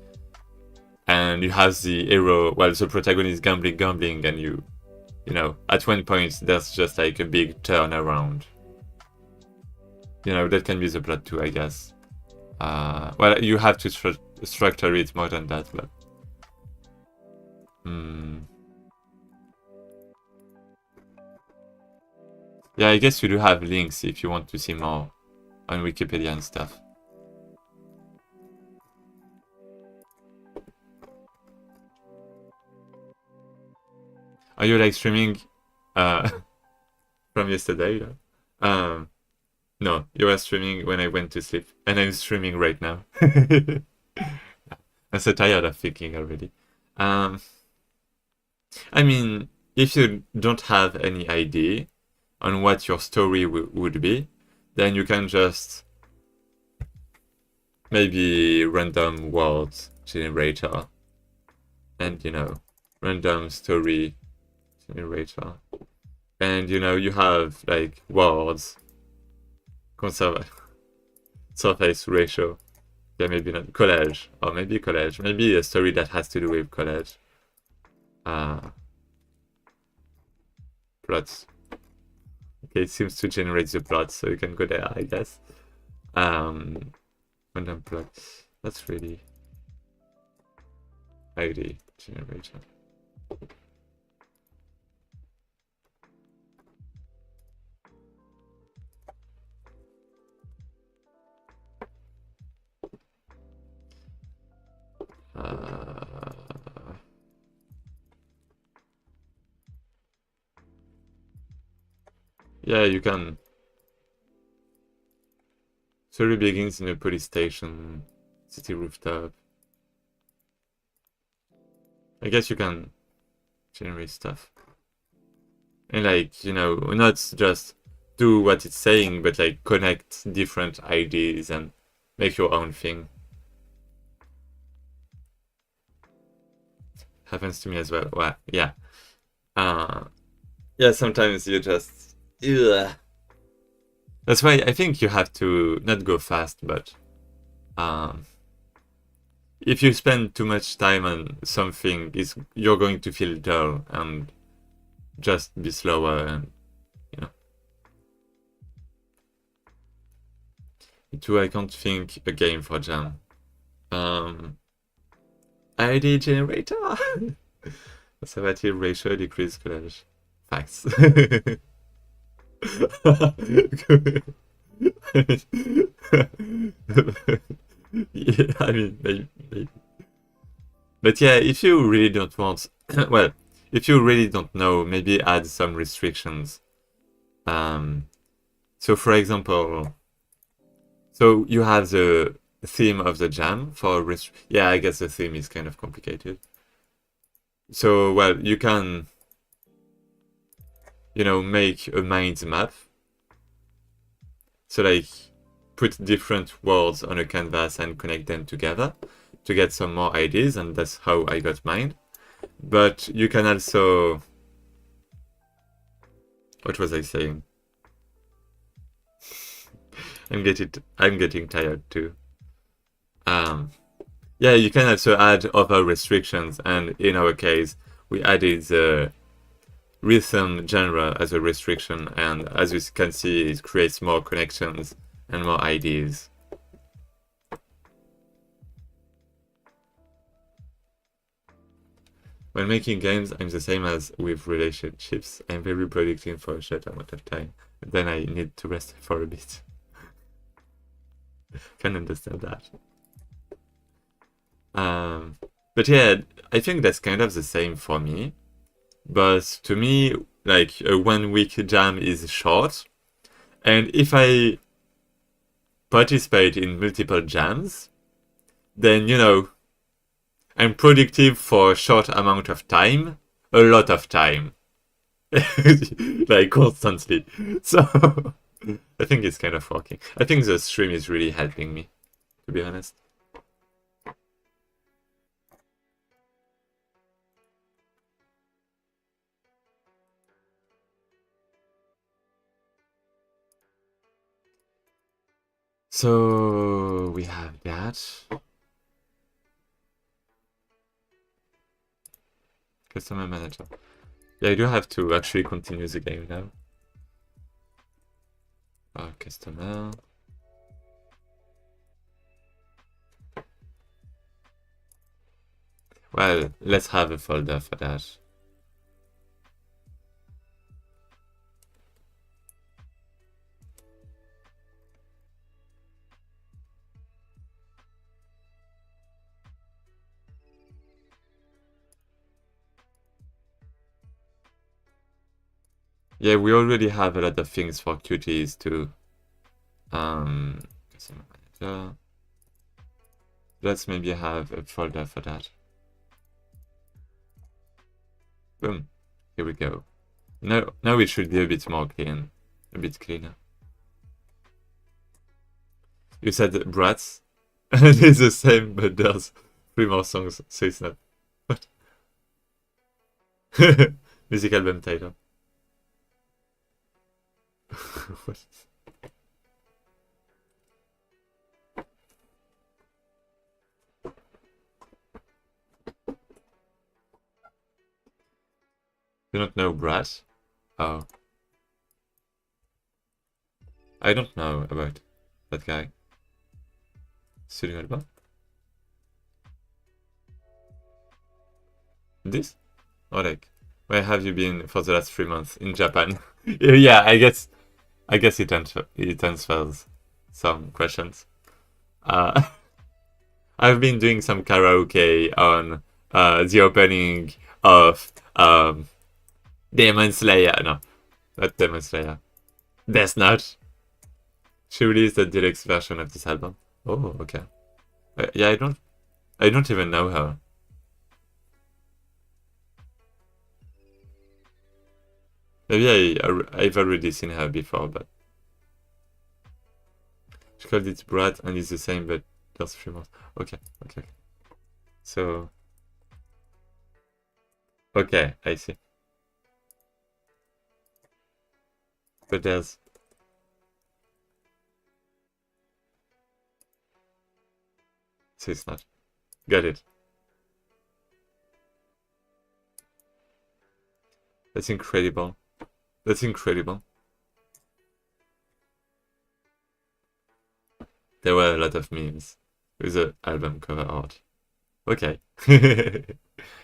and you have the hero, well, the protagonist gambling, and you know, at one point there's just like a big turnaround. You know, that can be the plot too, I guess. Well, you have to structure it more than that, but yeah, I guess you do have links if you want to see more on Wikipedia and stuff. Are you like streaming from yesterday? No, you were streaming when I went to sleep, and I'm streaming right now. I'm so tired of thinking already. I mean, if you don't have any idea on what your story would be, then you can just maybe random words generator, and you know, random story generator, and you know, you have like words, surface ratio, yeah, maybe not collage, or maybe collage, maybe a story that has to do with collage. Plots. Okay, it seems to generate the plot, so you can go there, I guess. Random plot. That's really ID generator. Yeah, you can. Story begins in a police station, city rooftop. I guess you can generate stuff. And like, you know, not just do what it's saying, but like connect different ideas and make your own thing. Happens to me as well. Well, yeah. Yeah, sometimes you just... Ugh. That's why I think you have to not go fast, but if you spend too much time on something, you're going to feel dull, and just be slower, and you know. I can't think a game for Jam. ID generator. Conservative ratio decrease collage. Facts. Yeah, I mean, maybe. But yeah, if you really don't want, well, if you really don't know, maybe add some restrictions. So for example, so you have the theme of the jam for yeah, I guess the theme is kind of complicated. So, well, you can, you know, make a mind map. So like put different words on a canvas and connect them together to get some more ideas, and that's how I got mine. But you can also, what was I saying? I'm getting tired too. Yeah, you can also add other restrictions, and in our case, we added the rhythm genre as a restriction, and as you can see, it creates more connections and more ideas. When making games, I'm the same as with relationships. I'm very productive for a short amount of time, but then I need to rest for a bit. Can understand that. But yeah, I think that's kind of the same for me. But to me, like a 1 week jam is short. And if I participate in multiple jams, then, you know, I'm productive for a short amount of time, a lot of time. like constantly. So I think it's kind of working. I think the stream is really helping me, to be honest. So we have that. Customer manager. Yeah, I do have to actually continue the game now. Customer. Well, let's have a folder for that. Yeah, we already have a lot of things for cuties too. Customer manager. Let's maybe have a folder for that. Boom. Here we go. Now it should be a bit more clean. A bit cleaner. You said brats? It's the same, but there's 3 more songs, so it's not. What? Music album title. What? You don't know Brass? Oh. I don't know about that guy. Studio album? This? Or like, where have you been for the last 3 months? In Japan? Yeah, I guess it answers some questions. I've been doing some karaoke on the opening of Demon Slayer. No, not Demon Slayer. Death Note. She released a deluxe version of this album. Oh, okay. Yeah, I don't even know her. Maybe I've already seen her before, but she called it Brat and it's the same, but just 3 months. Okay. So, okay, I see. But there's so it's not. Got it. That's incredible. That's incredible. There were a lot of memes with the album cover art. Okay. I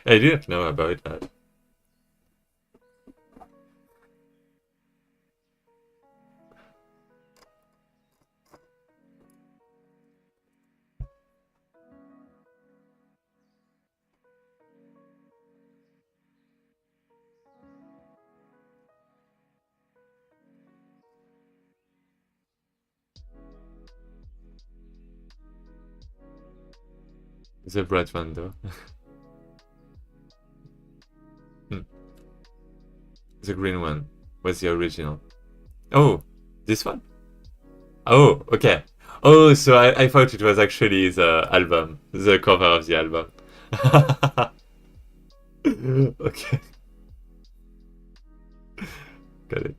didn't know about that. The bright one though. The green one was the original. Oh, this one? Oh, okay. Oh, so I thought it was actually the album, the cover of the album. Okay. Got it.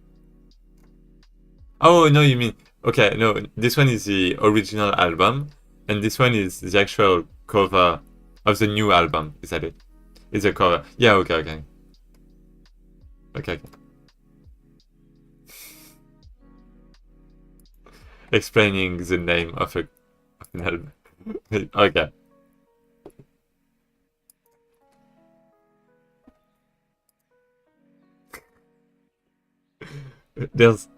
Oh, no, you mean... Okay, no, this one is the original album, and this one is the actual cover of the new album. Is that it? It's a cover. Yeah, okay. Okay. Explaining the name of an album. Okay. There's...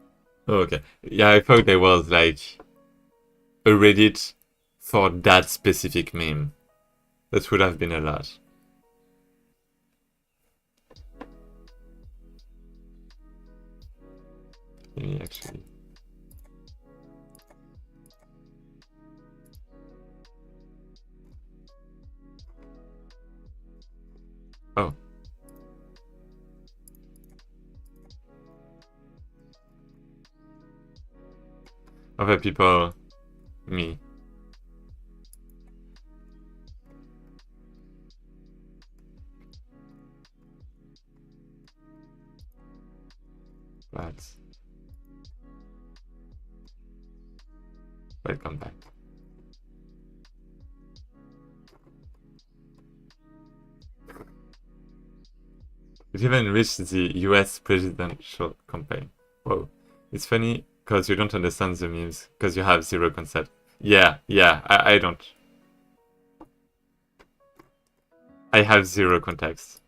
Oh, okay. Yeah, I thought there was like a Reddit for that specific meme. That would have been a lot. Maybe actually. Oh. Other people, me. But welcome back. It even reached the US presidential campaign. Whoa. It's funny because you don't understand the memes because you have zero concept. Yeah, I don't. I have zero context.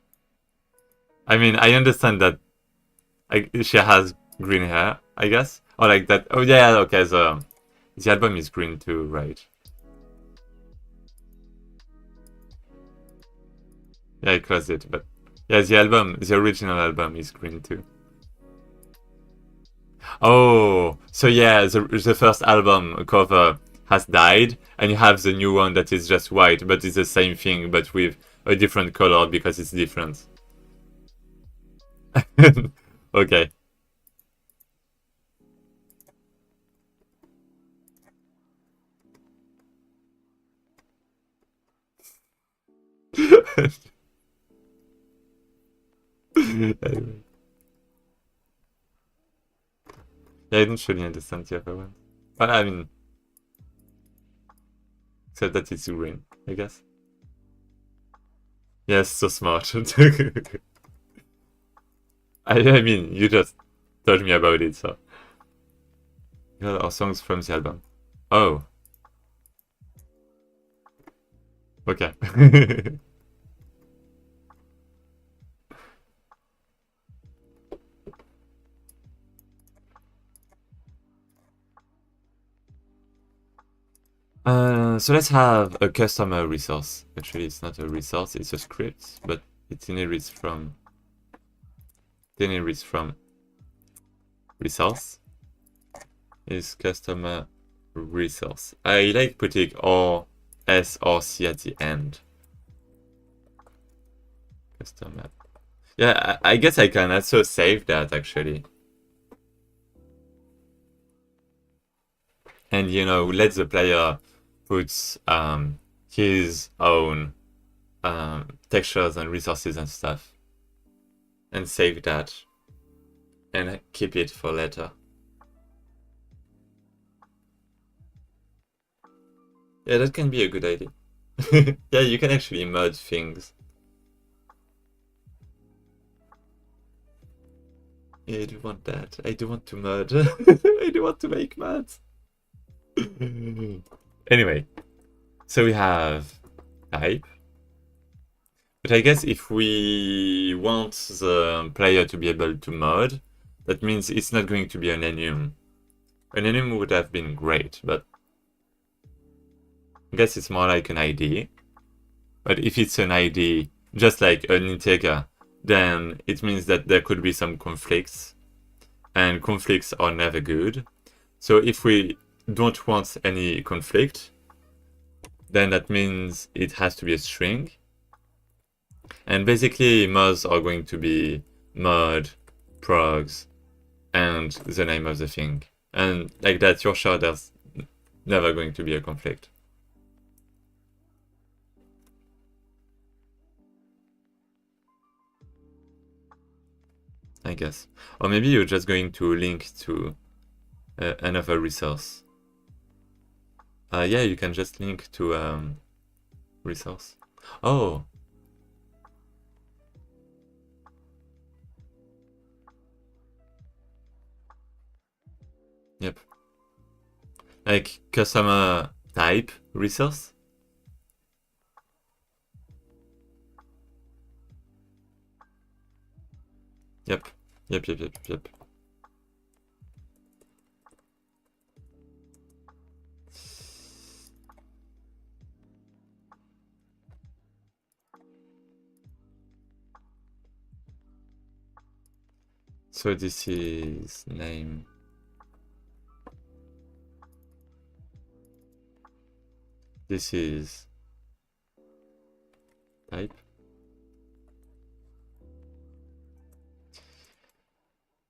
I mean, I understand that she has green hair, I guess. Or like that. Oh, yeah, okay, the album is green too, right? Yeah, I closed it, but yeah, the original album is green too. Oh, so yeah, the first album cover has died, and you have the new one that is just white, but it's the same thing, but with a different color because it's different. Okay. Anyway. Yeah, I don't really understand the other one. But I mean, except that it's green, I guess. Yes, so smart. I mean, you just told me about it, so. Yeah, our songs from the album. Oh. Okay. So let's have a customer resource. Actually, it's not a resource, it's a script, but it inherits from resource. Is customer resource. I like putting or S or C at the end. Customer. Yeah, I guess I can also save that actually. And you know, let the player put his own textures and resources and stuff, and save that, and keep it for later. Yeah, that can be a good idea. Yeah, you can actually mod things. Yeah, I do want that. I do want to mod. I do want to make mods. Anyway, so we have type. But I guess if we want the player to be able to mod, that means it's not going to be an enum. An enum would have been great, but I guess it's more like an ID. But if it's an ID, just like an integer, then it means that there could be some conflicts, and conflicts are never good. So if we don't want any conflict, then that means it has to be a string. And basically mods are going to be mod, progs, and the name of the thing. And like that, you're sure there's never going to be a conflict. I guess. Or maybe you're just going to link to another resource. Yeah, you can just link to resource. Oh. Yep. Like customer type resource. Yep. Yep. So this is name. This is type.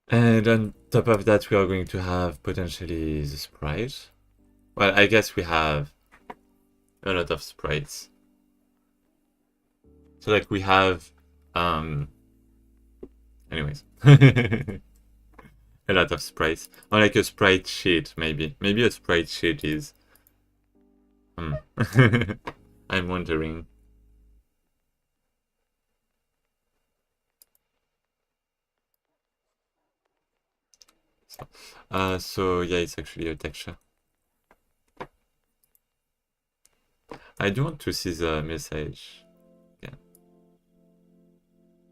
And then top of that, we are going to have potentially the sprite. Well, I guess we have a lot of sprites. So like we have, anyways, a lot of sprites. Or like a sprite sheet, maybe. Maybe a sprite sheet is, I'm wondering. So yeah, it's actually a texture. I do want to see the message.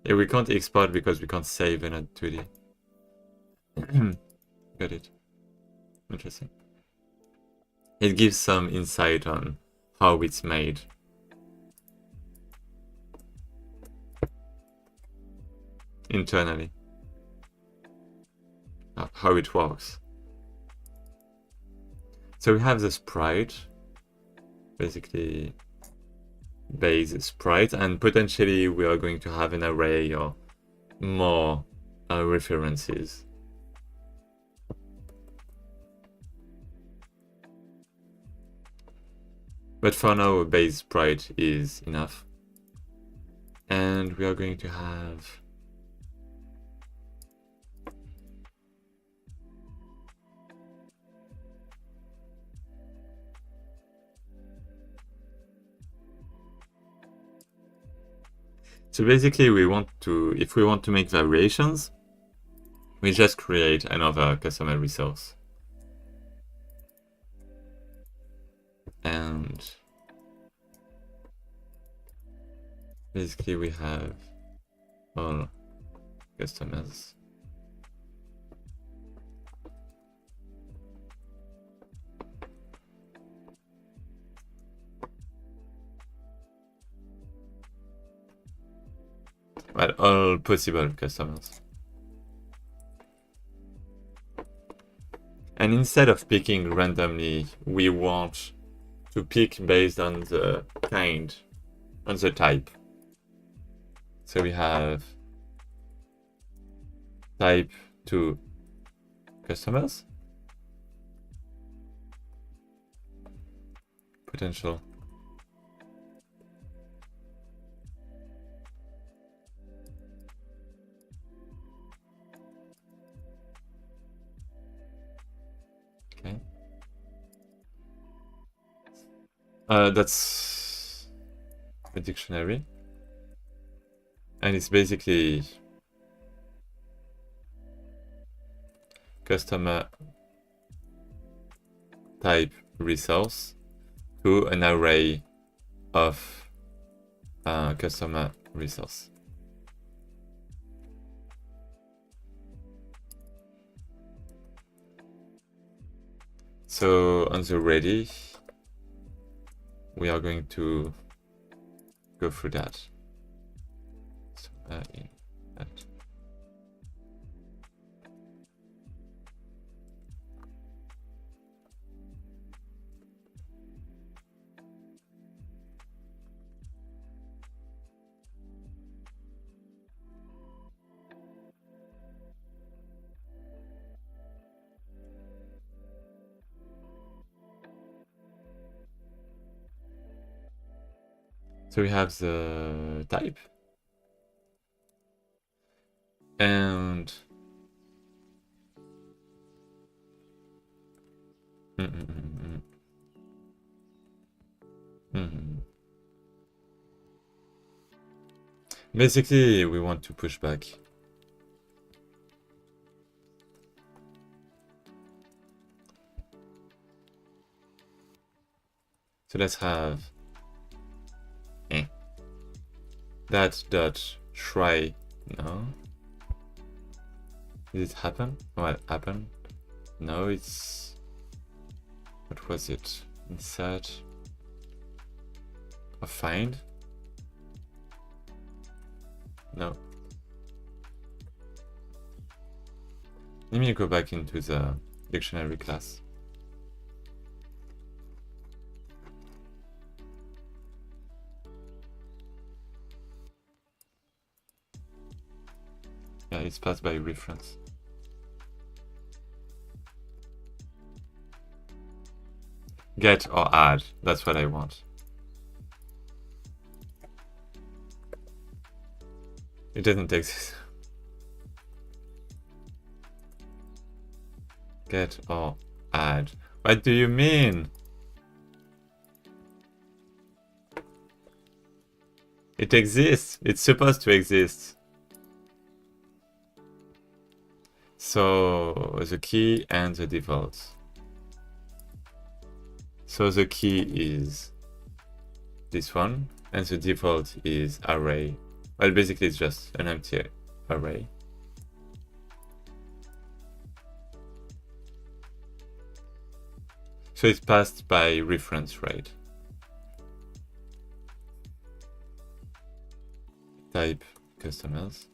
Yeah, we can't export because we can't save in a 2D. Got it. Interesting. It gives some insight on how it's made. Internally. How it works. So we have the sprite. Basically base sprite, and potentially we are going to have an array or more references. But for now, a base sprite is enough. And we are going to have so basically we want to, if we want to make variations, we just create another customer resource. And basically we have all customers. Well, all possible customers. And instead of picking randomly, we want to pick based on the kind, on the type. So we have type to customers, potential. Okay. That's a dictionary. And it's basically customer type resource to an array of customer resource. So on the ready, we are going to go through that. So, in that. So we have the type and basically we want to push back. So let's have that dot try. No, did it happen? What happened? No, it's, what was it? Insert or find? No. Let me go back into the dictionary class. Yeah, it's passed by reference. Get or add. That's what I want. It doesn't exist. Get or add. What do you mean? It exists. It's supposed to exist. So the key and the default. So the key is this one, and the default is array. Well, basically it's just an empty array. So it's passed by reference, right? Type customers.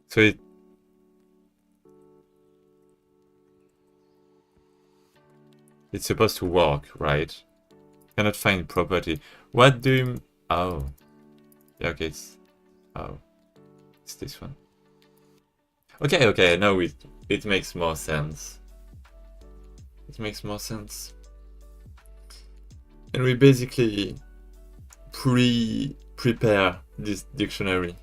So it's supposed to work, right? Cannot find property. What do you... Oh. Yeah, okay, it's... Oh. It's this one. Okay, now it makes more sense. It makes more sense. And we basically prepare this dictionary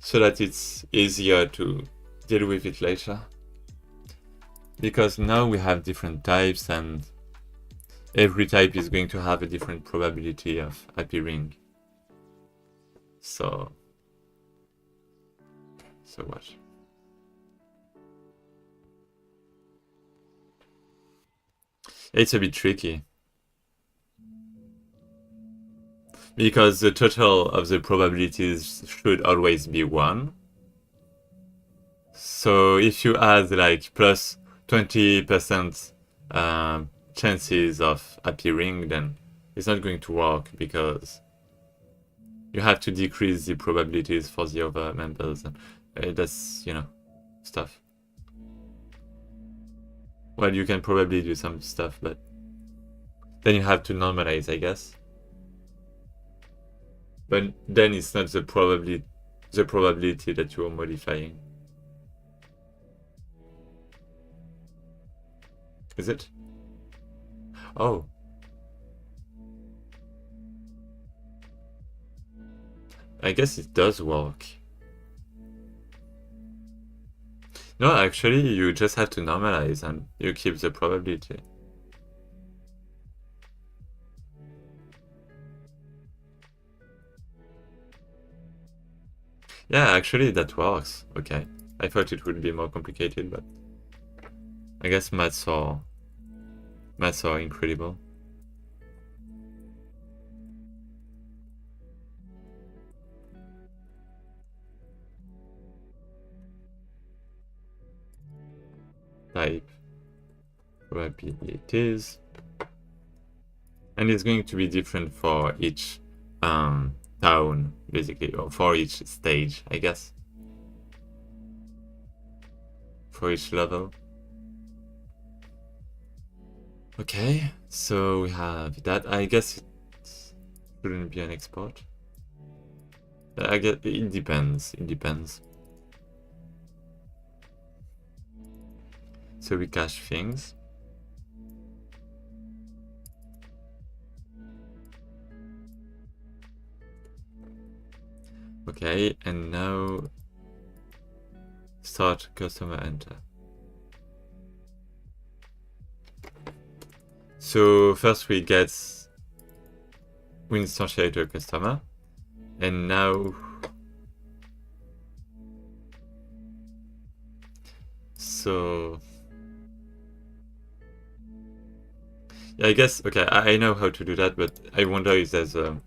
so that it's easier to deal with it later. Because now we have different types and every type is going to have a different probability of appearing. So what? It's a bit tricky. Because the total of the probabilities should always be 1. So if you add like plus 20% chances of appearing, then it's not going to work because you have to decrease the probabilities for the other members. And that's, you know, stuff. Well, you can probably do some stuff, but then you have to normalize, I guess. But then it's not the probability that you are modifying. Is it? Oh. I guess it does work. No, actually, you just have to normalize and you keep the probability. Yeah, actually, that works. Okay. I thought it would be more complicated, but I guess maths are incredible. Type probabilities, and it's going to be different for each town, basically, or for each stage, I guess, for each level. Okay, so we have that. I guess it shouldn't be an export. I guess it depends. It depends. So we cache things. Okay, and now start customer enter. So first we instantiate a customer, and now so yeah, I guess okay, I know how to do that, but I wonder if there's a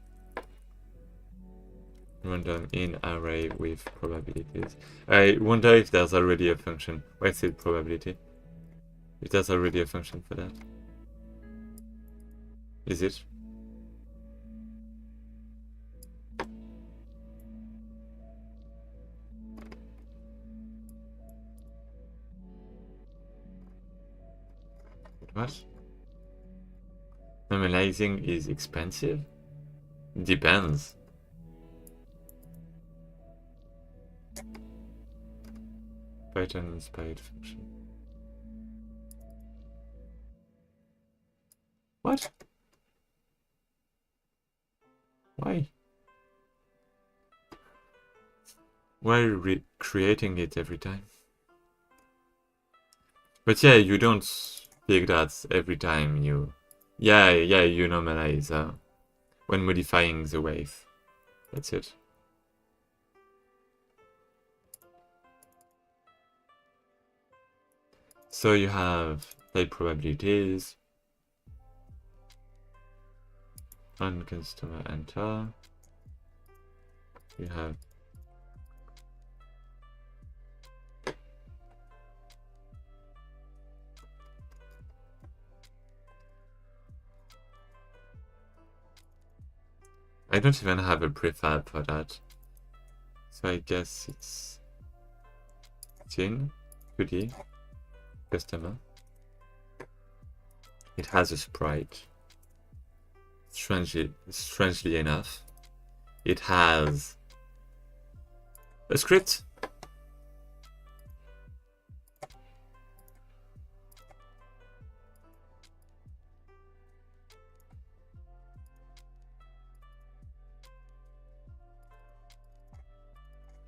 random in array with probabilities. I wonder if there's already a function. What's it probability? If there's already a function for that. Is it? What? Normalizing is expensive? Write an inspired function. What? Why? Why recreating it every time? But yeah, you don't pick that every time you... Yeah, you normalize when modifying the wave. That's it. So you have type probabilities, on customer enter, you have I don't even have a prefab for that. So I guess it's scene, 2D, customer. It has a sprite. Strangely enough, it has a script.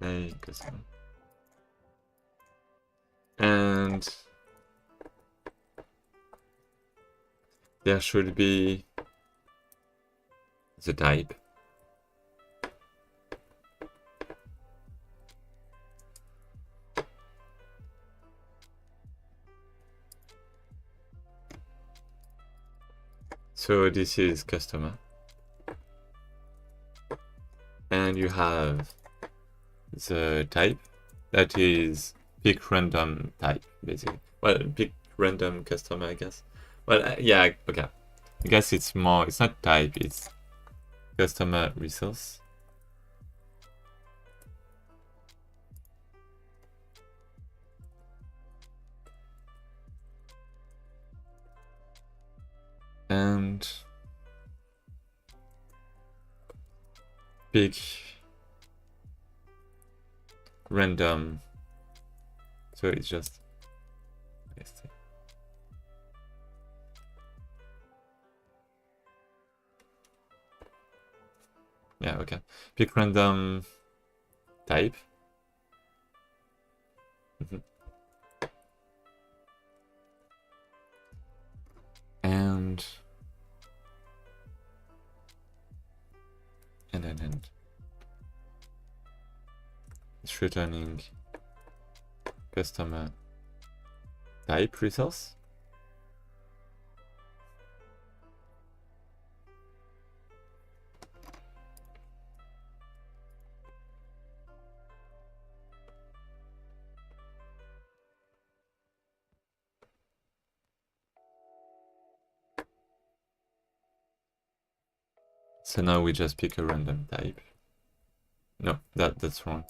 Hey, customer. And there should be the type. So this is customer. And you have the type that is pick random type, basically. Well, pick random customer, I guess. Well, yeah, okay. I guess it's not type, it's customer resource. And pick random, so it's just yeah, okay. Pick random type. And then it's returning customer type resource. So now we just pick a random type. No, that's wrong.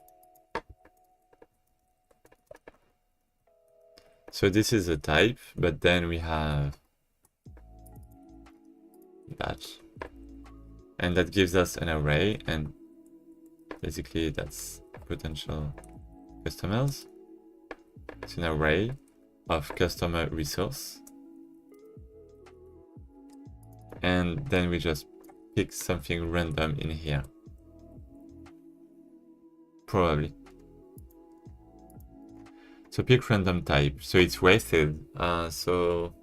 So this is a type, but then we have that. And that gives us an array, and basically that's potential customers. It's an array of customer resource. And then we just pick something random in here. Probably. So pick random type. So it's wasted. So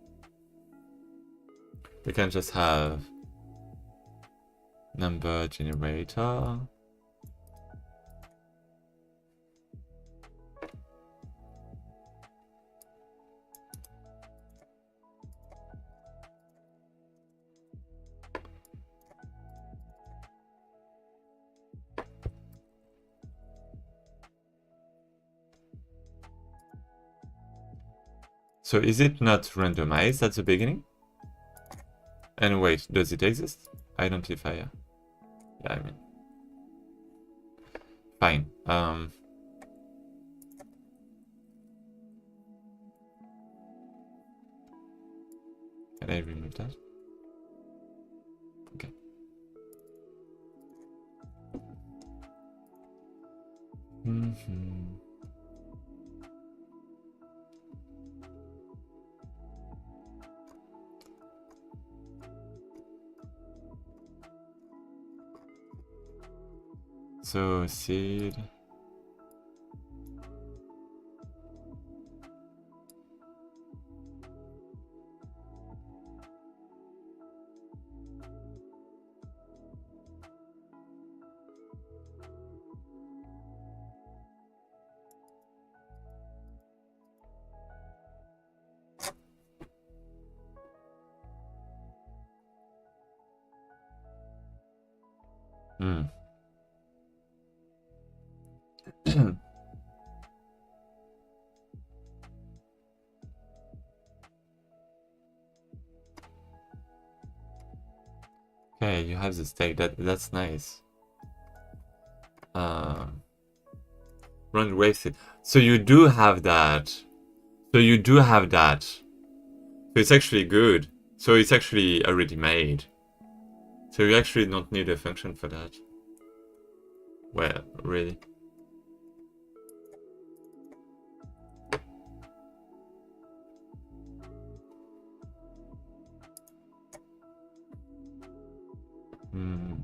we can just have number generator. So is it not randomized at the beginning? And wait, does it exist? Identifier. Yeah, I mean. Fine. Can I remove that? Okay. So seed. Hmm. Okay, you have the steak. That's nice. Run wasted. So you do have that. So you do have that. So it's actually good. So it's actually already made. So you actually don't need a function for that. Well, really. Hmm.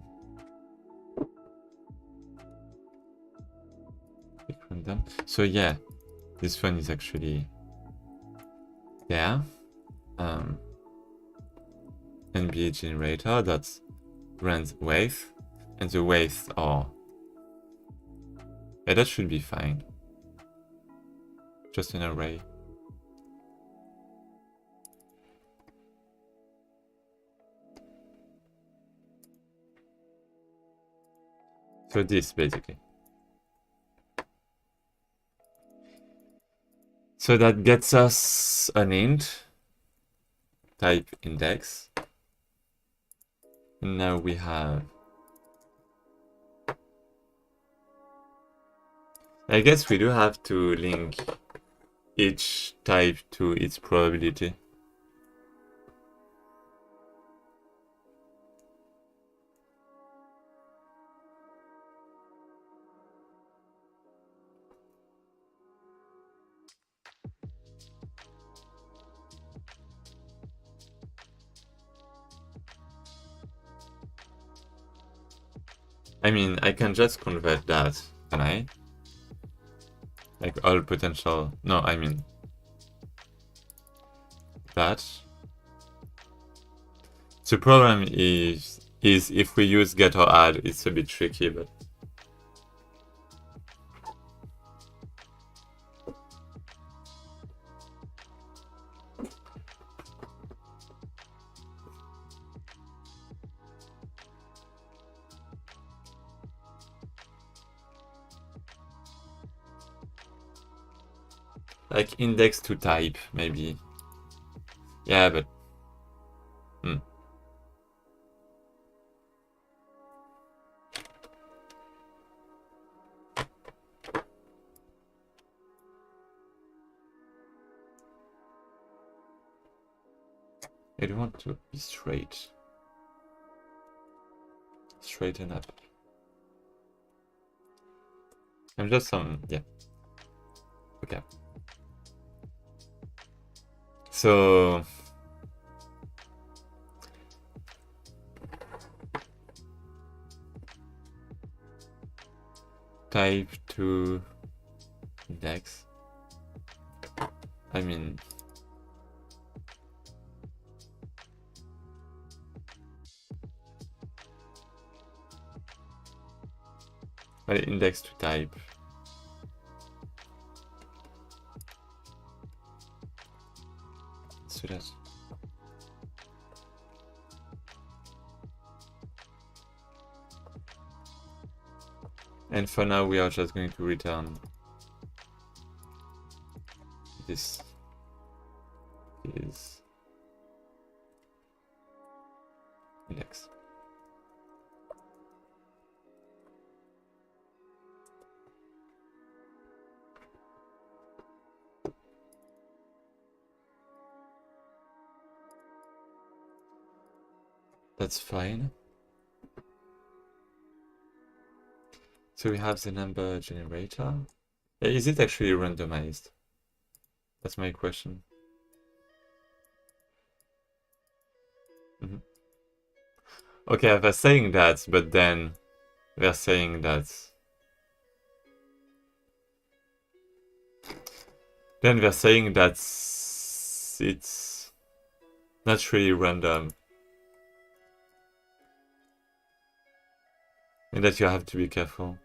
Pick random. So yeah, this one is actually there. NBA generator that runs width, and the widths are. Yeah, that should be fine. Just an array. So this basically. So that gets us an int type index. And now we have. I guess we do have to link each type to its probability. I mean, I can just convert that, can I? Like all potential. No, I mean that. The problem is if we use get or add, it's a bit tricky, but like index to type maybe. Yeah, but I don't want to be straight. Straighten up. I'm just yeah. Okay. So type to index. I mean index to type. So that's and for now we are just going to return this is index. That's fine. So we have the number generator. Is it actually randomized? That's my question. Okay, they're saying that, but then they're saying that Then they're saying that it's not really random. And that you have to be careful.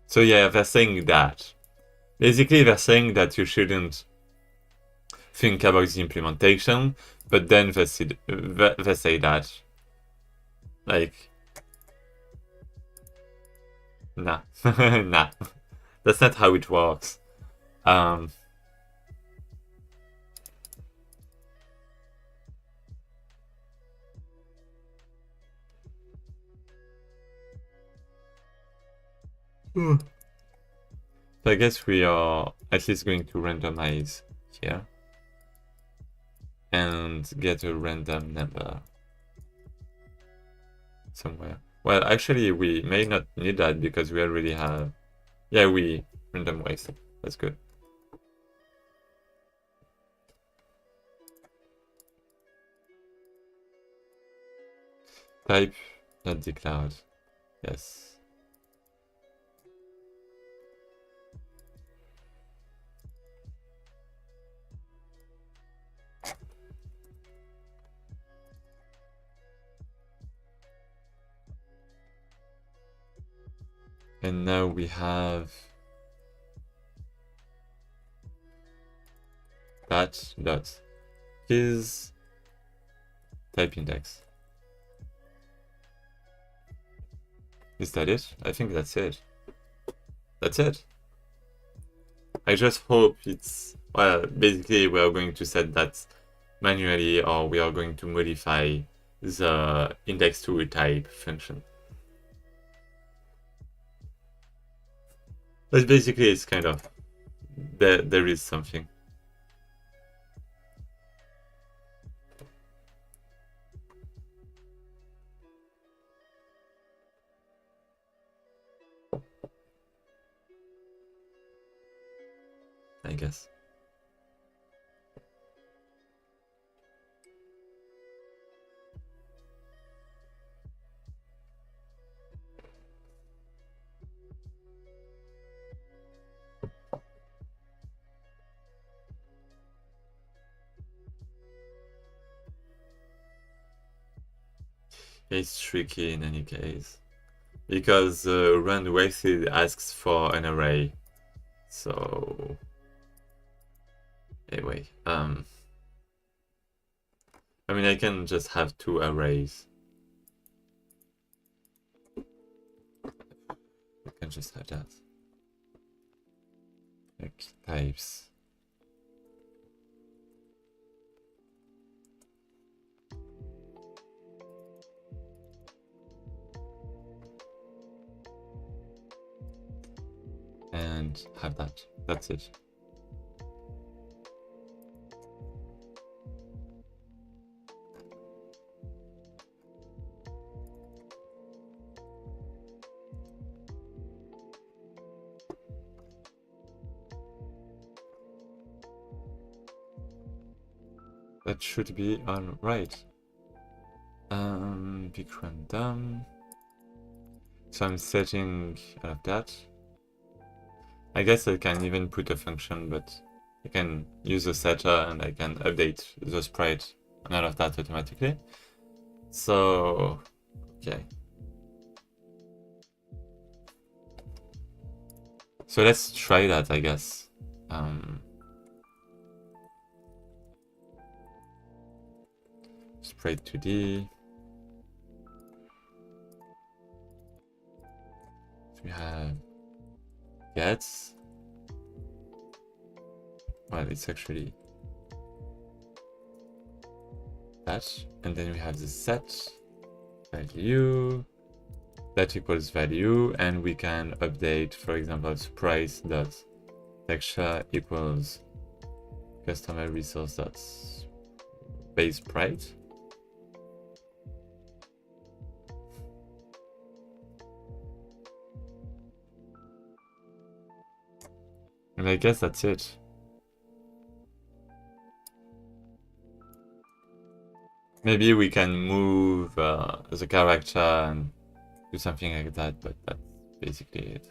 So yeah, they're saying that. Basically, they're saying that you shouldn't think about the implementation, but then they say that. Like, nah. Nah. That's not how it works. So I guess we are at least going to randomize here and get a random number somewhere. Well, actually, we may not need that because we already have... Yeah, we randomize. That's good. Type not declared. Yes. And now we have that dot is type index. Is that it? I think that's it. That's it. I just hope it's... Well, basically we are going to set that manually, or we are going to modify the index to type function. But basically it's kind of... There is something. I guess. It's tricky in any case, because run wasted asks for an array. So anyway, I mean, I can just have two arrays. I can just have that. Like types. And have that. That's it. That should be all right. Pick random. So I'm setting all of that. I guess I can even put a function, but I can use a setter and I can update the sprite and all of that automatically. So, okay. So let's try that, I guess. Sprite 2D. So we have gets. Well, it's actually that, and then we have the set value that equals value, and we can update, for example, price dot texture equals customer resource dot base sprite. And I guess that's it. Maybe we can move the character and do something like that, but that's basically it.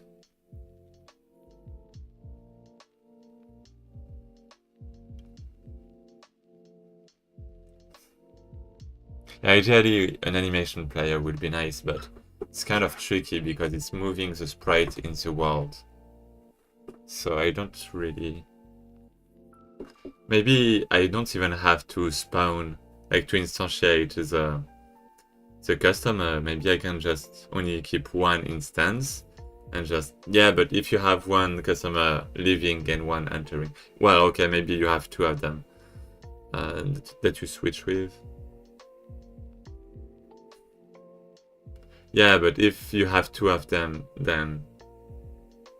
Yeah, ideally, an animation player would be nice, but it's kind of tricky because it's moving the sprite in the world. So I don't really... Maybe I don't even have to spawn, like to instantiate the customer. Maybe I can just only keep one instance and just... Yeah, but if you have one customer leaving and one entering... Well, okay, maybe you have two of them that you switch with. Yeah, but if you have two of them, then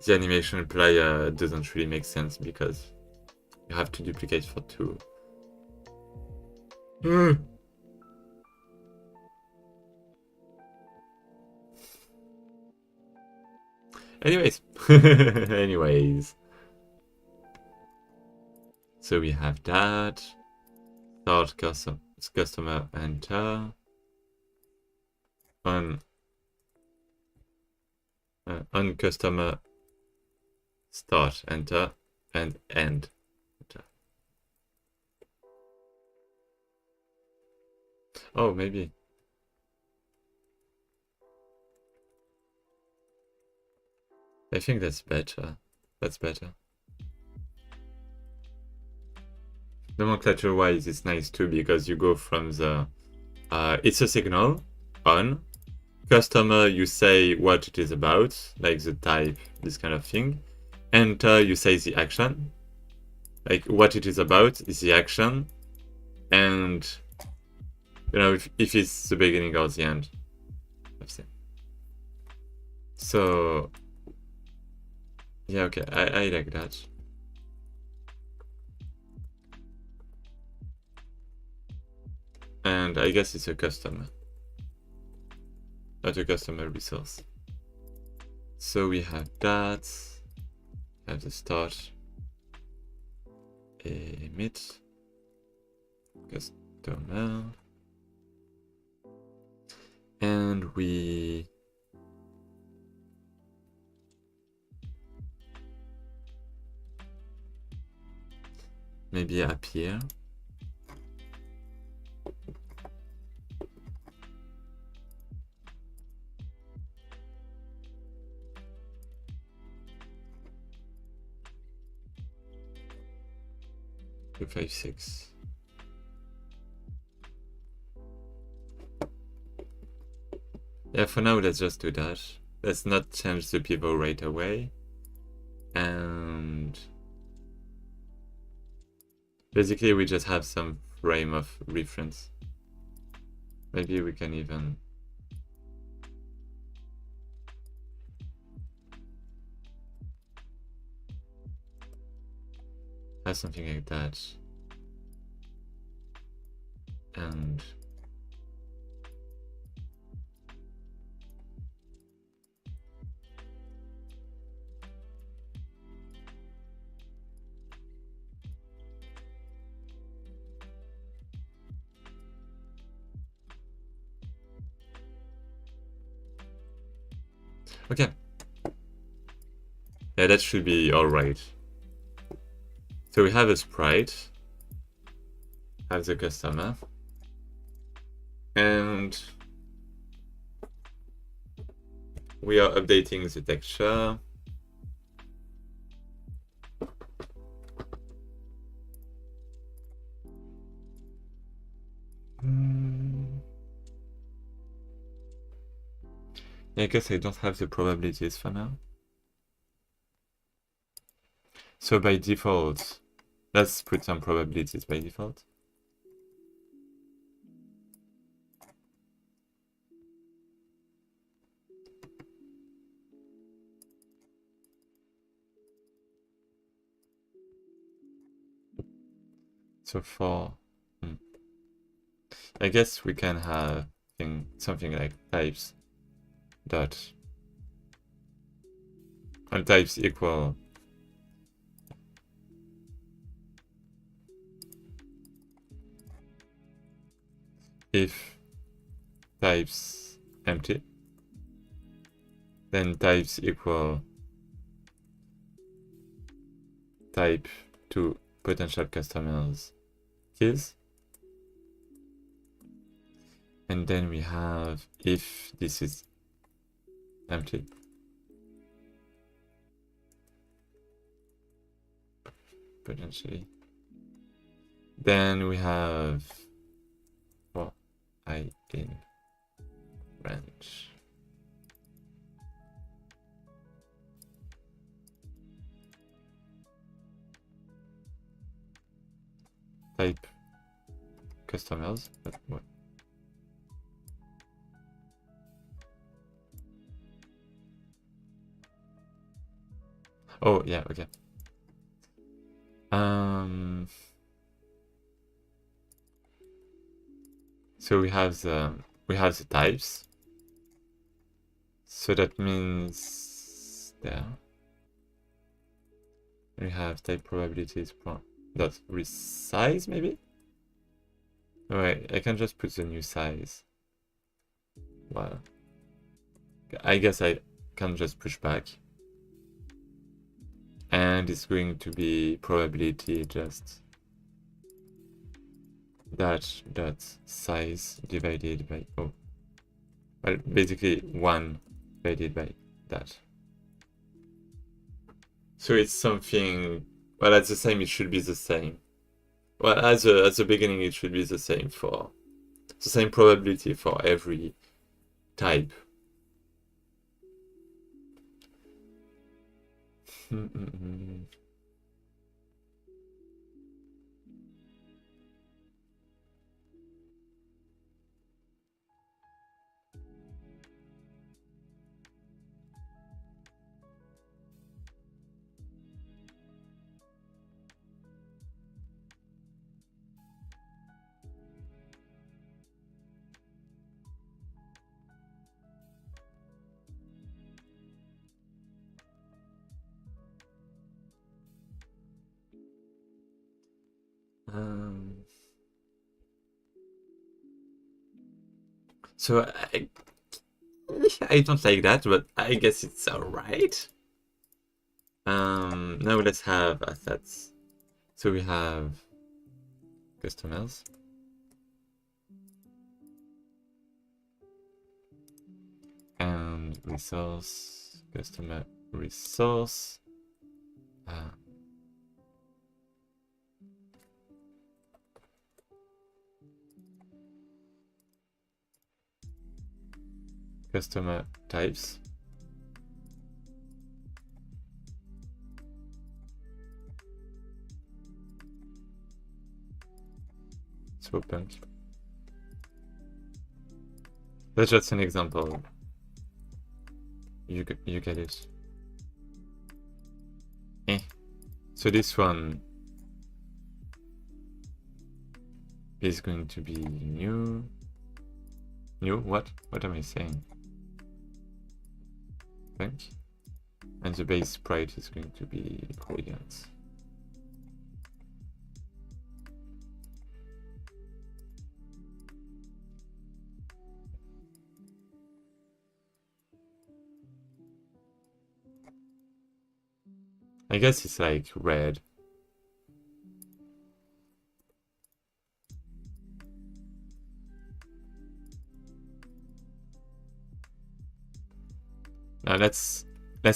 the animation player doesn't really make sense because you have to duplicate for two. Anyways. Anyways. So we have that. Start customer enter. On customer start enter and end enter. Oh, maybe. I think that's better. That's better. Nomenclature wise, it's nice too because you go from the it's a signal on customer, you say what it is about, like the type, this kind of thing. Enter, you say the action, like what it is about is the action, and you know if it's the beginning or the end. So yeah, okay, I like that. And I guess it's a customer, not a customer resource. So we have that, have the start, emit, customer, and we maybe appear. Two, 5, 6. Yeah, for now, let's just do that. Let's not change the pivot right away. And basically, we just have some frame of reference. Maybe we can even... have something like that. And... okay. Yeah, that should be alright. So we have a sprite, have the customer, and we are updating the texture. I guess I don't have the probabilities for now. So by default, let's put some probabilities by default. So for, I guess we can have something like types dot, and types equal if types empty, then types equal type to potential customers keys. And then we have if this is empty, potentially, then we have for I in range. Type customers, but what? Oh yeah, okay. So we have the types. So that means there we have type probabilities dot resize maybe. Alright, I can just put the new size. Well, I guess I can just push back. And it's going to be probability just that size divided by, oh, well, basically 1 divided by that. So it's something, well, at the same, it should be the same. Well, at the beginning, it should be the same for, the same probability for every type. So I don't like that, but I guess it's alright. Now let's have assets. So we have customers. And resource, customer resource. Customer types. So punk. That's just an example. You get it. So this one is going to be new. New? What? What am I saying? Punk. And the base sprite is going to be gradient. I guess it's like red. Now let's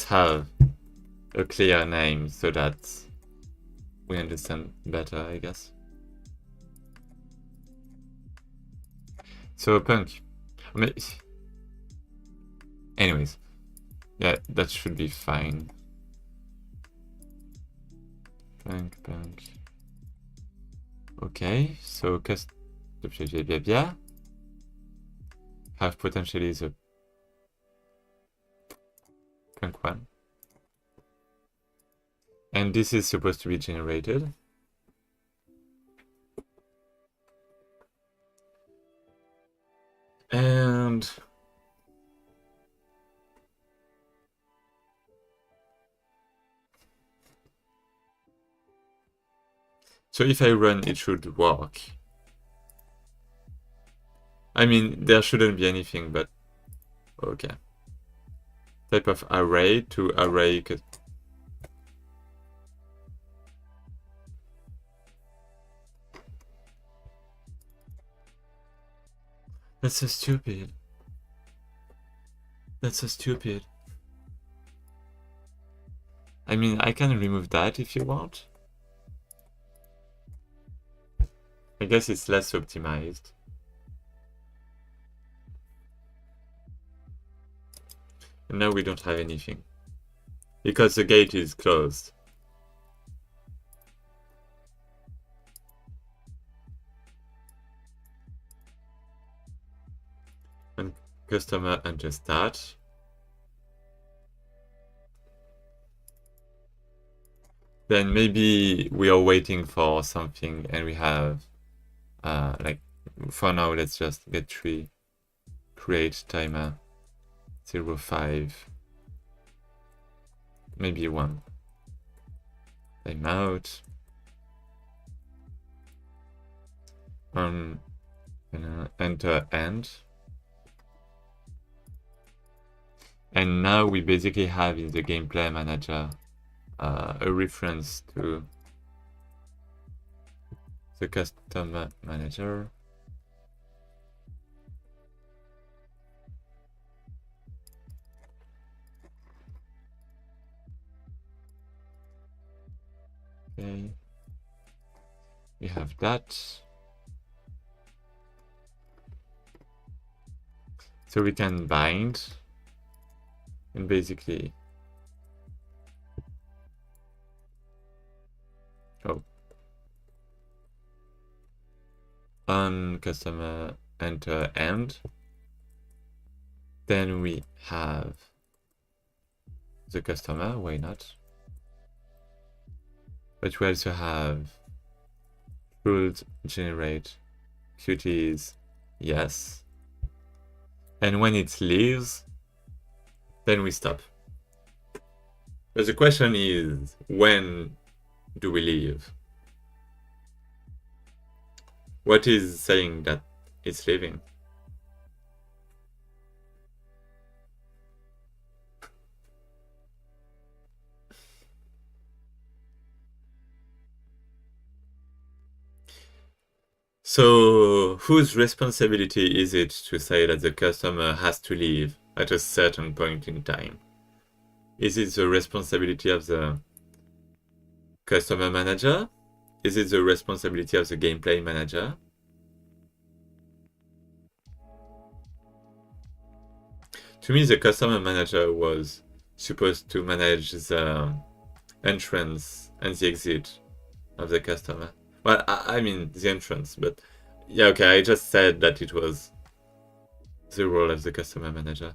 have a clear name so that we understand better, I guess. So punk. Anyways, yeah, that should be fine. Punk. Okay, so have potentially the punk one. And this is supposed to be generated. And so if I run, it should work. I mean, there shouldn't be anything, but okay. Type of array to array. That's so stupid. That's so stupid. I mean, I can remove that if you want. I guess it's less optimized. And now we don't have anything. Because the gate is closed. And customer enters that. Then maybe we are waiting for something and we have like for now let's just get 3, create timer 05, maybe 1, timeout, enter end, and now we basically have in the gameplay manager a reference to the customer manager. Okay, we have that. So we can bind and basically on customer enter end. Then we have the customer, why not? But we also have should generate cuties, yes. And when it leaves, then we stop. But the question is, when do we leave? What is saying that it's leaving? So, whose responsibility is it to say that the customer has to leave at a certain point in time? Is it the responsibility of the customer manager? Is it the responsibility of the gameplay manager? To me, the customer manager was supposed to manage the entrance and the exit of the customer. Well, I mean the entrance, but yeah, okay, I just said that it was the role of the customer manager.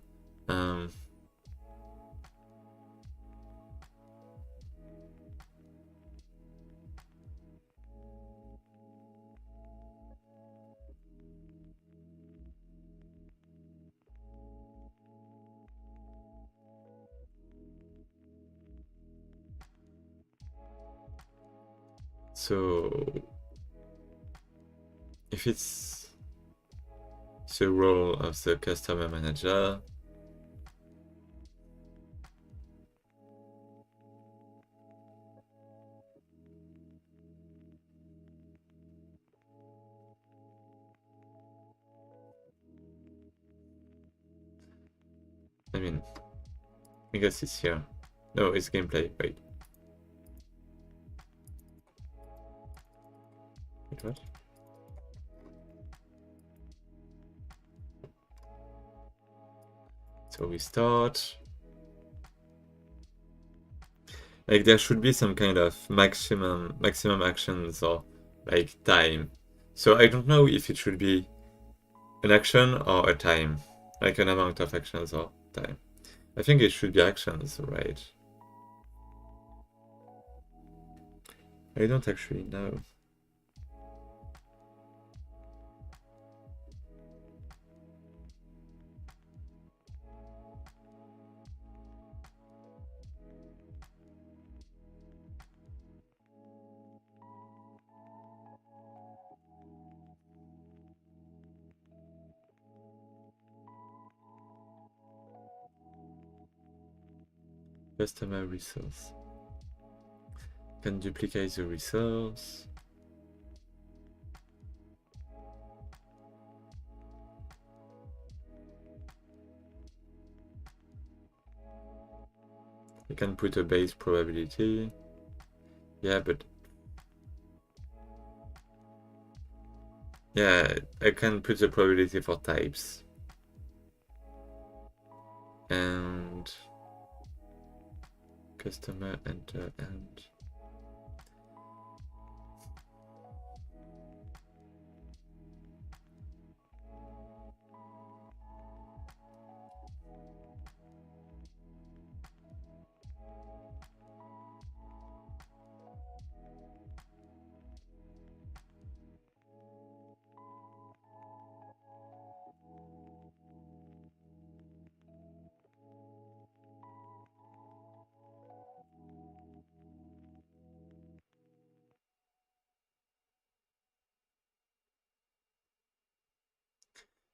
So if it's the role of the customer manager, I mean, I guess it's here. No, it's gameplay, wait. Wait, what? So we start. Like there should be some kind of maximum actions or like time. So I don't know if it should be an action or a time, like an amount of actions or time. I think it should be actions, right? I don't actually know. Customer resource. Can duplicate the resource. You can put a base probability. Yeah, but yeah, I can put the probability for types. And customer enter and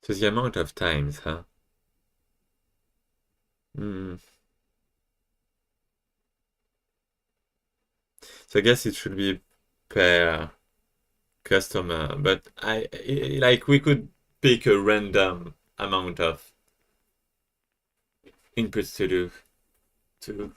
so the amount of times, huh? So I guess it should be per customer, but like we could pick a random amount of inputs to do to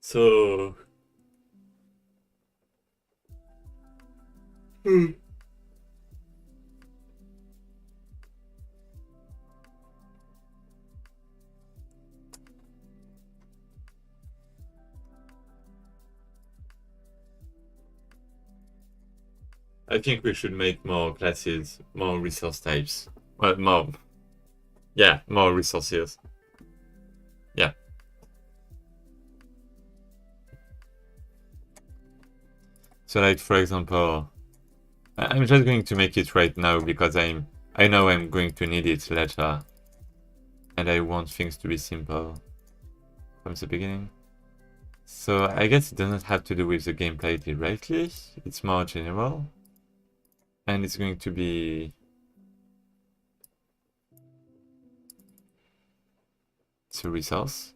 so I think we should make more classes, more resource types. Well, more resources. Yeah. So like for example, I'm just going to make it right now because I know I'm going to need it later. And I want things to be simple from the beginning. So I guess it doesn't have to do with the gameplay directly, it's more general. And it's going to be the resource.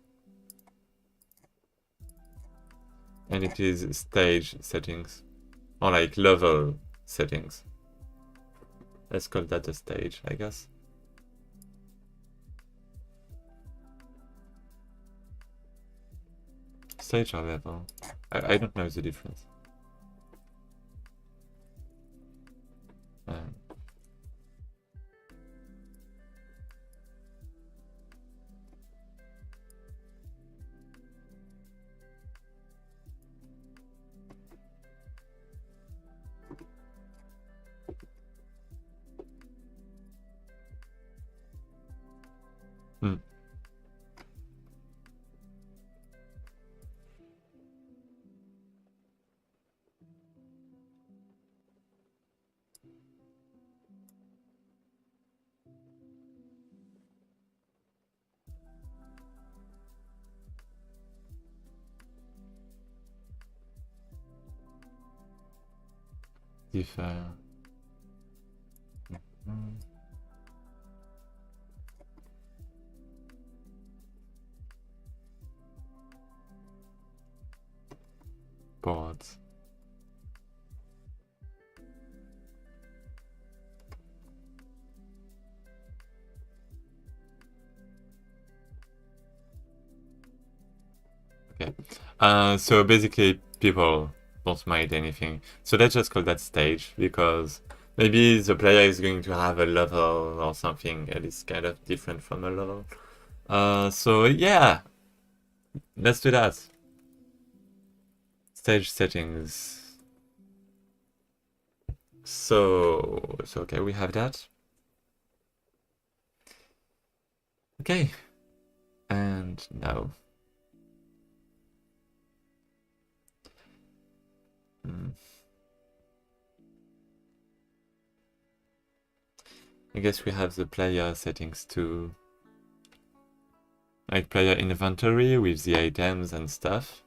And it is stage settings, or like level settings. Let's call that a stage, I guess. Stage or level? I don't know the difference. Hmm. Differ. Boards. Okay. So basically people don't mind anything. So let's just call that stage because maybe the player is going to have a level or something that is kind of different from a level. So yeah, let's do that. Stage settings. So okay, we have that. Okay, and now. I guess we have the player settings too. Like player inventory with the items and stuff.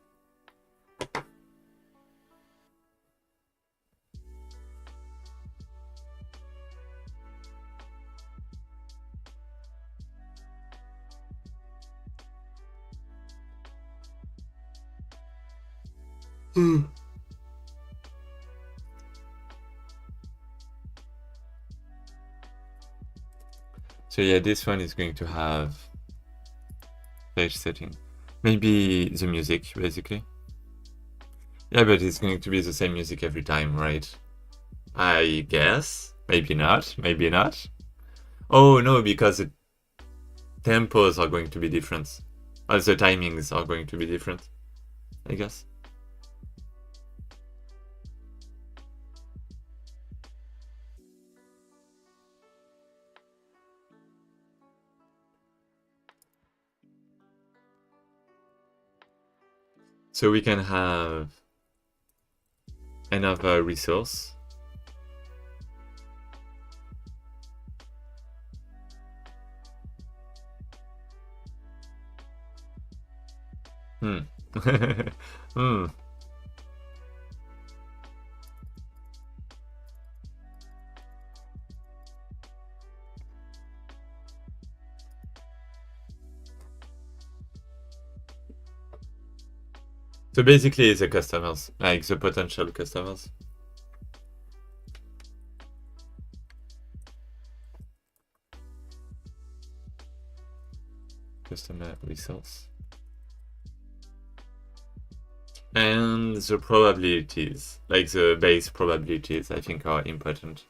So yeah, this one is going to have page setting. Maybe the music, basically. Yeah, but it's going to be the same music every time, right? I guess. Maybe not. Maybe not. Oh no, because the tempos are going to be different. Or the timings are going to be different, I guess. So we can have another resource. Hmm. So basically, it's the customers, like the potential customers. Customer resource. And the probabilities, like the base probabilities, I think are important.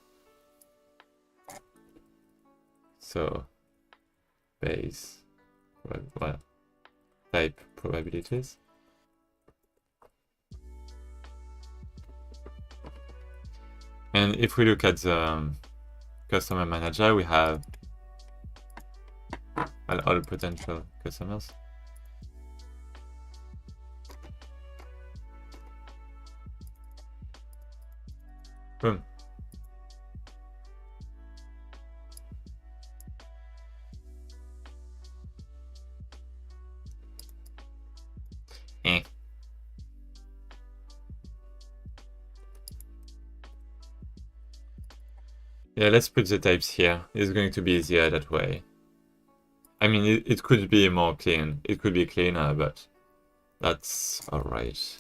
So, base, well, type probabilities. And if we look at the customer manager, we have all potential customers. Boom. Eh. Yeah, let's put the types here. It's going to be easier that way. I mean, it could be more clean. It could be cleaner, but that's alright.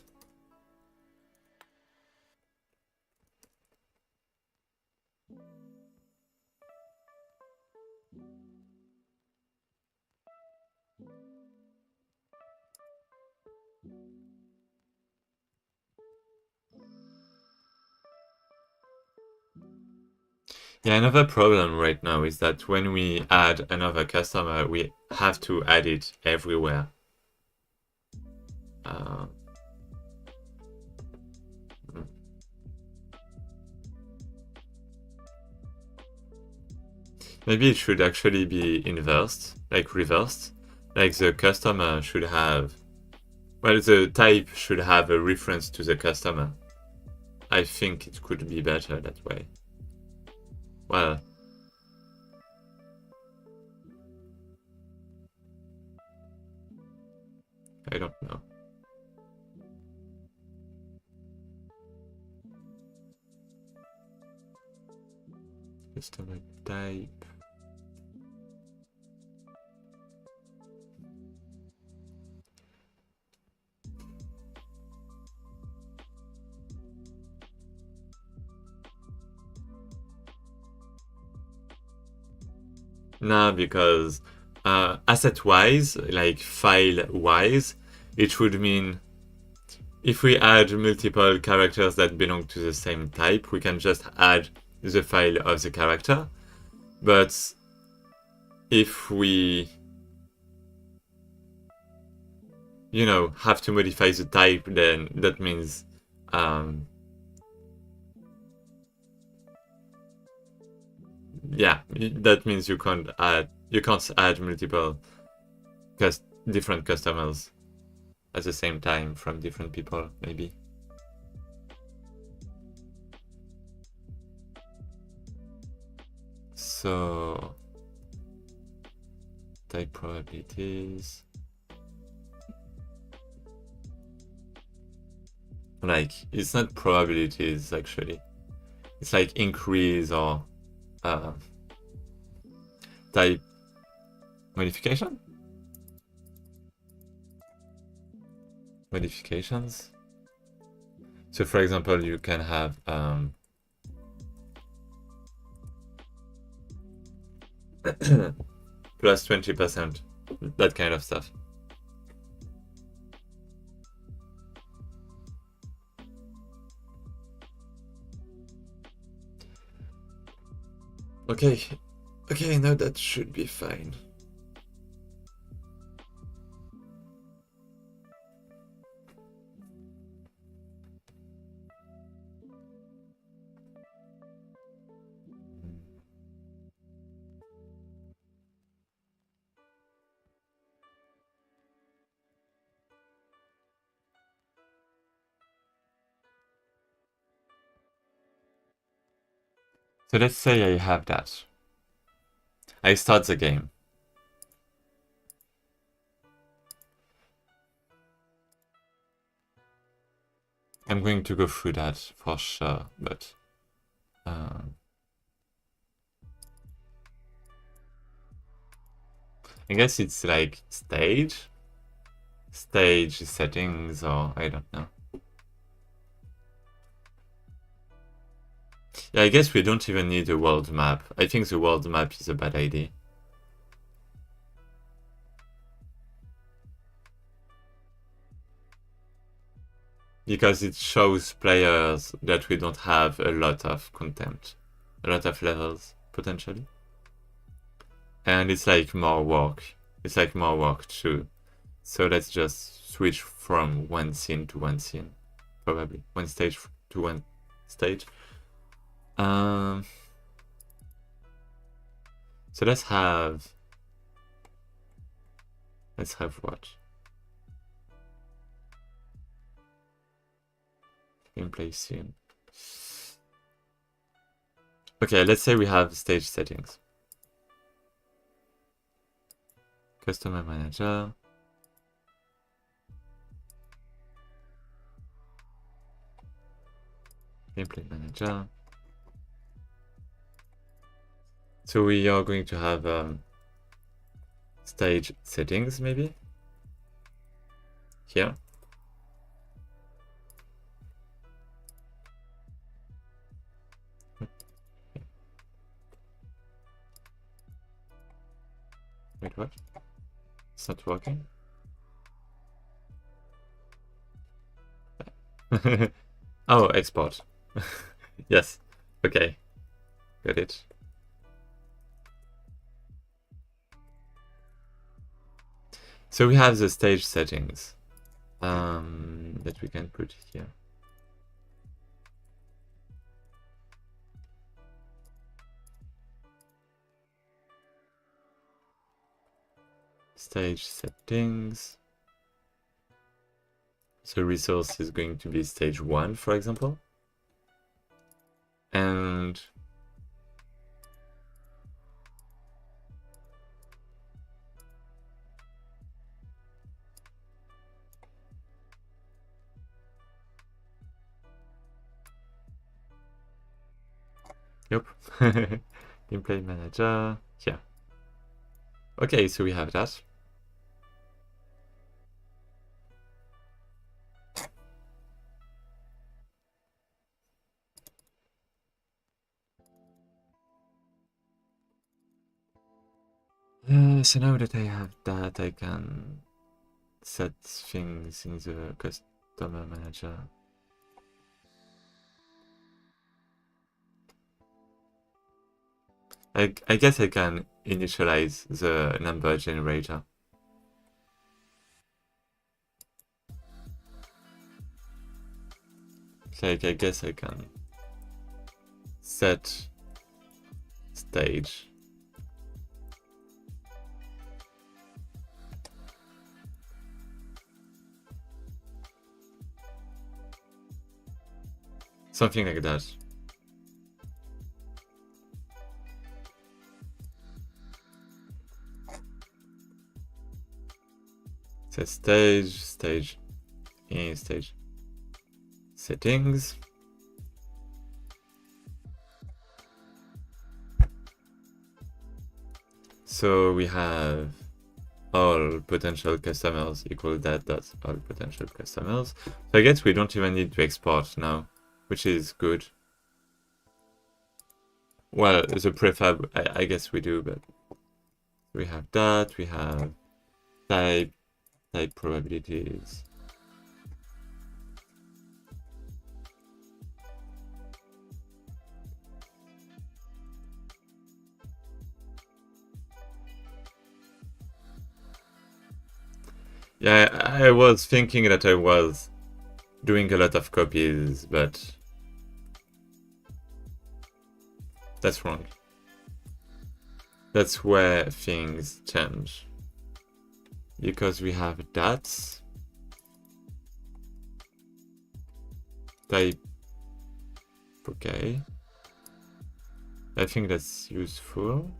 Yeah, another problem right now is that when we add another customer, we have to add it everywhere. Maybe it should actually be inversed, like reversed. Like the customer should have, well, the type should have a reference to the customer. I think it could be better that way. Well, I don't know. Customer type. No, because asset-wise, like file-wise, it should mean if we add multiple characters that belong to the same type, we can just add the file of the character. But if we, you know, have to modify the type, then that means yeah, that means you can't add multiple different customers at the same time from different people, maybe. So type probabilities. Like, it's not probabilities actually. It's like increase or type modification? Modifications. So for example, you can have plus 20%, that kind of stuff. Okay, okay, now that should be fine. So let's say I have that. I start the game. I'm going to go through that for sure, but I guess it's like stage settings, or I don't know. Yeah, I guess we don't even need a world map. I think the world map is a bad idea. Because it shows players that we don't have a lot of content, a lot of levels, potentially. And it's like more work. It's like more work too. So let's just switch from one scene to one scene. Probably. One stage to one stage. So let's have what? Gameplay scene. Okay, let's say we have stage settings. Customer manager. Gameplay manager. So we are going to have stage settings, maybe? Here. Wait, what? It's not working? Oh, export. Yes. Okay. Got it. So we have the stage settings that we can put here. Stage settings. So resource is going to be stage 1, for example. And yep. Gameplay manager. Yeah. Okay, so we have that. So now that I have that, I can set things in the customer manager. I guess I can initialize the number generator. Like, I guess I can set stage. Something like that. Set stage in stage settings. So we have all potential customers equal that dot all potential customers. So I guess we don't even need to export now, which is good. Well, the prefab, I guess we do, but we have that, we have type probabilities. Yeah, I was thinking that I was doing a lot of copies, but that's wrong. That's where things change. Because we have that type. Okay. I think that's useful.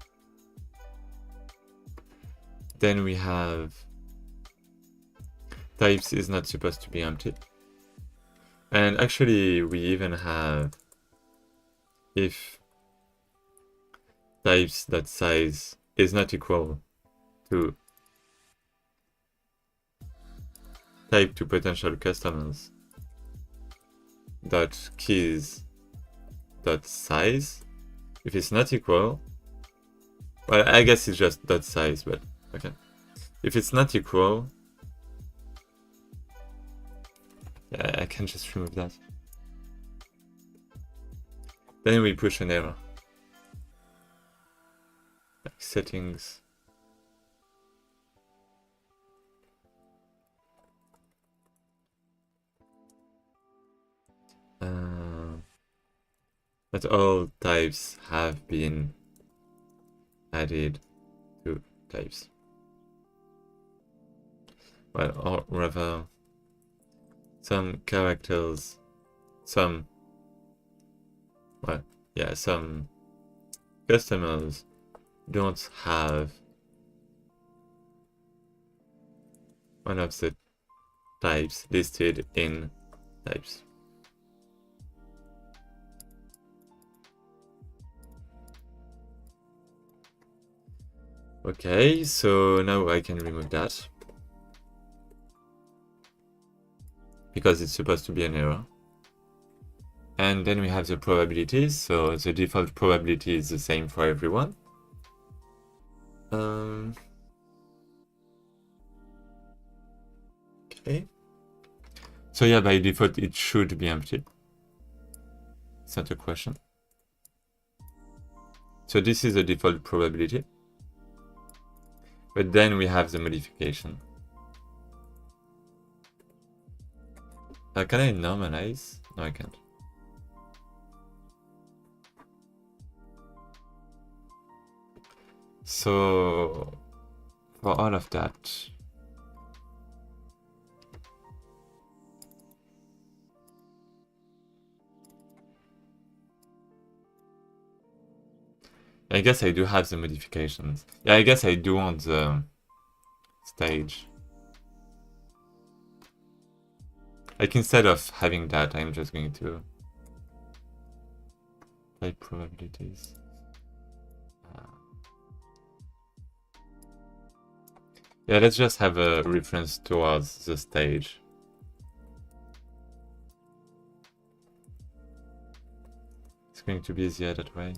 Then we have types is not supposed to be empty. And actually we even have if types.size is not equal to type to potential customers dot keys dot size. If it's not equal, well, I guess it's just dot size, but okay. If it's not equal, yeah, I can just remove that. Then we push an error. Like settings. That all types have been added to types. Well, or rather, some characters, some customers don't have one of the types listed in types. Okay, so now I can remove that because it's supposed to be an error. And then we have the probabilities, so the default probability is the same for everyone. Okay. So yeah, by default it should be empty. It's not a question. So this is the default probability. But then we have the modification. Can I normalize? No, I can't. So for all of that, I guess I do have the modifications. Yeah, I guess I do on the stage. Like instead of having that, I'm just going to type probabilities. Yeah, let's just have a reference towards the stage. It's going to be easier that way.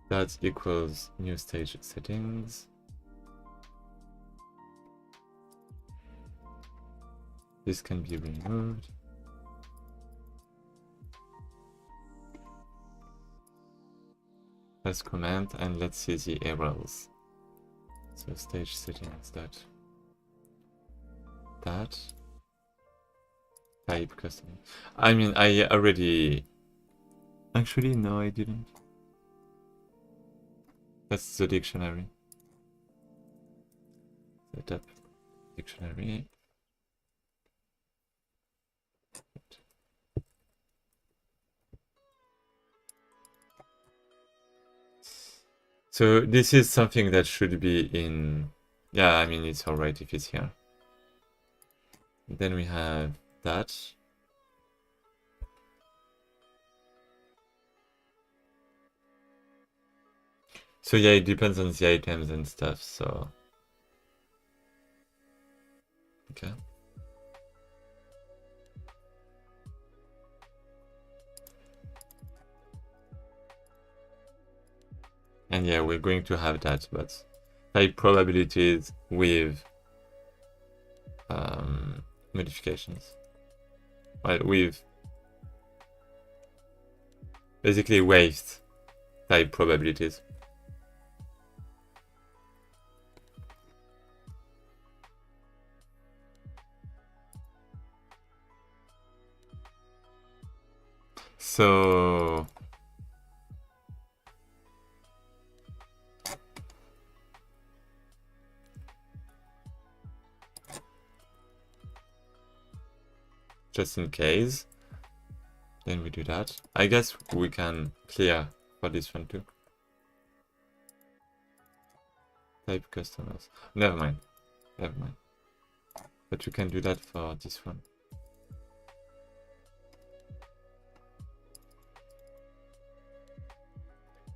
That equals new stage settings. This can be removed. Let's comment and let's see the errors. So stage settings that type custom. I mean, I already Actually, no, I didn't. That's the dictionary. Set up dictionary. So this is something that should be in... Yeah, I mean, it's alright if it's here. Then we have that. So yeah, it depends on the items and stuff, so... Okay. And yeah, we're going to have that, but type probabilities with modifications. Well, with basically waste type probabilities. So just in case, then we do that. I guess we can clear for this one too. Type customers. Never mind. Never mind. But we can do that for this one.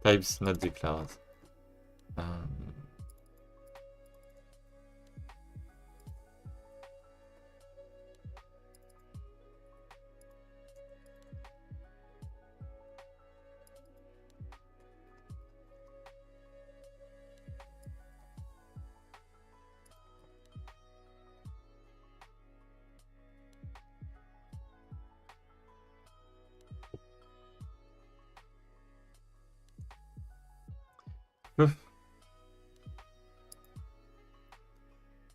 Types not declared.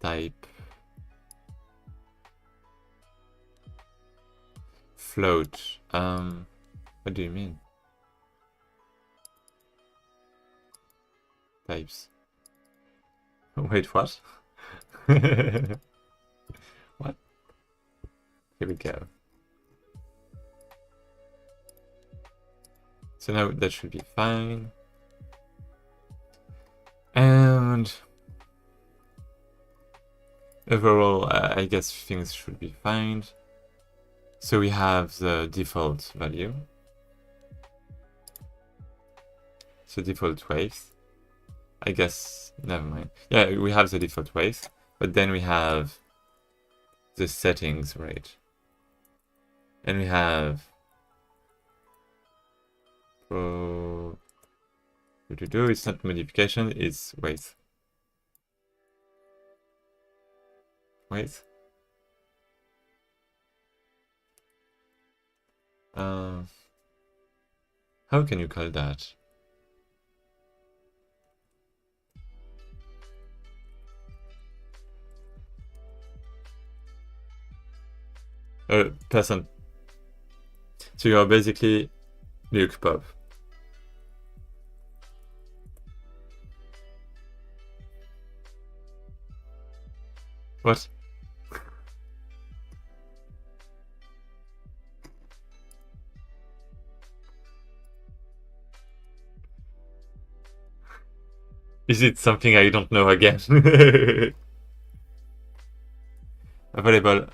Type float. What do you mean? Types. Wait, what? What? Here we go. So now that should be fine. And overall, I guess things should be fine. So we have the default value. So default weight. I guess, never mind. Yeah, we have the default weight, but then we have the settings rate. And we have it's not modification, it's weight. Weight. How can you call that? Person. So you are basically Luke Pop. What? Is it something I don't know again? Available.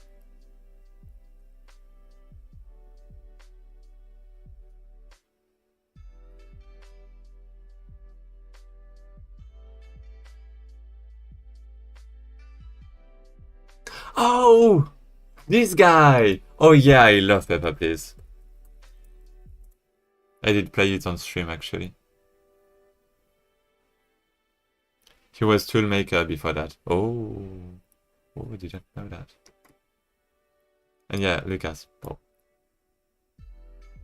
Oh! This guy! Oh yeah, I love Peppa, please. I did play it on stream, actually. He was Toolmaker before that. Oh, didn't know that. And yeah, Lucas. Oh,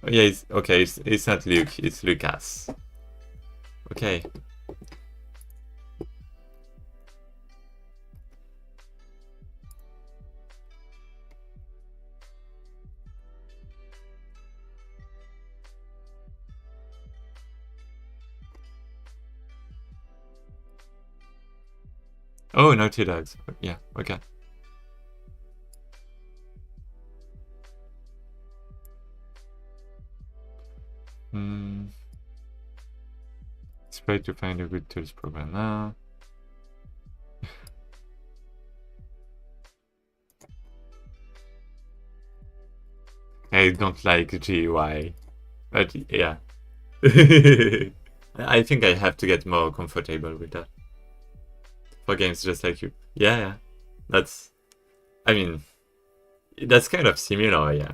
yeah, it's okay. It's not Luke. It's Lucas. Okay. Oh, Naughty Dogs. Yeah, okay. Try to find a good tools program now. I don't like GUI, but yeah. I think I have to get more comfortable with that. For games just like you. Yeah. That's... I mean, that's kind of similar, yeah.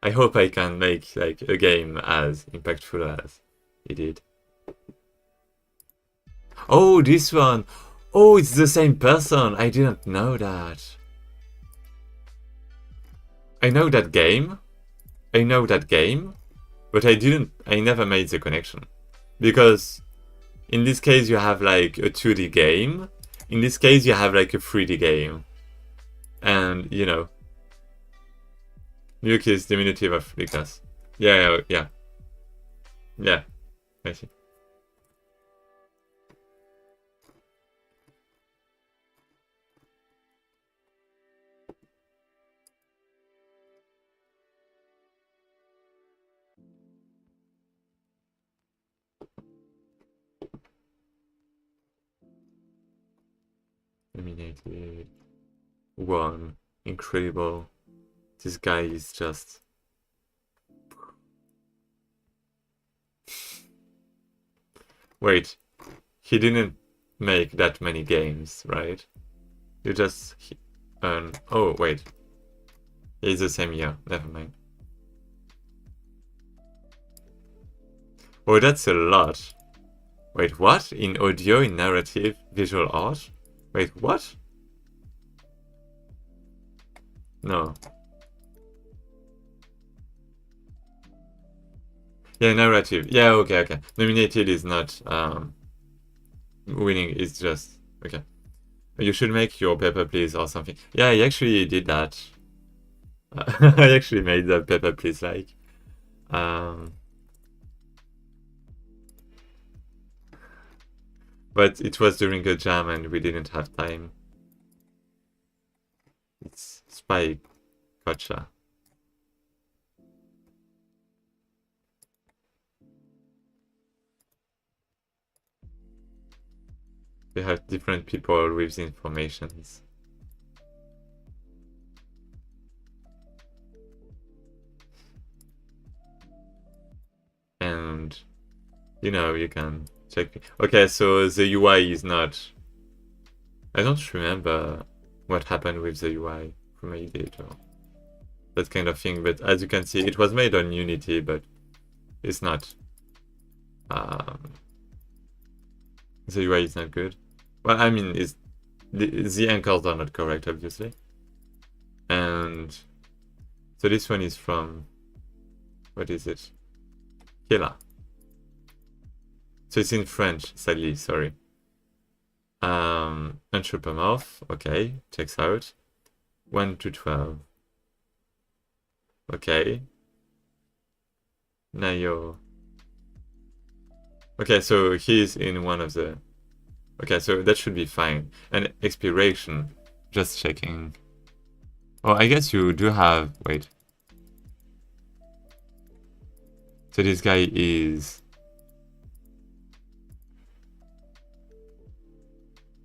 I hope I can make like a game as impactful as he did. Oh, this one! Oh, it's the same person! I didn't know that. I know that game, but I never made the connection. Because in this case you have like a 2D game, in this case you have like a 3D game. And, you know, Nuke is diminutive of Lucas. Yeah, I see. Eliminated. One. Incredible. This guy is just... Wait. He didn't make that many games, right? You just... Oh, wait. It's the same year. Never mind. Oh, that's a lot. Wait, what? In audio, in narrative, visual art? Wait, what? No. Yeah, narrative. Yeah, okay. Nominated is not winning, it's just... Okay. You should make your paper, please, or something. Yeah, I actually did that. I actually made the paper, please, like. But it was during a jam and we didn't have time. It's Spy. Gotcha. We have different people with the informations. And, you know, you can check. Okay, so the UI is not... I don't remember what happened with the UI from it or that kind of thing, but as you can see, it was made on Unity, but it's not... the UI is not good. Well, I mean, the anchors are not correct, obviously. And so this one is from... What is it? Kela. So it's in French, sadly, sorry. Anthropomorph, okay, checks out. 1 to 12. Okay. Nayo. Okay, so he's in one of the... Okay, so that should be fine. And expiration, just checking. Oh, I guess you do have... Wait. So this guy is...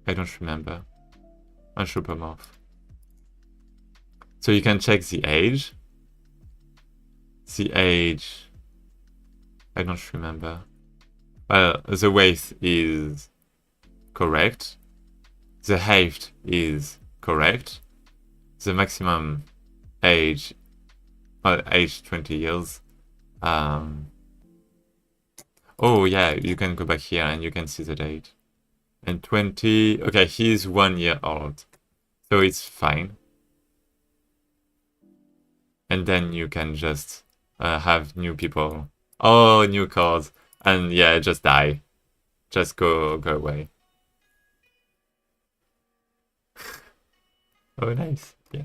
I don't remember. Anthropomorph. So you can check the age. The age... I don't remember. The weight is correct. The height is correct. The maximum age... age 20 years. Oh yeah, you can go back here and you can see the date. And 20... Okay, he's 1 year old. So it's fine. And then you can just have new people. Oh, new cards. And yeah, just die. Just go away. Oh, nice. Yeah.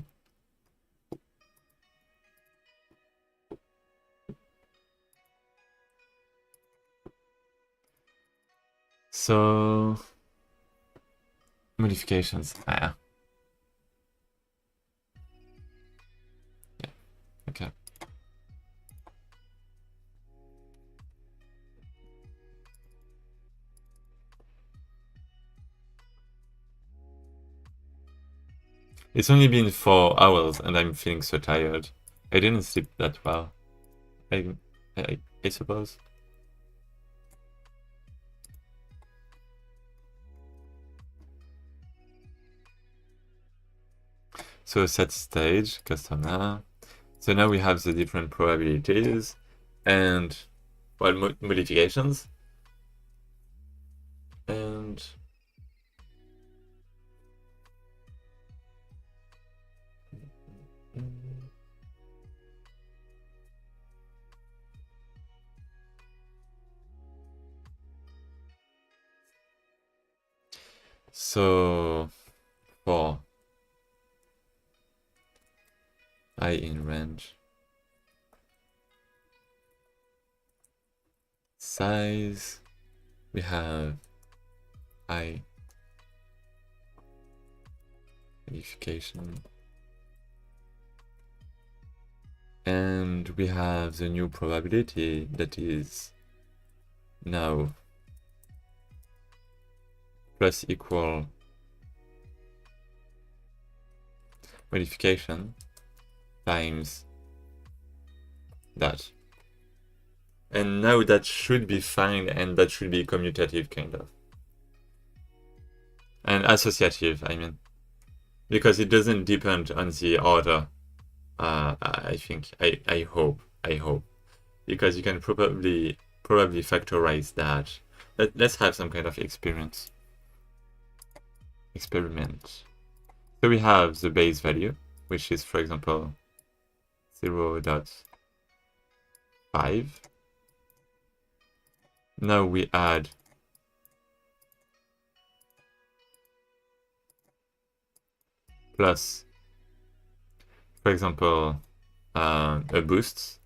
So modifications. Yeah. Okay. It's only been 4 hours and I'm feeling so tired. I didn't sleep that well. I suppose. So set stage, customer. So now we have the different probabilities and, well, modifications. And so for I in range, size, we have I modification, and we have the new probability that is now plus equal modification times that. And now that should be fine, and that should be commutative, kind of. And associative, I mean. Because it doesn't depend on the order, I think. I hope. Because you can probably factorize that. Let's have some kind of experiment. So we have the base value, which is, for example, 0.5. Now we add plus, for example, a boost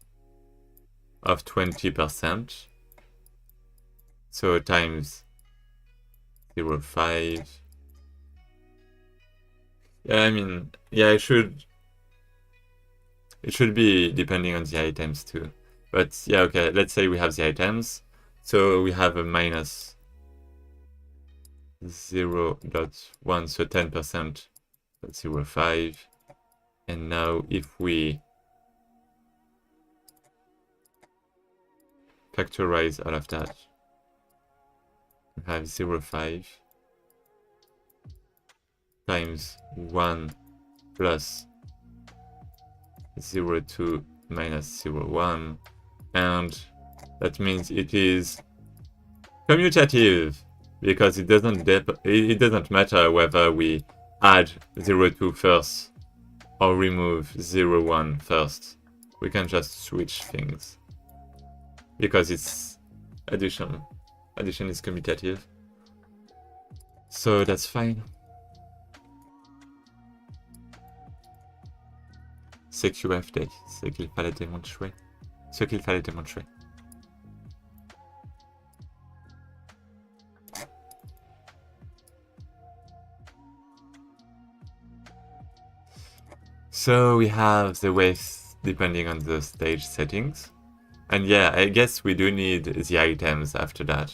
of 20%. So times 0.5. Yeah, I mean, yeah, it should be depending on the items too. But yeah, okay, let's say we have the items. So we have a minus 0.1, so 10%, that's 0.5. And now if we factorize all of that, we have 0.5 times 1 plus 0.2 minus 0.1, and that means it is commutative, because it doesn't matter whether we add 0.2 first or remove 0.1 first. We can just switch things because it's addition. Addition is commutative, so that's fine. CQFD, ce qu'il fallait démontrer. Ce qu'il fallait démontrer. So we have the width depending on the stage settings. And yeah, I guess we do need the items after that.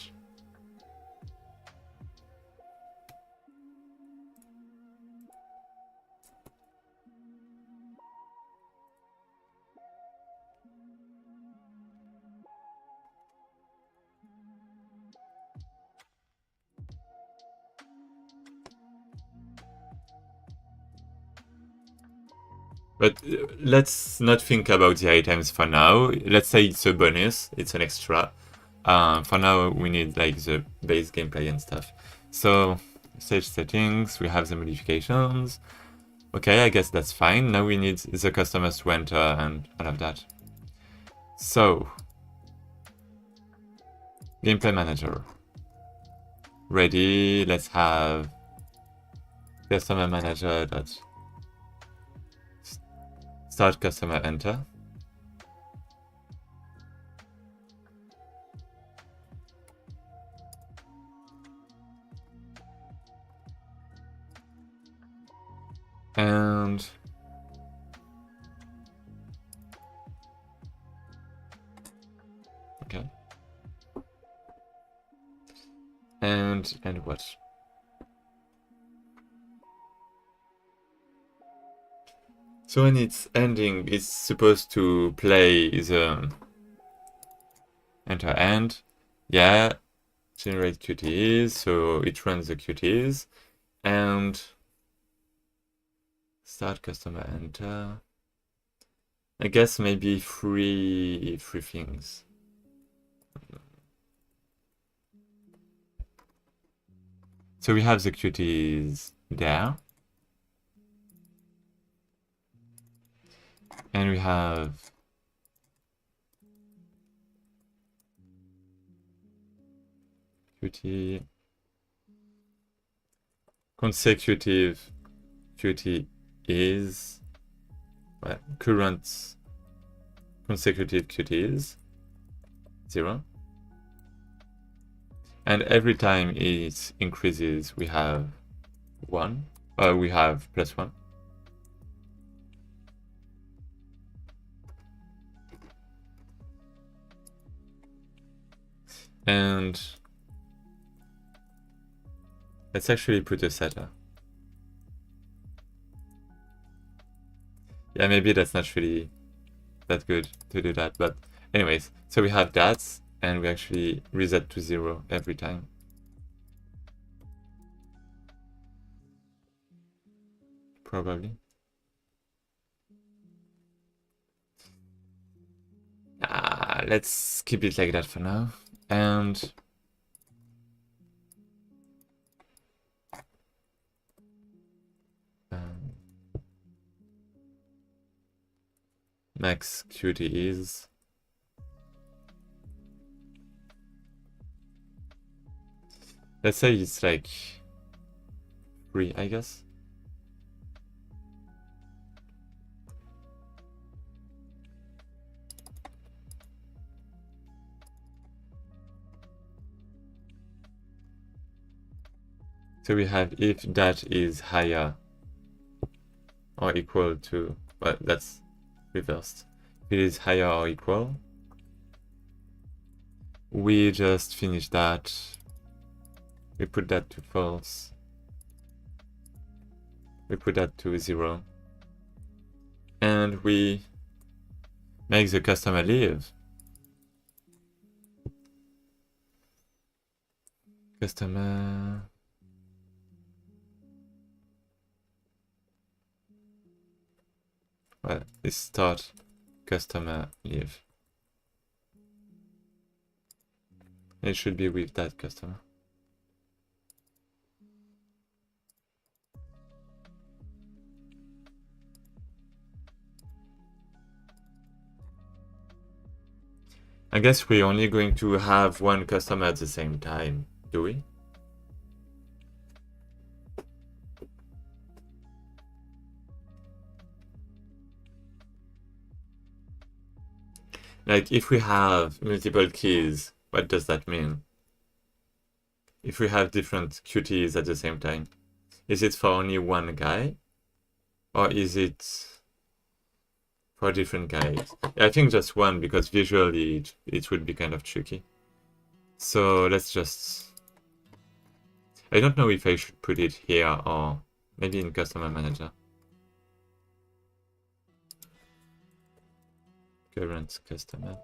But let's not think about the items for now. Let's say it's a bonus, it's an extra. For now, we need like the base gameplay and stuff. So, stage settings, we have the modifications. Okay, I guess that's fine. Now we need the customers to enter and all of that. So, gameplay manager. Ready, let's have customer manager dot start customer enter. And okay. And what? So when it's ending, it's supposed to play the enter end. Yeah, generate QTEs, so it runs the QTEs. And start customer enter. I guess maybe three things. So we have the QTEs there. And we have QT consecutive QT is current consecutive QTs 0. And every time it increases, we have 1. We have +1. And let's actually put a setter. Yeah, maybe that's not really that good to do that, but anyways, so we have that, and we actually reset to 0 every time. Probably. Let's keep it like that for now. And max QT is let's say it's like 3, I guess. So we have if that is higher or equal to, well, that's reversed. If it is higher or equal, we just finish that. We put that to false. We put that to 0. And we make the customer leave. Customer. Well, it's start customer leave. It should be with that customer. I guess we're only going to have one customer at the same time, do we? Like, if we have multiple keys, what does that mean? If we have different QTs at the same time, is it for only one guy? Or is it for different guys? I think just one, because visually it would be kind of tricky. So let's just... I don't know if I should put it here or maybe in Customer Manager. Current customer.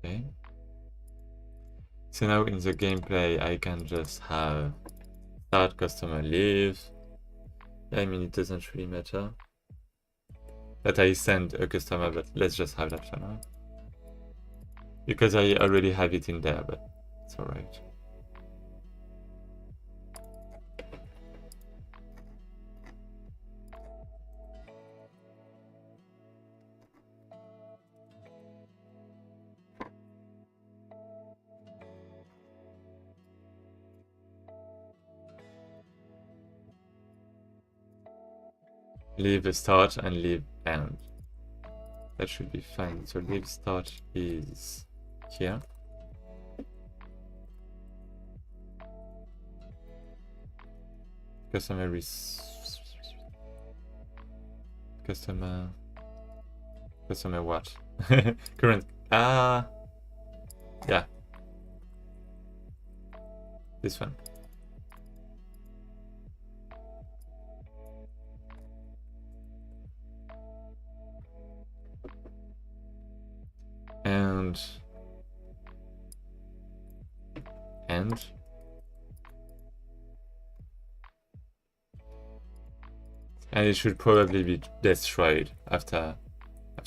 Okay. So now in the gameplay, I can just have start customer leave. I mean, it doesn't really matter that I send a customer, but let's just have that for now. Because I already have it in there, but it's alright. leave start and leave end. That should be fine. So leave start is here. Customer what? Current yeah. This one. And it should probably be destroyed after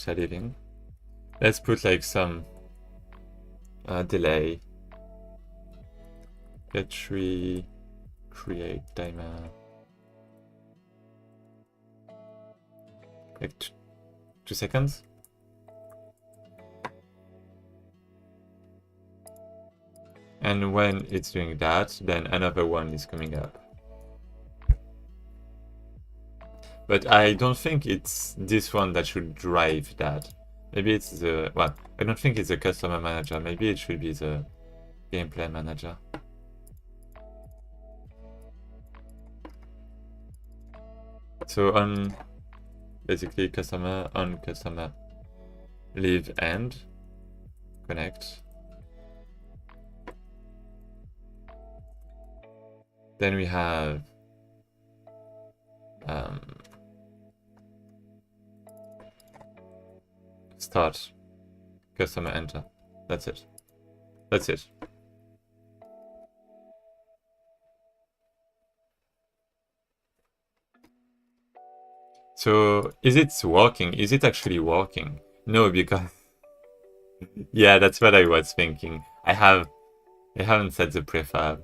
leaving. Let's put like some delay. Get tree, create timer. Like 2 seconds. And when it's doing that, then another one is coming up. But I don't think it's this one that should drive that. Maybe it's the... Well, I don't think it's the customer manager. Maybe it should be the gameplay manager. So on basically customer, on customer, leave end, connect. Then we have start, customer enter. That's it. That's it. So is it working? Is it actually working? No, because yeah, that's what I was thinking. I haven't set the prefab.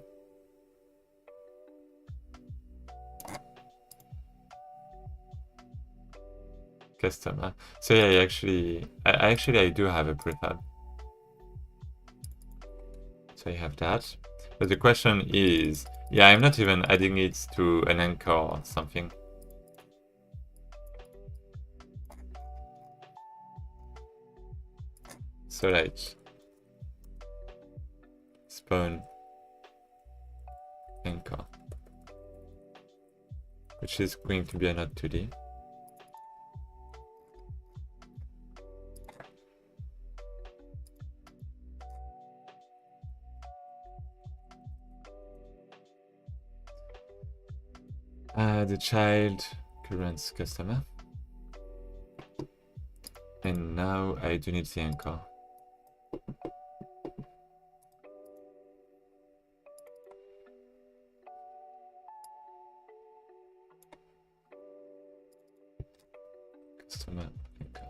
Customer. So yeah, I do have a prefab. So I have that. But the question is, yeah, I'm not even adding it to an anchor or something. So like spawn anchor, which is going to be a node 2D. The child current customer. And now I do need the anchor. Customer anchor.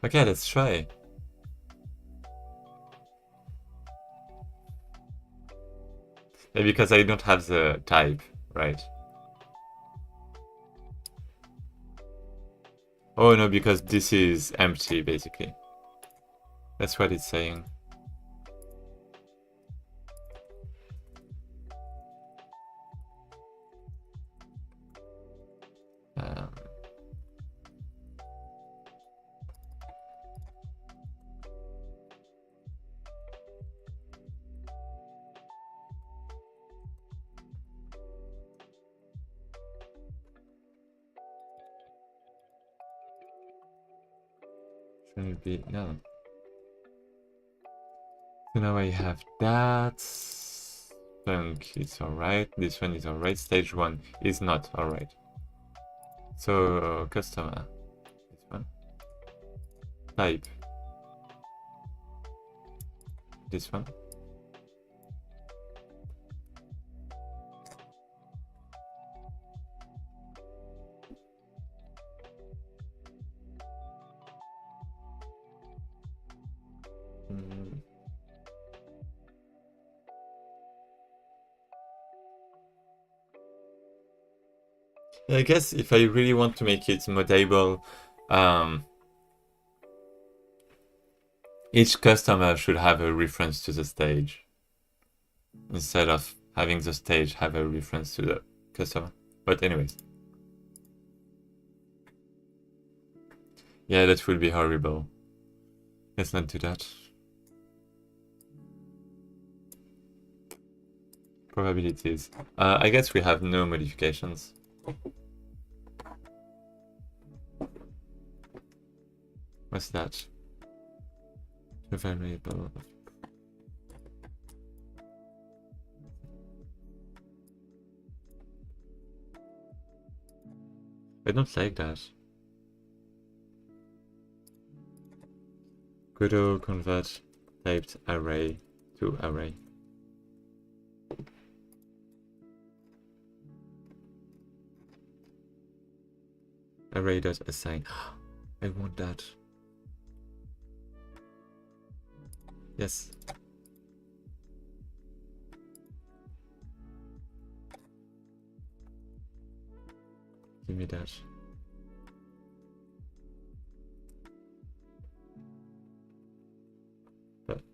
Okay, let's try. Yeah, because I don't have the type, right? Oh no, because this is empty, basically. That's what it's saying. Shouldn't be, no. So now I have that. Spunk is alright. This one is alright. Stage 1 is not alright. So customer. This one. Type. This one. I guess if I really want to make it modable, Each customer should have a reference to the stage instead of having the stage have a reference to the customer. But anyways. Yeah, that will be horrible. Let's not do that. Probabilities. I guess we have no modifications. What's that? A variable. I don't like that. Go convert typed array to array. Array.assign. I want that. Yes. Give me that.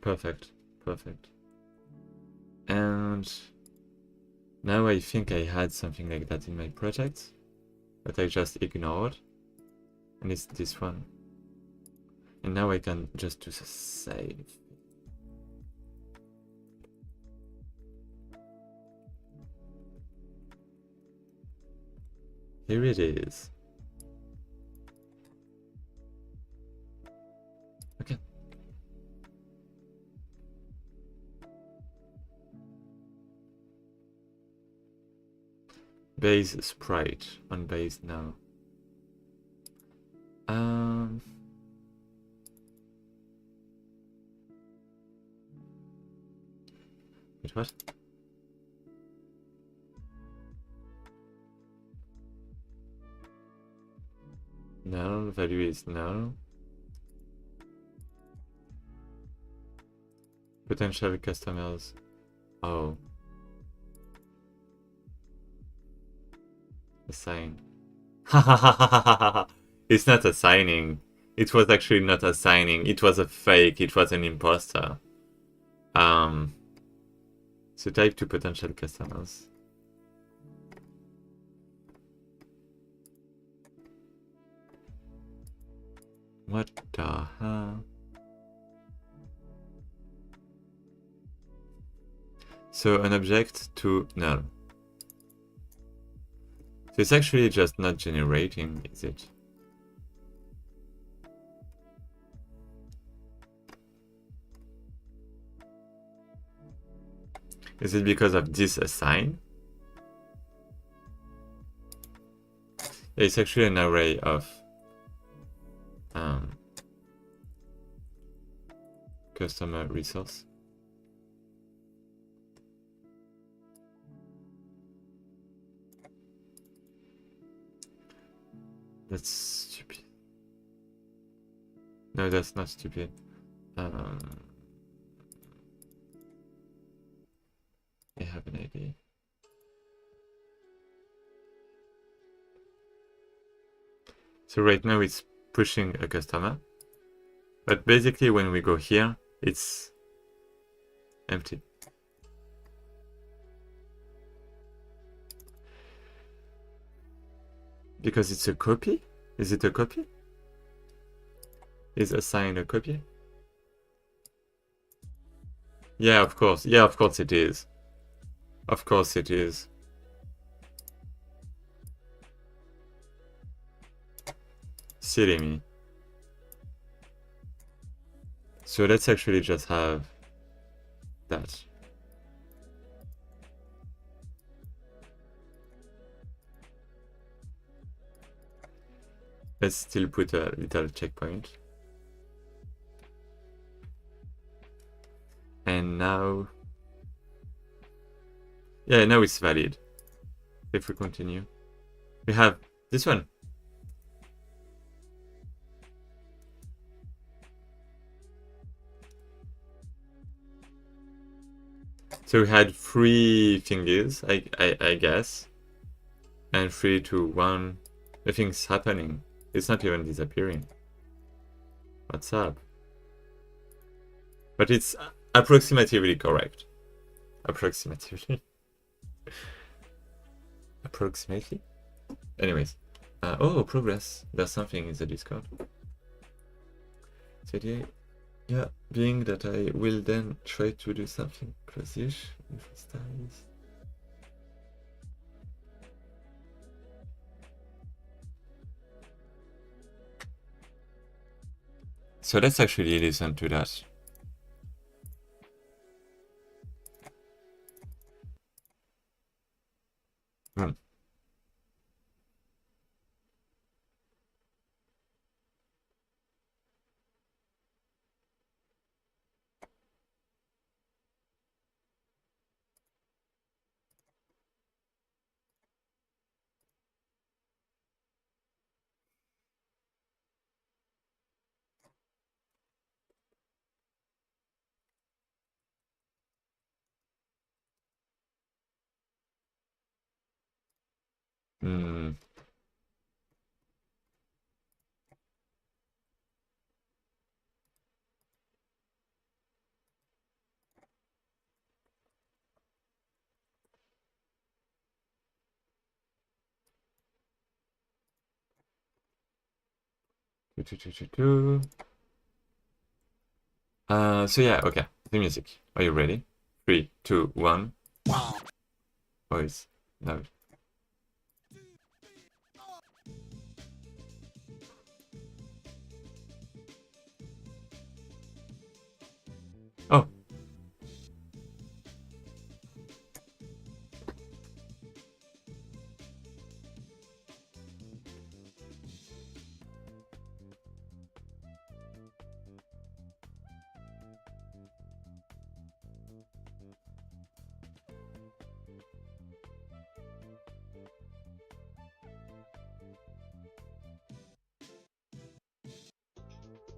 Perfect. Perfect. And now I think I had something like that in my project, but I just ignored. And it's this one. And now I can just do the save. Here it is. Okay. Base sprite on base now. Wait, what? Null, value is null. Potential customers. Oh. Assign. It's not assigning. It was actually not assigning. It was a fake. It was an imposter. So type to potential customers. What the hell? So an object to null. So it's actually just not generating, is it? Is it because of this assign? Yeah, it's actually an array of customer resource. That's stupid. No, that's not stupid. I have an idea. So right now it's pushing a customer, but basically when we go here, it's empty. Because it's a copy? Is it a copy? Is assigned a copy? Yeah, of course. Yeah, of course it is. Of course it is. Silly me. So let's actually just have that. Let's still put a little checkpoint. And now... yeah, now it's valid. If we continue. We have this one. So we had 3 fingers, I guess. And 3, 2, 1. Nothing's happening. It's not even disappearing. What's up? But it's approximatively correct. Approximatively. Approximately? Anyways. Oh, progress. There's something in the Discord. So yeah, being that I will then try to do something close-ish with styles. So let's actually listen to that. Hmm. Hmm. So yeah, okay. The music. Are you ready? 3, 2, 1. Voice. No. Oh.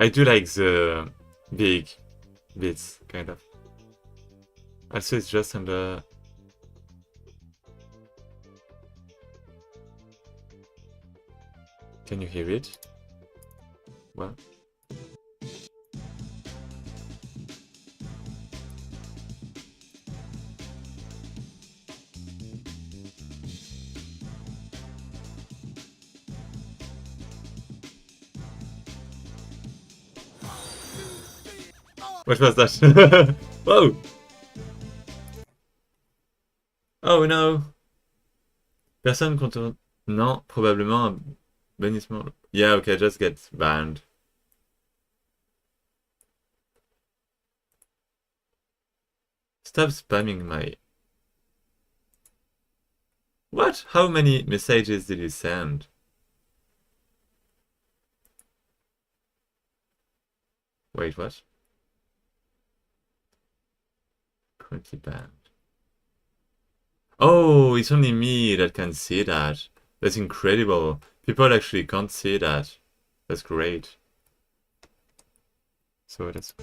I do like the big bits, kind of. Also, it's just on the... Can you hear it? Well. What was that? Whoa! Oh no! Personne contourne... Non, probablement un bannissement. Yeah, okay, just get banned. Stop spamming my... What? How many messages did you send? Wait, what? 20 banned. Oh, it's only me that can see that. That's incredible. People actually can't see that. That's great. So that's...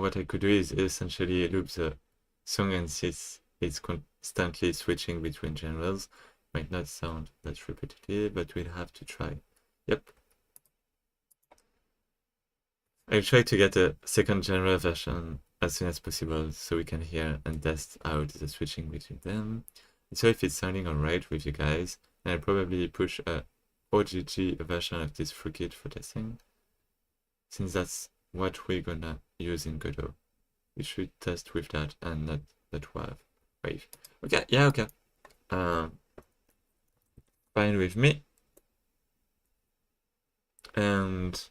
What I could do is essentially loop the song, and since it's constantly switching between genres, might not sound that repetitive, but we'll have to try. Yep. I'll try to get a second genre version as soon as possible so we can hear and test out the switching between them. And so if it's sounding alright with you guys, then I'll probably push a OGG version of this kit for testing, since that's what we're gonna use in Godot. We should test with that and not that wave. Okay, yeah, okay. Fine with me. And...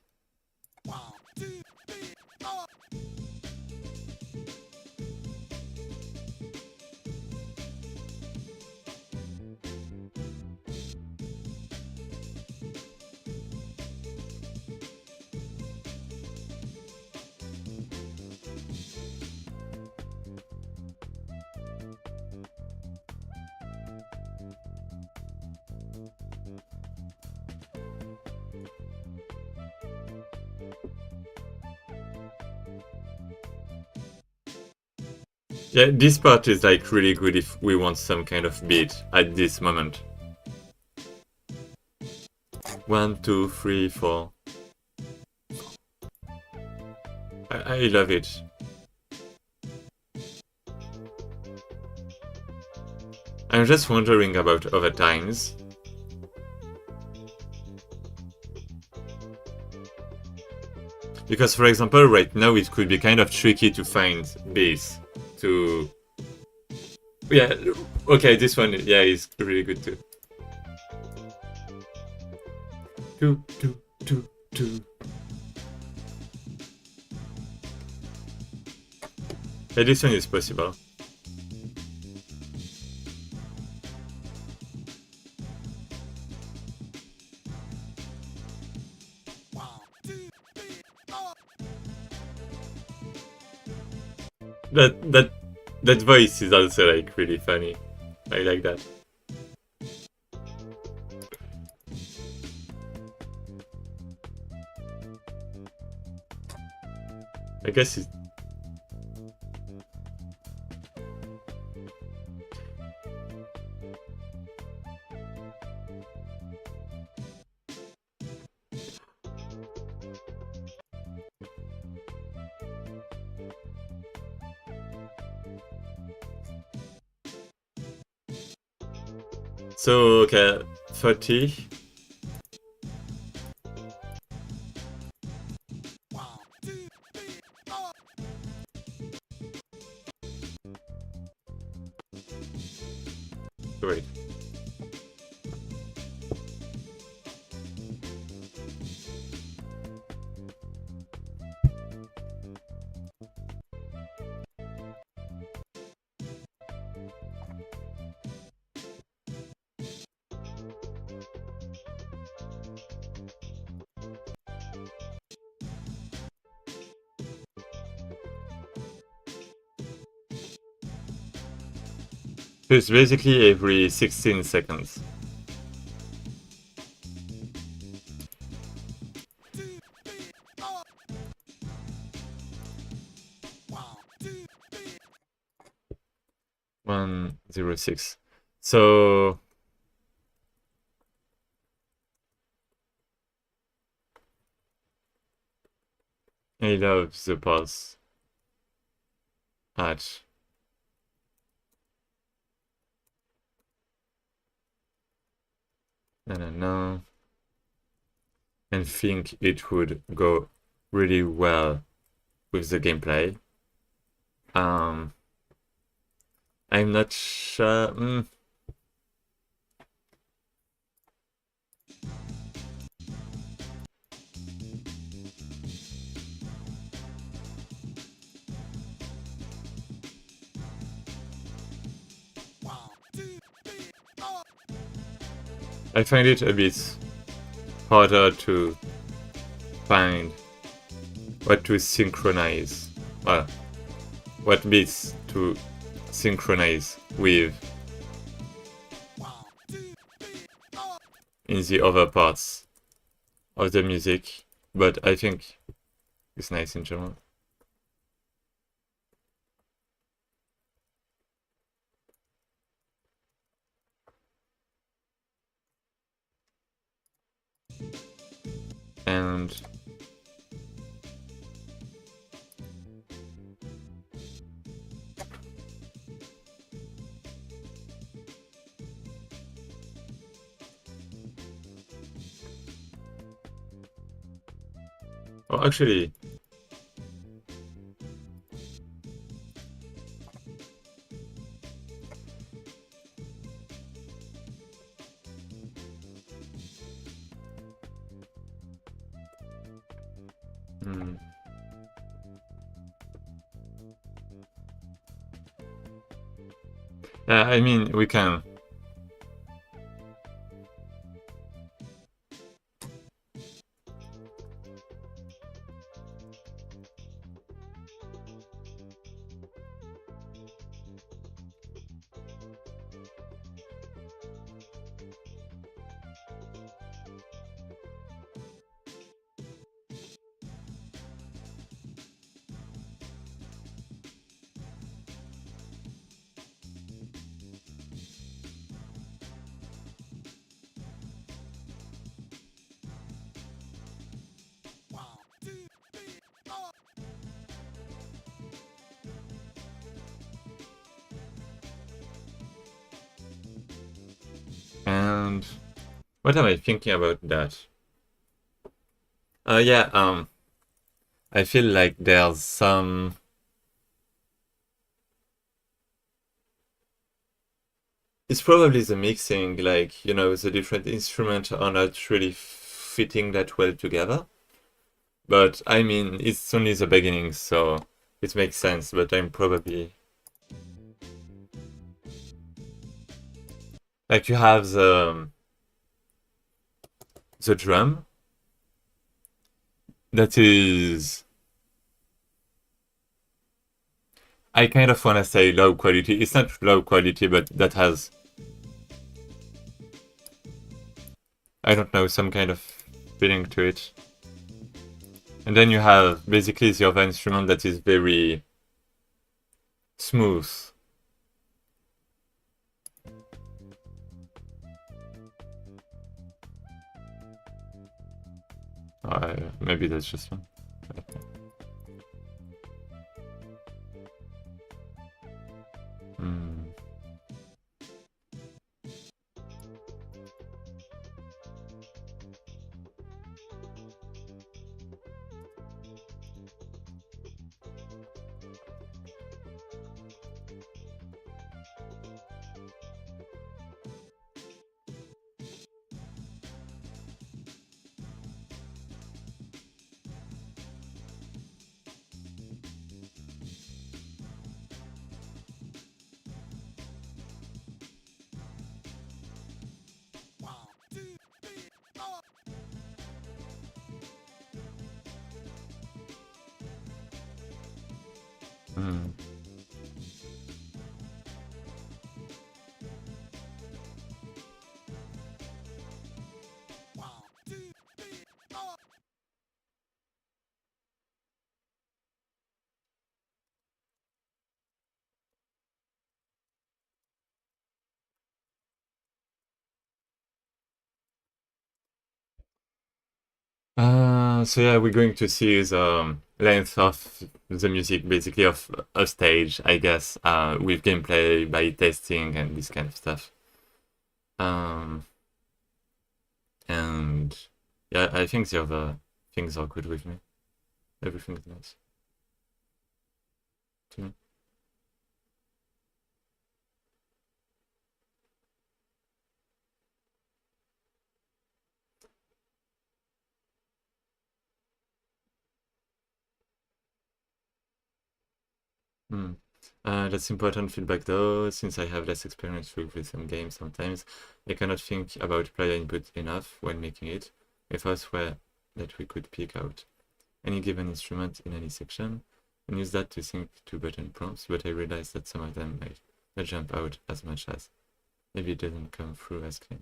Yeah, this part is like really good if we want some kind of beat at this moment. 1, 2, 3, 4. I love it. I'm just wondering about other times. Because for example, right now it could be kind of tricky to find bass to... Yeah, okay, this one, yeah, is really good too. 2, 2, 2, 2. Yeah, this one is possible. That voice is also like really funny. I like that. I guess it's... So, okay, 30. Wait. So it's basically every 16 seconds. One, 0, 6. So... I love the pulse at... No. And think it would go really well with the gameplay. I'm not sure. I find it a bit harder to find what to synchronize. Well, what beats to synchronize with in the other parts of the music, but I think it's nice in general. And oh, actually, I mean, we can. And what am I thinking about that? Yeah, I feel like there's some... It's probably the mixing, like, you know, the different instruments are not really fitting that well together. But I mean, it's only the beginning, so it makes sense, but I'm probably... Like, you have the drum, that is... I kind of want to say low quality. It's not low quality, but that has... I don't know, some kind of feeling to it. And then you have basically the other instrument that is very smooth. Maybe that's just one. Hmm. Hmm. So yeah, we're going to see the length of the music, basically of a stage, I guess, with gameplay by testing and this kind of stuff. And yeah, I think the other things are good with me. Everything's nice to me. Hmm. That's important feedback though, since I have less experience with some games sometimes. I cannot think about player input enough when making it. If us were that we could pick out any given instrument in any section and use that to sync to button prompts, but I realized that some of them might not jump out as much as maybe it doesn't come through as clean.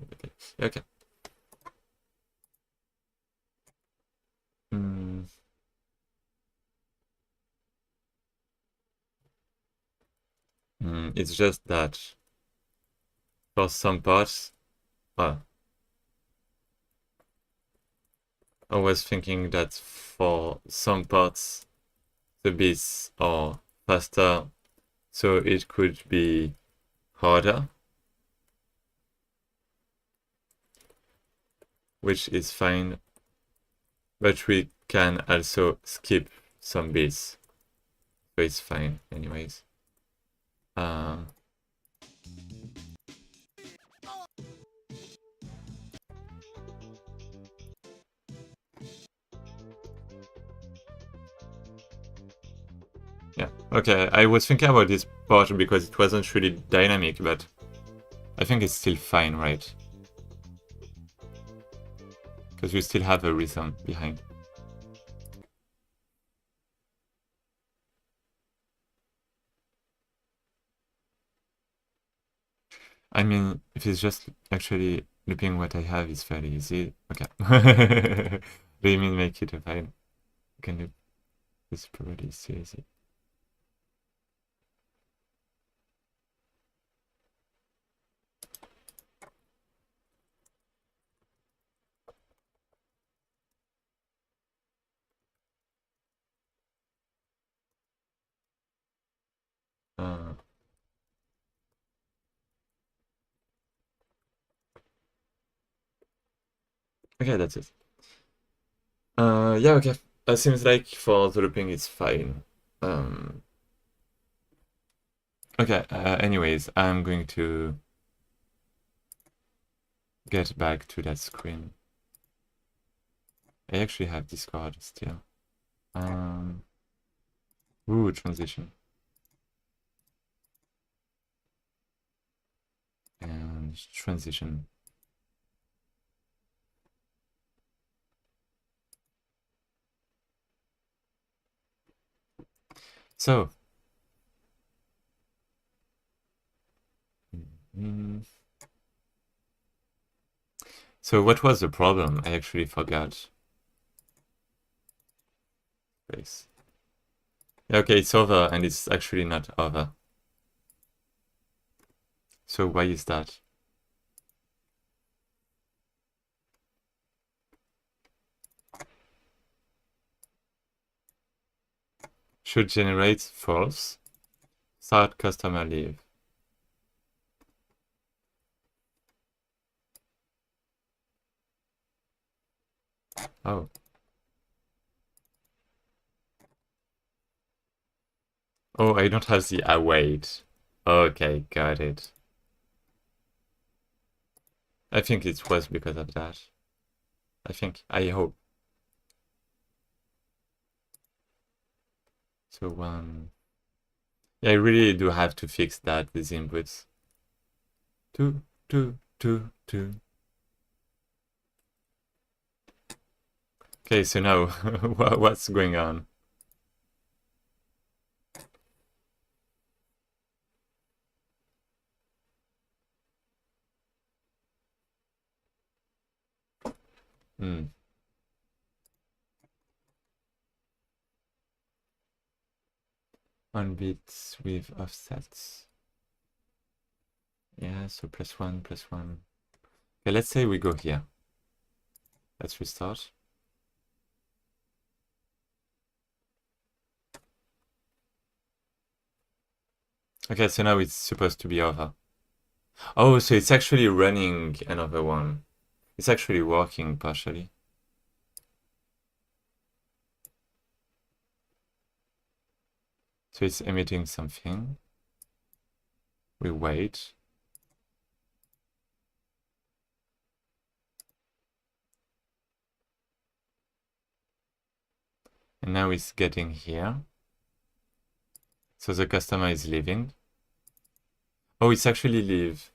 Okay. Hmm. It's just that for some parts, well, I was thinking that for some parts the beats are faster, so it could be harder, which is fine, but we can also skip some beats, so it's fine anyways. Um, yeah, okay, I was thinking about this part because it wasn't really dynamic, but I think it's still fine, right? Because we still have a reason behind. I mean, if it's just actually looping what I have is fairly easy. Okay. Do you mean make it a fine? You can loop this probably still easy. Uh, Okay, that's it. Yeah, okay. Seems like for the looping it's fine. Okay, anyways, I'm going to get back to that screen. I actually have Discord still. Ooh, transition. And transition. So, so what was the problem? I actually forgot. Space. Okay, it's over, and it's actually not over. So why is that? Should generate false. Start customer leave. Oh. Oh, I don't have the await. Okay, got it. I think it was because of that. I hope. So, yeah, I really do have to fix that, these inputs. Two, two, two, two. Okay, so now, what's going on? Hmm. 1 bit with offsets. Yeah, so +1, +1. Okay, let's say we go here. Let's restart. Okay, so now it's supposed to be over. Oh, so it's actually running another one. It's actually working partially. So it's emitting something. We wait. And now it's getting here. So the customer is leaving. Oh, it's actually leave.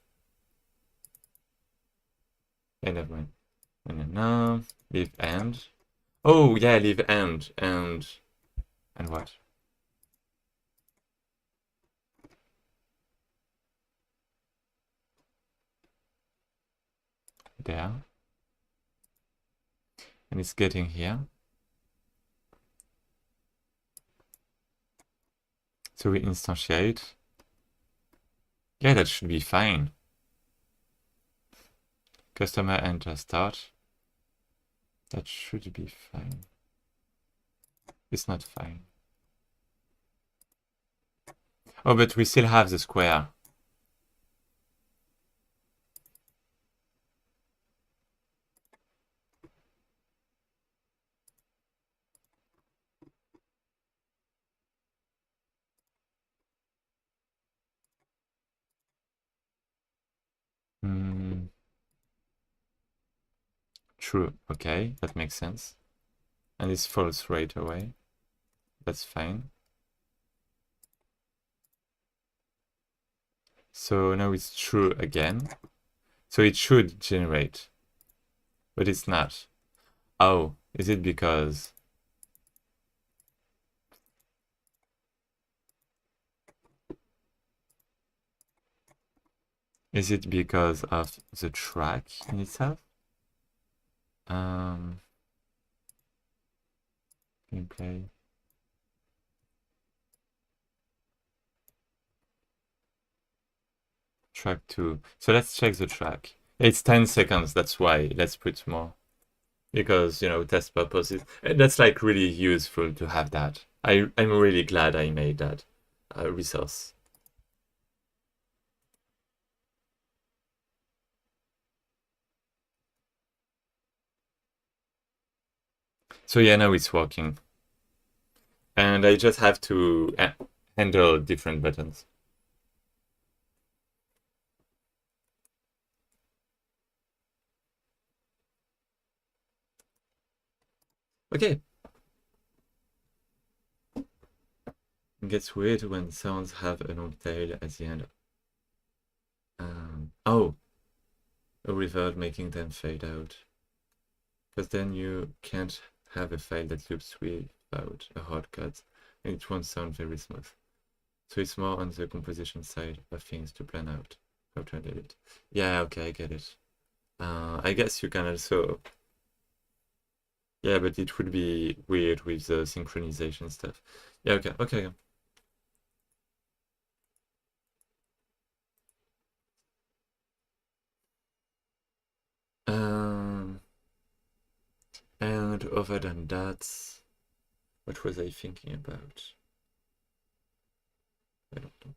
Yeah, never mind. No, leave end. Oh, yeah, leave end. And what? There. And it's getting here. So we instantiate. Yeah, that should be fine. Customer enter start. That should be fine. It's not fine. Oh, but we still have the square. True. Okay, that makes sense. And it's false right away. That's fine. So now it's true again. So it should generate. But it's not. Oh, is it because... Is it because of the track in itself? Gameplay. Track 2. So let's check the track. It's 10 seconds, that's why. Let's put more. Because, you know, test purposes. And that's like really useful to have that. I'm really glad I made that resource. So yeah, now it's working. And I just have to handle different buttons. Okay. It gets weird when sounds have a long tail at the end. Oh, a reverb making them fade out. Because then you can't have a file that loops without a hard cut, and it won't sound very smooth. So it's more on the composition side of things to plan out how to handle it. Yeah, okay, I get it. I guess you can also... Yeah, but it would be weird with the synchronization stuff. Yeah, okay. And other than that, what was I thinking about? I don't know.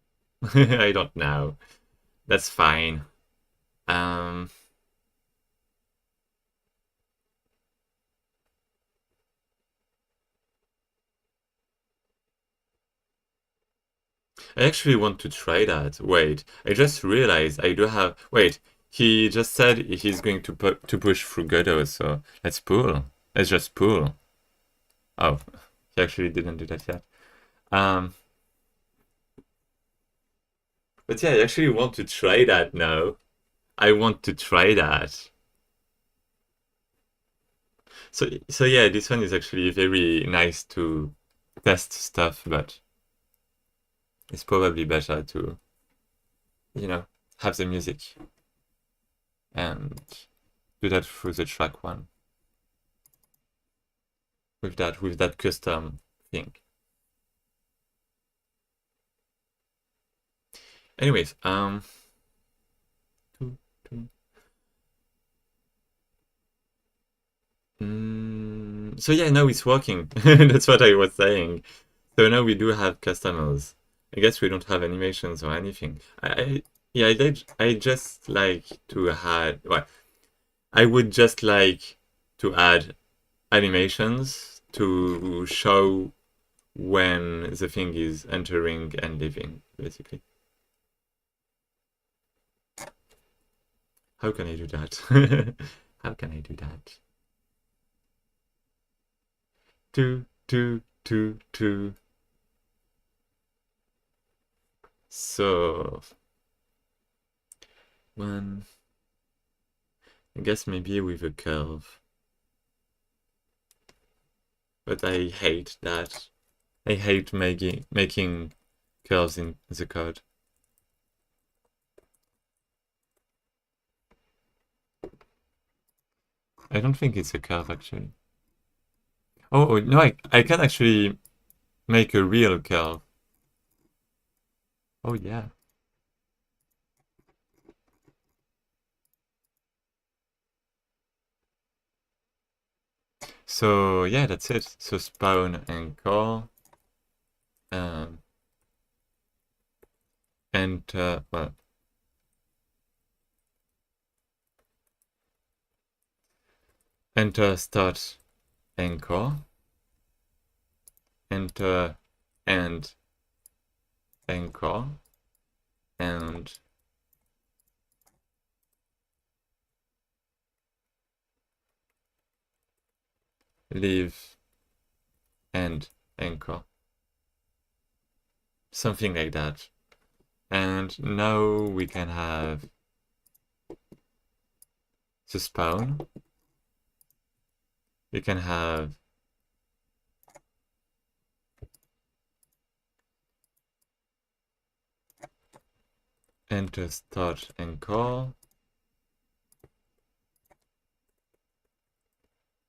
I don't know. That's fine. I actually want to try that. Wait, I just realized I do have... Wait, he just said he's going to push through Godot, so let's pull. Let's just pull. Oh, he actually didn't do that yet. But yeah, I actually want to try that now. I want to try that. So yeah, this one is actually very nice to test stuff, but it's probably better to, have the music and do that through the track one with that custom thing. Anyways, so yeah, now it's working. That's what I was saying. So now we do have customers. I guess we don't have animations or anything. I just like to add, well, I would just like to add animations to show when the thing is entering and leaving, basically. How can I do that? How can I do that? Two. So, one, I guess maybe with a curve. But I hate that. I hate making curves in the code. I don't think it's a curve, actually. Oh, no, I can actually make a real curve. Oh, yeah. So, yeah, that's it. So, spawn and call. Well, enter start anchor, enter and anchor, and leave and anchor. Something like that. And now we can have the spawn. We can have enter start and call,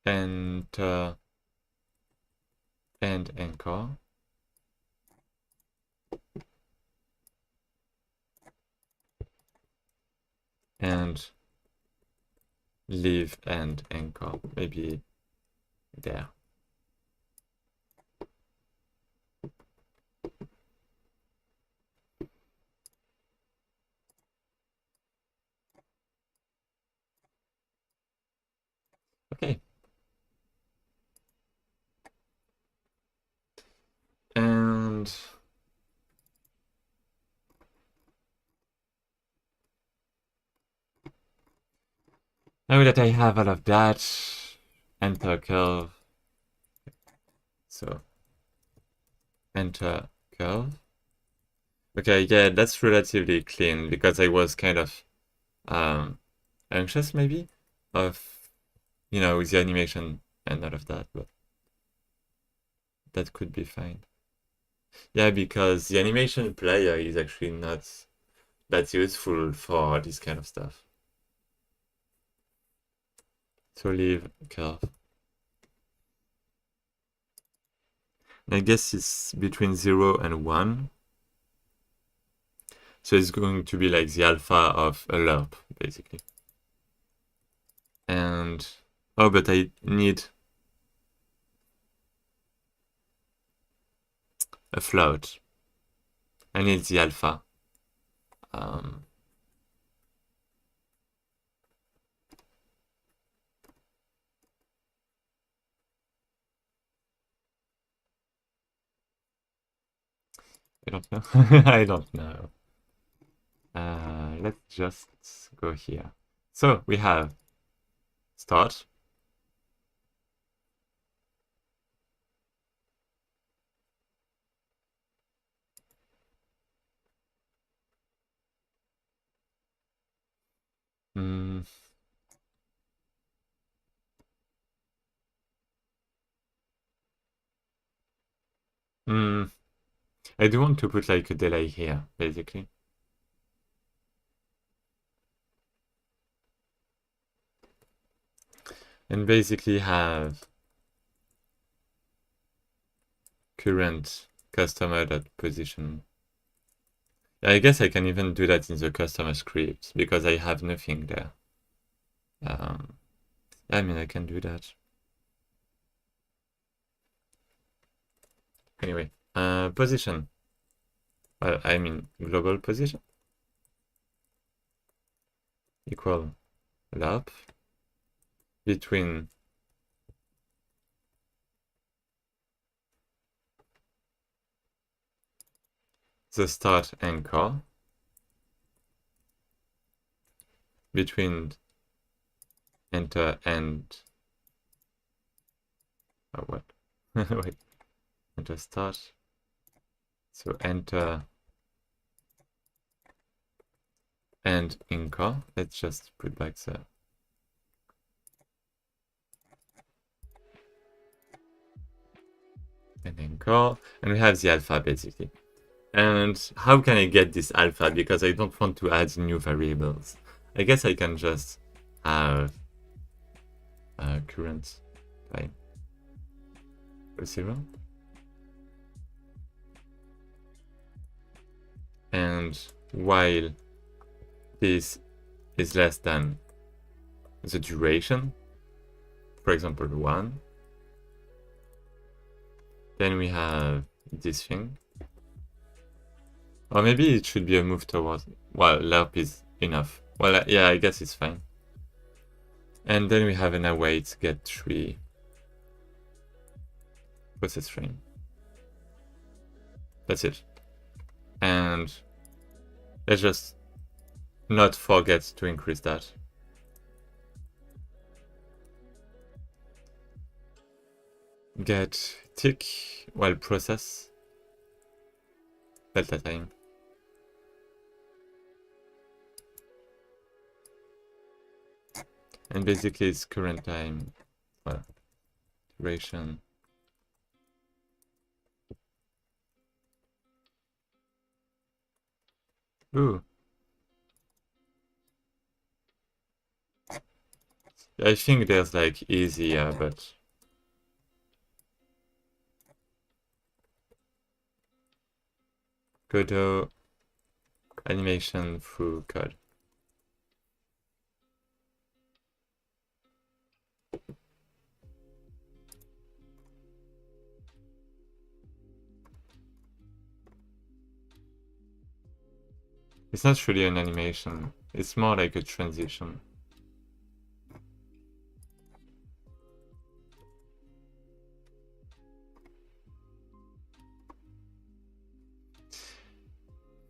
enter and anchor, and leave and anchor, maybe there. Okay. Now that I have all of that, enter curve. So, enter curve. Okay, yeah, that's relatively clean because I was kind of anxious maybe of, with the animation and all of that, but that could be fine. Yeah, because the animation player is actually not that useful for this kind of stuff. So leave curve. I guess it's between 0 and 1. So it's going to be like the alpha of a lerp, basically. And, oh, but I need a float. I need the alpha. I don't know. I don't know. Let's just go here. So we have start. Mm. I do want to put like a delay here, basically. And basically have current customer.position. I guess I can even do that in the customer script because I have nothing there. I mean, I can do that. Anyway, position. Well, I mean, global position equal lerp between the start anchor between enter and what? Wait, enter start. So enter and anchor. Let's just put back the and anchor, and we have the alpha basically. And how can I get this alpha? Because I don't want to add new variables. I guess I can just have current time 0. And while this is less than the duration, for example 1, then we have this thing. Or maybe it should be a move towards, well, lerp is enough. Well, yeah, I guess it's fine. And then we have an await get 3 process frame. That's it. And let's just not forget to increase that. Get tick while process delta time. And basically it's current time, well, duration. Ooh. I think there's like easier, but go to animation through code. It's not really an animation, it's more like a transition.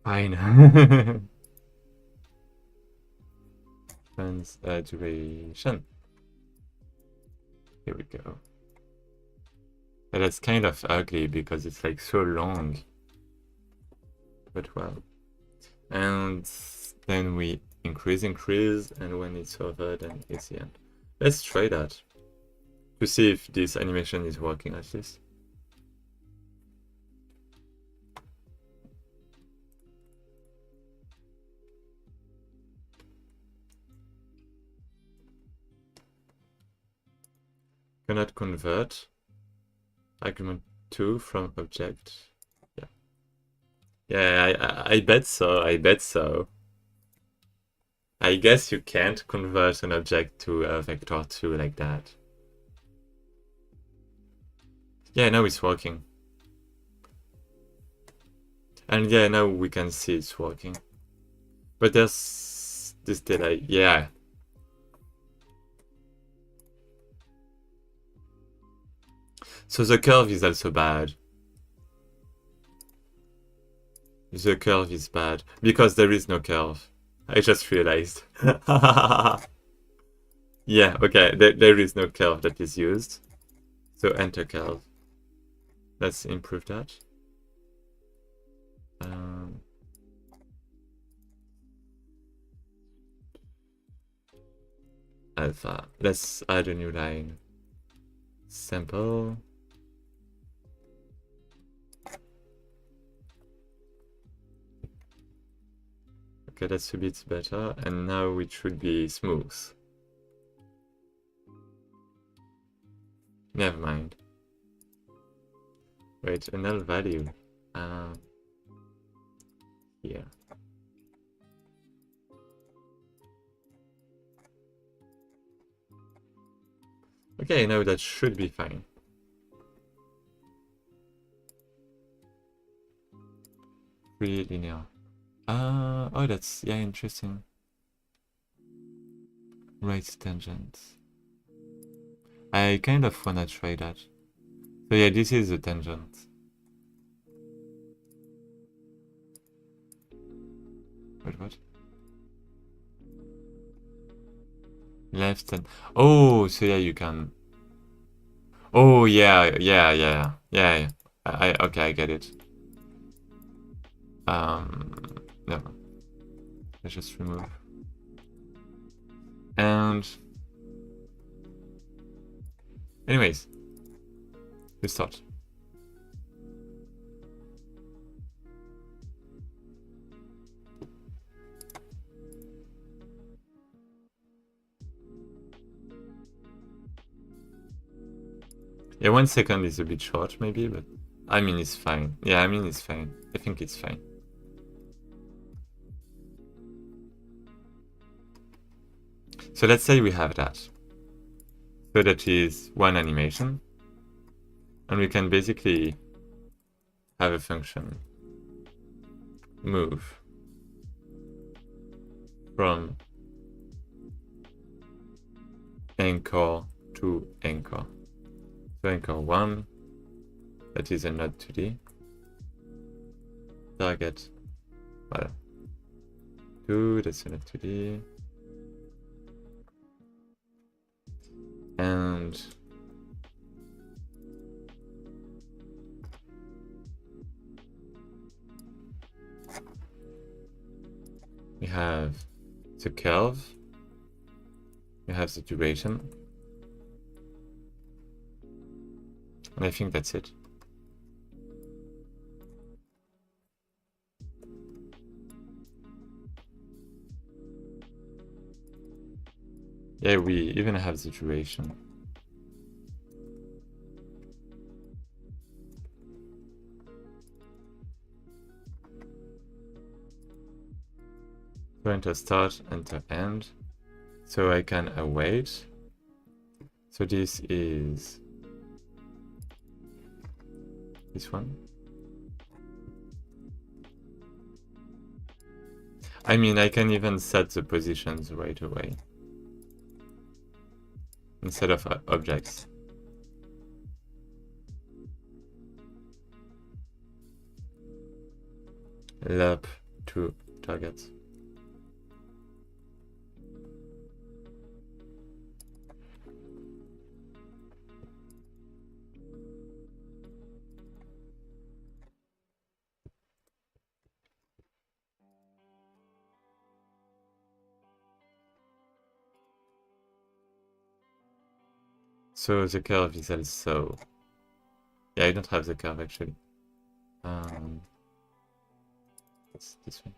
Fine. has a duration. Here we go. But that's kind of ugly because it's like so long. But well. And then we increase, and when it's over, then it's the end. Let's try that to see if this animation is working at least. Cannot convert argument 2 from object. Yeah. Yeah, I bet so. I bet so. I guess you can't convert an object to a vector 2 like that. Yeah, now it's working. And yeah, now we can see it's working. But there's this delay. Yeah. So the curve is also bad. The curve is bad because there is no curve. I just realized. Yeah, okay, there is no curve that is used. So enter curve. Let's improve that. Alpha. Let's add a new line. Sample. Okay, that's a bit better. And now it should be smooth. Never mind. Wait, a null value. Here. Okay, now that should be fine. Free linear. Oh, that's, yeah, interesting. Right tangent. I kind of wanna try that. So yeah, this is the tangent. Wait, what? Left and... Oh, so yeah, you can... Oh, yeah. Okay, I get it. No. Let's just remove. And... Anyways. We start. Yeah, 1 second is a bit short, maybe, but I mean, it's fine. Yeah, I mean, it's fine. I think it's fine. So let's say we have that. So that is one animation. And we can basically have a function move from anchor to anchor. So anchor 1, that is a node 2D. Target, well, 2, that's a node 2D. And we have the curve, we have the duration, and I think that's it. Yeah, we even have the duration. So enter start, enter end. So I can await. So this is this one. I mean, I can even set the positions right away instead of objects. Lap to target. So the curve is also... Yeah, I don't have the curve actually. It's this one.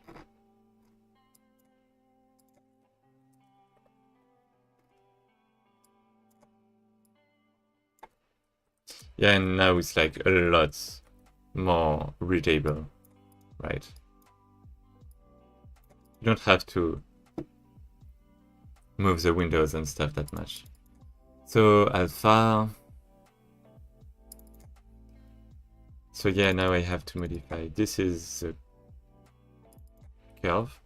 Yeah, and now it's like a lot more readable, right? You don't have to move the windows and stuff that much. So alpha. So yeah, now I have to modify. This is the curve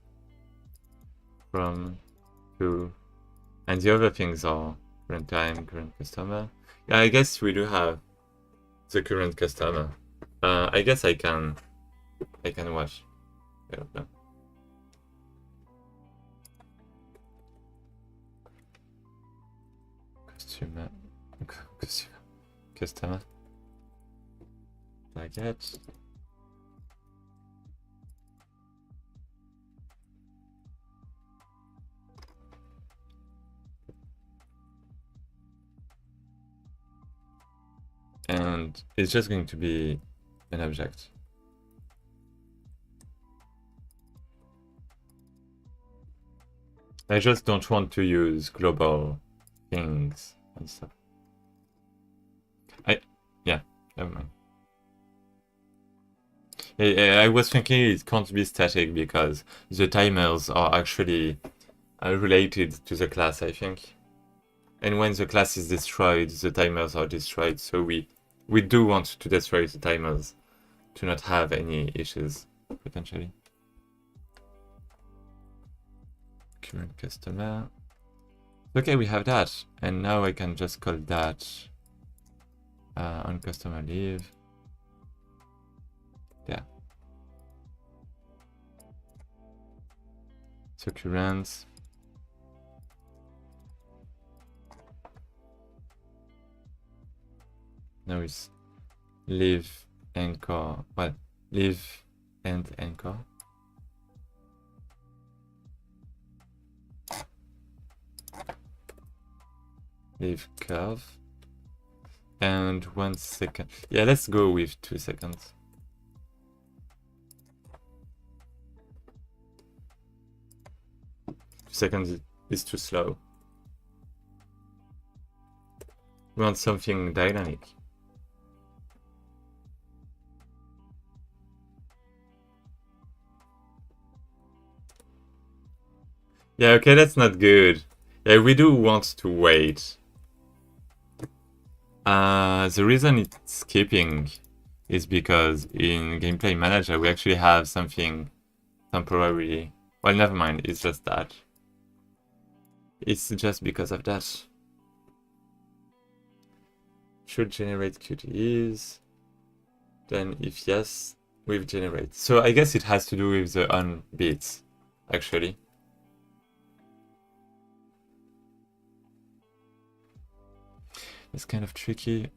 from to, and the other things are current time, current customer. Yeah, I guess we do have the current customer. I guess I can watch. I don't know. Customer. Like that. And it's just going to be an object. I just don't want to use global things and stuff. Yeah, never mind. I was thinking it can't be static because the timers are actually related to the class, I think. And when the class is destroyed, the timers are destroyed. So we do want to destroy the timers to not have any issues, potentially. Current customer. Okay, we have that. And now I can just call that on customer leave. Yeah. So current. Now it's leave anchor. Well, leave and anchor. Leave curve. And 1 second. Yeah, let's go with 2 seconds. Seconds is too slow. We want something dynamic. Yeah, okay, that's not good. Yeah, we do want to wait. The reason it's skipping is because in Gameplay Manager we actually have something temporarily. Well, never mind, it's just that. It's just because of that. Should generate QTEs. Then if yes, we've generate. So I guess it has to do with the on bits, actually. It's kind of tricky.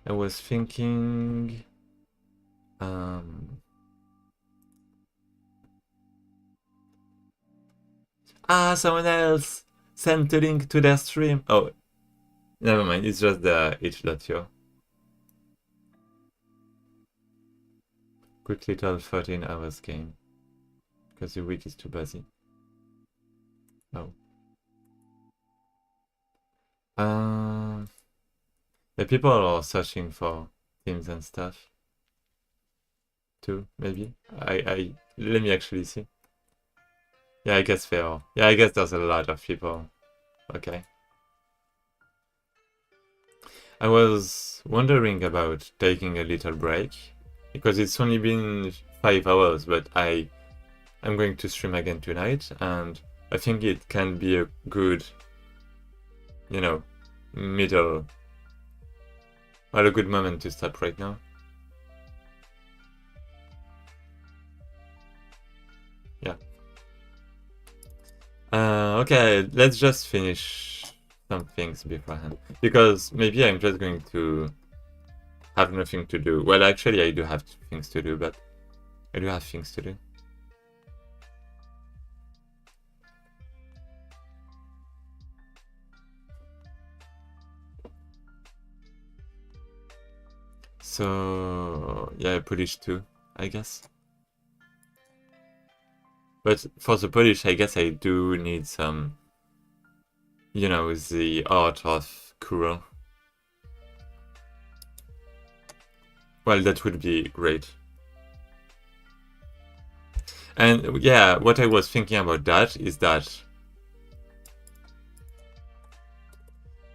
I was thinking someone else sent a link to their stream. Oh, never mind, it's just the itch.io. Good little 13 hours game. Because the week is too busy. Oh. Yeah, people are searching for themes and stuff. Too, maybe. Let me actually see. Yeah, I guess they are. Yeah, I guess there's a lot of people. Okay. I was wondering about taking a little break because it's only been 5 hours, but I'm going to stream again tonight, and I think it can be a good, you know, middle, well, a good moment to stop right now. Yeah. Okay, let's just finish some things beforehand. Because maybe I'm just going to have nothing to do. Well, actually, I do have things to do, but I do have things to do. So, yeah, Polish too, I guess. But for the Polish, I guess I do need some, you know, the art of Kuro. Well, that would be great. And yeah, what I was thinking about that is that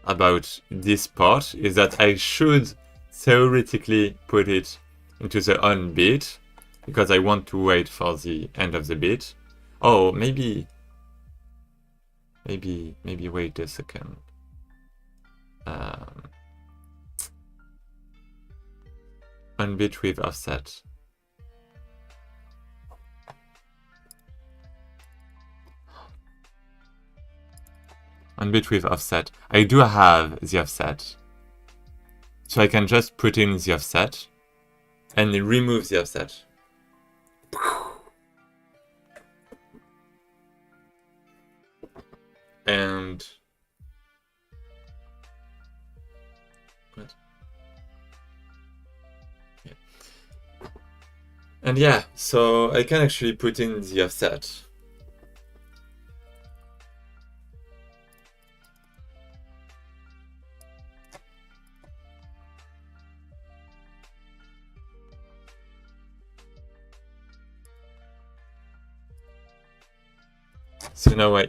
about this part is that I should theoretically put it into the on beat because I want to wait for the end of the beat. Oh, maybe wait a second. On beat with offset. On beat with offset. I do have the offset. So I can just put in the offset and remove the offset. And what? Yeah. And yeah, so I can actually put in the offset. So now I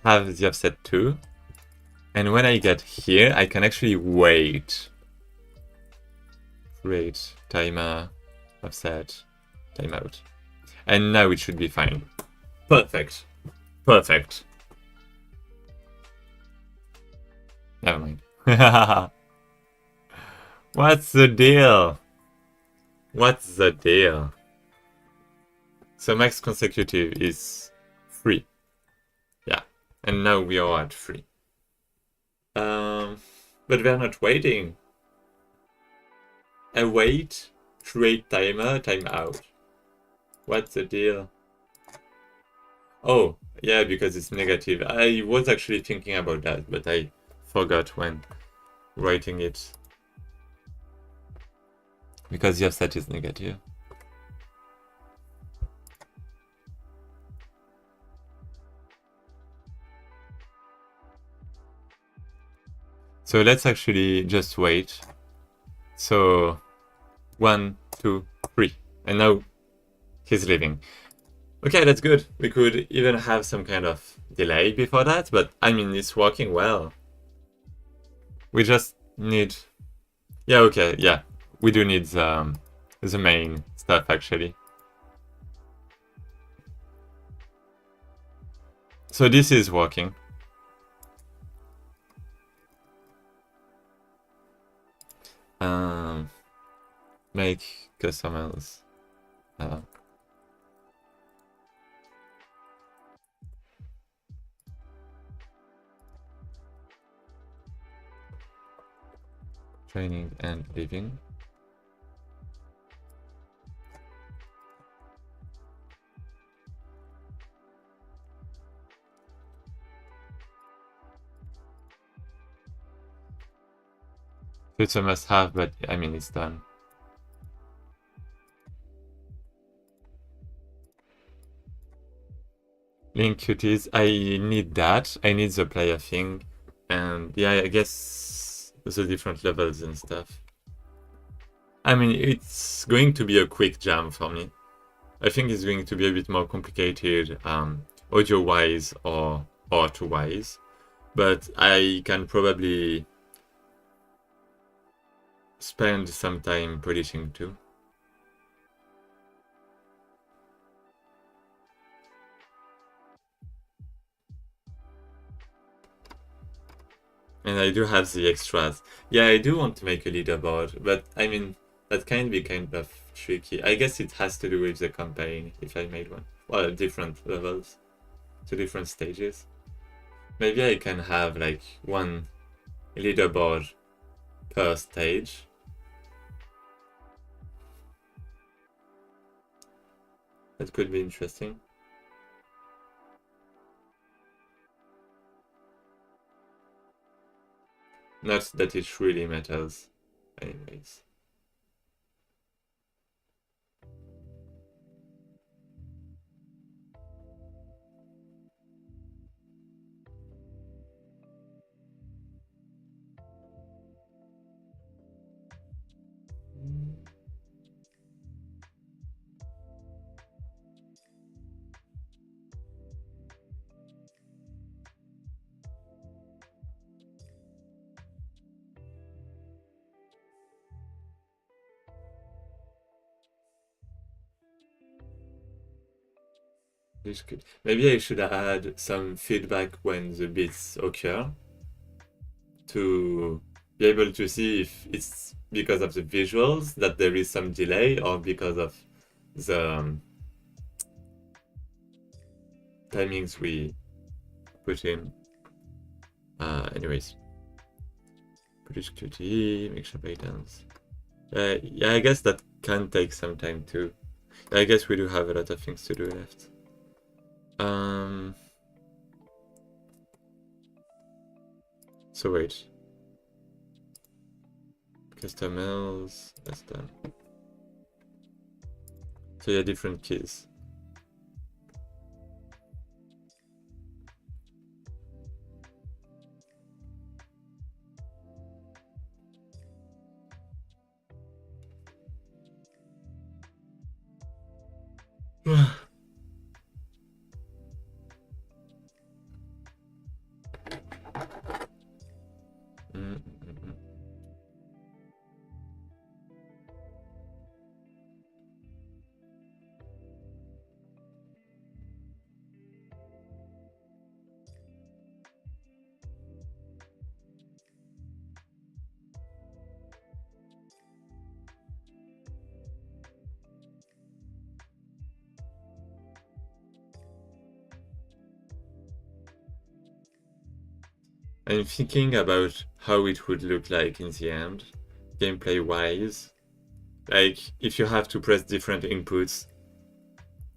have the offset too. And when I get here, I can actually wait. Create timer, offset, timeout. And now it should be fine. Perfect. Perfect. Never mind. What's the deal? What's the deal? So max consecutive is 3. Yeah. And now we are at 3. But we're not waiting. Await, create timer, timeout. What's the deal? Oh, yeah, because it's negative. I was actually thinking about that, but I forgot when writing it. Because the offset is negative. So let's actually just wait. So 1, 2, 3. And now he's leaving. Okay, that's good. We could even have some kind of delay before that, but I mean, it's working well. We just need... Yeah, okay, yeah. We do need the main stuff, actually. So this is working. Make customers. Training and living. It's a must-have, but I mean, it's done. Link cuties, I need that. I need the player thing. And yeah, I guess the different levels and stuff. I mean, it's going to be a quick jam for me. I think it's going to be a bit more complicated audio-wise or art-wise. But I can probably spend some time polishing too. And I do have the extras. Yeah, I do want to make a leaderboard, but I mean, that can be kind of tricky. I guess it has to do with the campaign, if I made one. Well, different levels. 2 different stages. Maybe I can have like 1 leaderboard per stage. That could be interesting. Not that it really matters, anyways. This could... Maybe I should add some feedback when the beats occur to be able to see if it's because of the visuals that there is some delay or because of the timings we put in. Anyways, produce QTE, make sure breakdowns. Yeah, I guess that can take some time too. I guess we do have a lot of things to do left. So wait. Customers, that's done. So yeah, different keys. I'm thinking about how it would look like in the end, gameplay-wise. Like, if you have to press different inputs,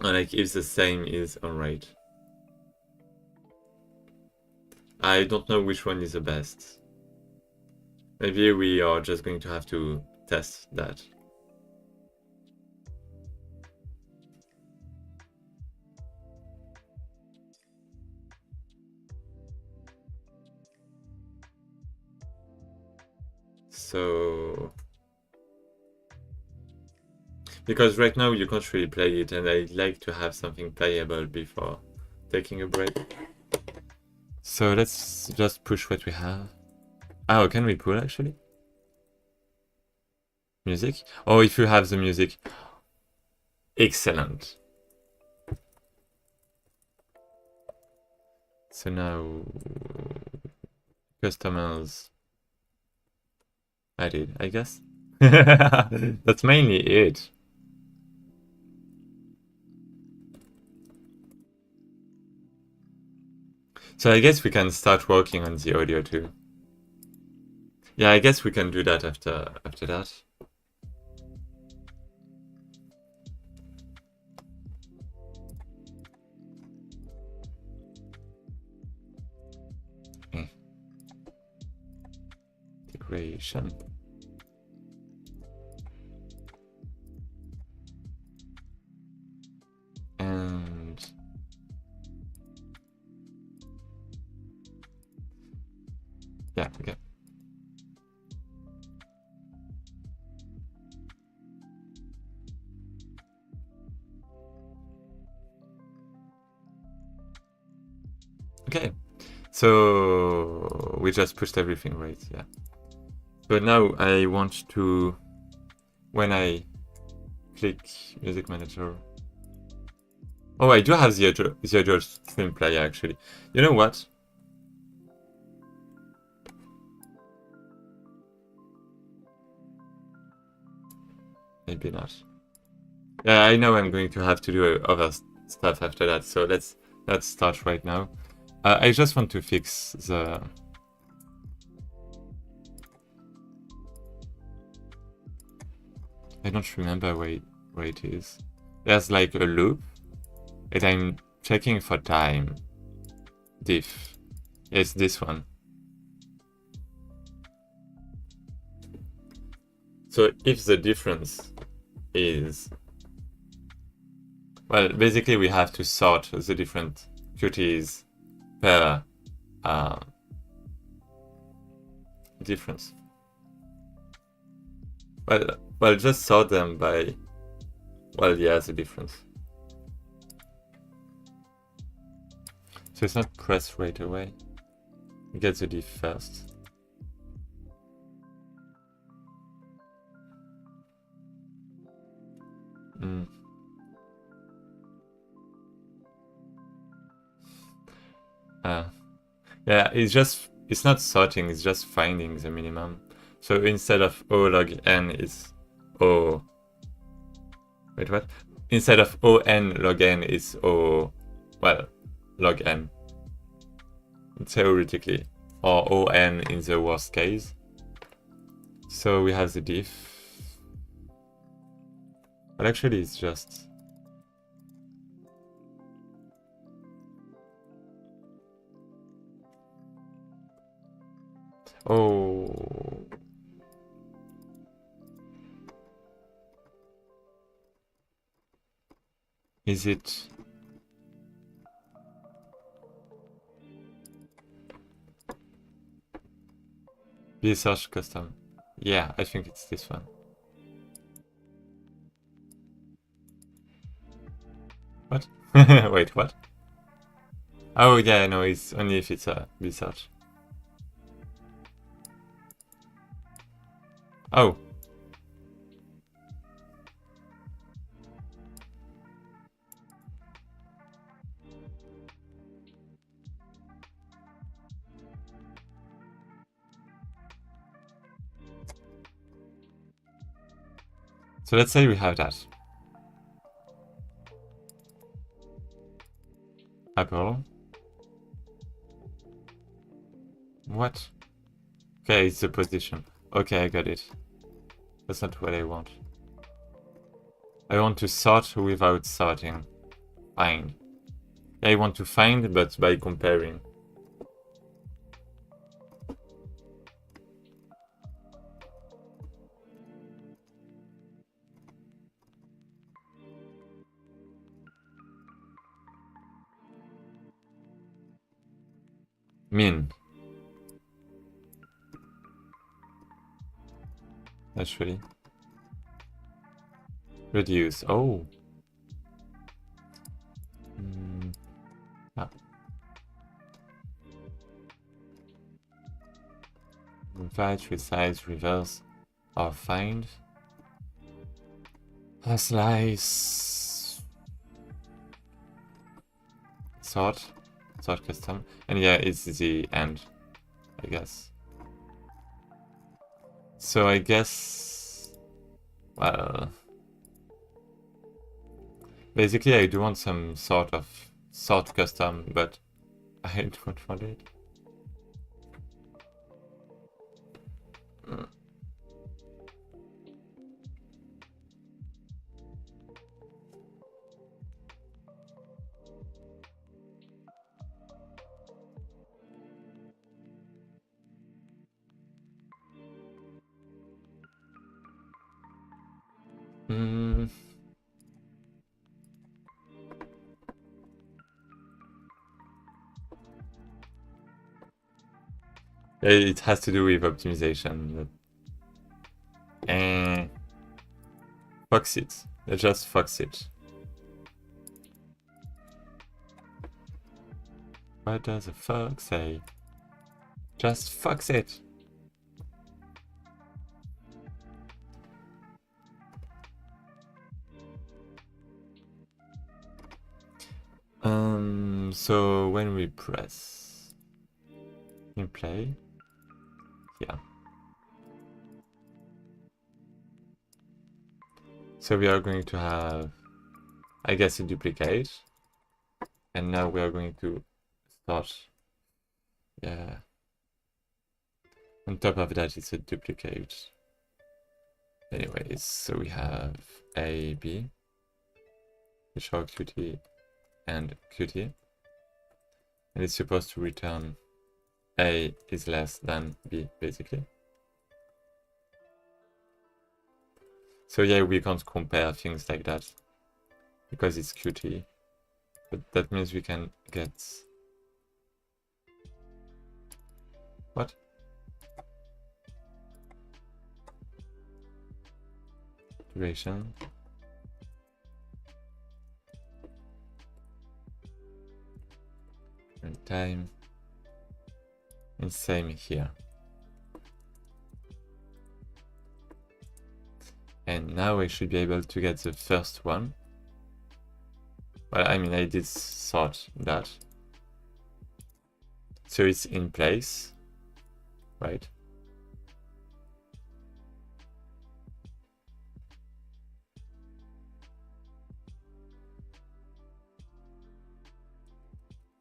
or like if the same is alright. I don't know which one is the best. Maybe we are just going to have to test that. So... Because right now you can't really play it, and I'd like to have something playable before taking a break. So let's just push what we have. Oh, can we pull actually? Music? Oh, if you have the music. Excellent. So now... Customers... I did, I guess. That's mainly it. So I guess we can start working on the audio too. Yeah, I guess we can do that after that. Integration. And yeah, okay. Okay, so we just pushed everything right, yeah. But now I want to, when I click Music Manager. Oh, I do have the other stream player actually. You know what? Maybe not. Yeah, I know I'm going to have to do other stuff after that, so let's let's start right now. I just want to fix the... I don't remember where it is. There's like a loop, and I'm checking for time. Diff. Yes, this one. So if the difference is... Well, basically we have to sort the different cuties per difference. Well, just sort them by... Well, yeah, the difference. So it's not pressed right away. Get the diff first. Yeah, it's not sorting, it's just finding the minimum. So instead of O log n is O... Wait, what? Instead of On log n is O... Well, log n. Theoretically. Or On in the worst case. So we have the diff. But actually it's just... Oh... Is it... Research custom. Yeah, I think it's this one. What? Wait, what? Oh yeah, no, it's only if it's a research. Oh. So let's say we have that. Apple. What? Okay, it's the position. Okay, I got it. That's not what I want. I want to sort without sorting. Find. I want to find, but by comparing. Min. Actually. Reduce. Oh. Ah. Invite, resize, reverse, or find. A slice. Sort. Sort custom. And yeah, it's the end, I guess. So I guess... Well... Basically I do want some sort of sort custom, but I don't want it. It has to do with optimization. Fox it. Let's just fox it. What does a fox say? Just fox it. So when we press in play, yeah. So we are going to have, I guess, a duplicate. And now we are going to start. Yeah. On top of that, it's a duplicate. Anyways, so we have A, B, which are Qt and Qt. And it's supposed to return A is less than B, basically. So yeah, we can't compare things like that because it's Qt. But that means we can get... What? Duration. And time. And same here. And now I should be able to get the first one. Well, I mean, I did sort that. So it's in place, right?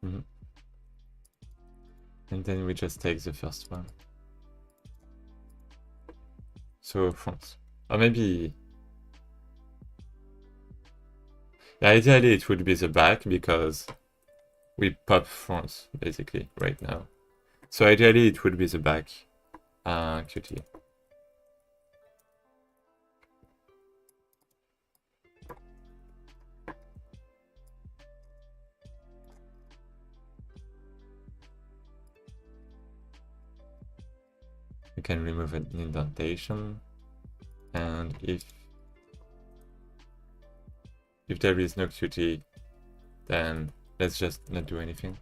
Mm-hmm. And then we just take the first one. So front. Or maybe... Yeah, ideally it would be the back because we pop front basically right now. So ideally it would be the back Qt. We can remove an indentation, and if there is no Qt, then let's just not do anything.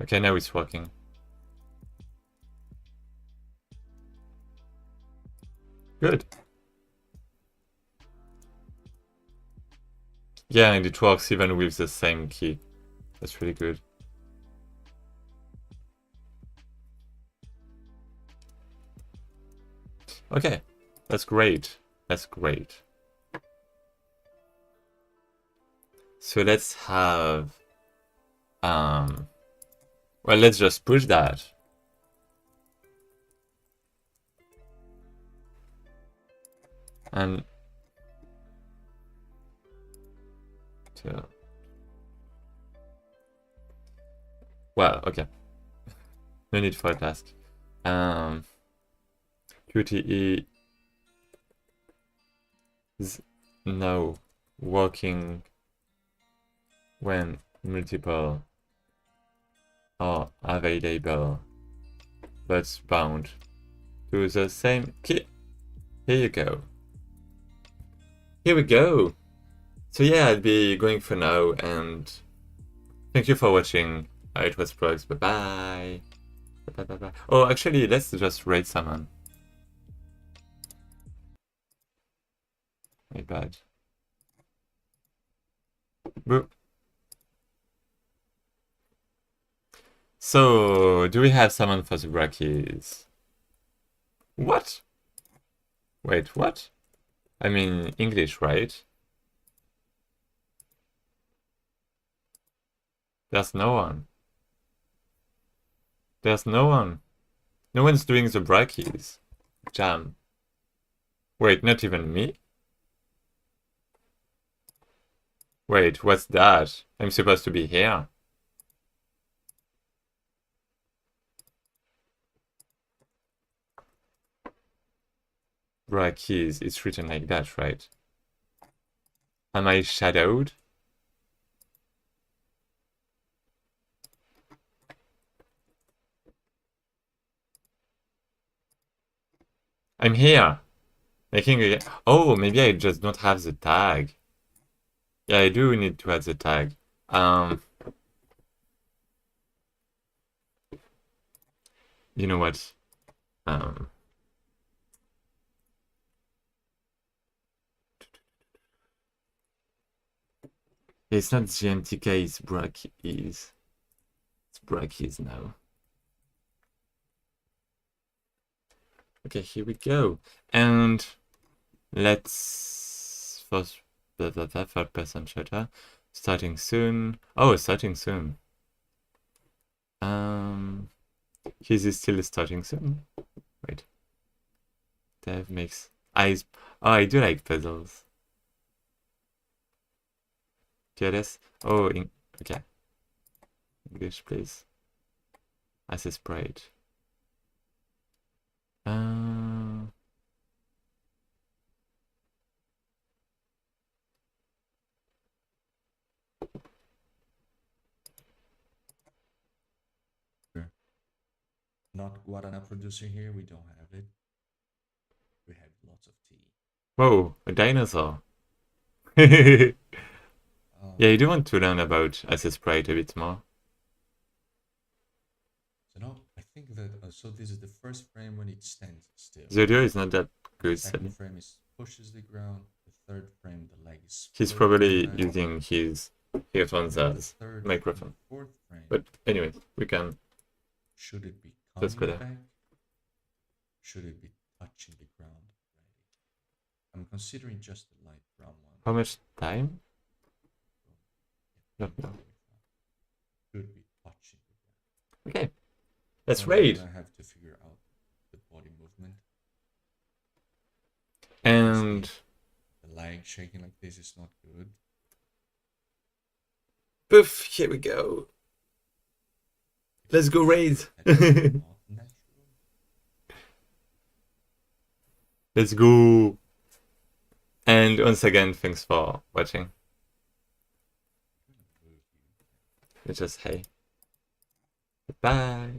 Okay, now it's working. Good. Yeah, and it works even with the same key. That's really good. Okay, that's great. That's great. So let's have... well, let's just push that. And... Well, okay. No need for a task. QTE is now working when multiple are available but bound to the same key. Here you go. Here we go. So yeah, I'll be going for now, and thank you for watching. It was Prox. Bye bye. Bye bye bye. Oh, actually, let's just raid someone. My bad. Boo. So, do we have someone for the Brackeys? What? Wait, what? I mean, English, right? There's no one. There's no one. No one's doing the Brackeys Jam. Wait, not even me? Wait, what's that? I'm supposed to be here. Brackeys, it's written like that, right? Am I shadowed? I'm here. Making a... Oh, maybe I just don't have the tag. Yeah, I do need to add the tag. You know what? It's not GMTK, it's Brackeys. It's Brackeys now. Okay, here we go. And let's first third person shooter. Starting soon. Oh, starting soon. His is still starting soon. Wait. Dev makes eyes. Oh, I do like puzzles. Jealous? Oh, okay. English, please. As a sprite. Not Guarana producer here, we don't have it. We have lots of tea. Whoa, a dinosaur. Yeah, you do want to learn about as a sprite a bit more. So now I think that so this is the first frame when it stands still. The audio is not that good. The second frame is pushes the ground. The third frame, the leg is. He's probably using his earphones as microphone. Fourth frame. But anyway, we can. Should it be That's coming better. back? Should it be touching the ground? I'm considering just the light brown one. How much time? No. Should be touching the ground. Okay, let's raid. I have to figure out the body movement. And the leg shaking like this is not good. poof, here we go. Let's go raid. Let's go. And once again, thanks for watching. It's just hey. Bye.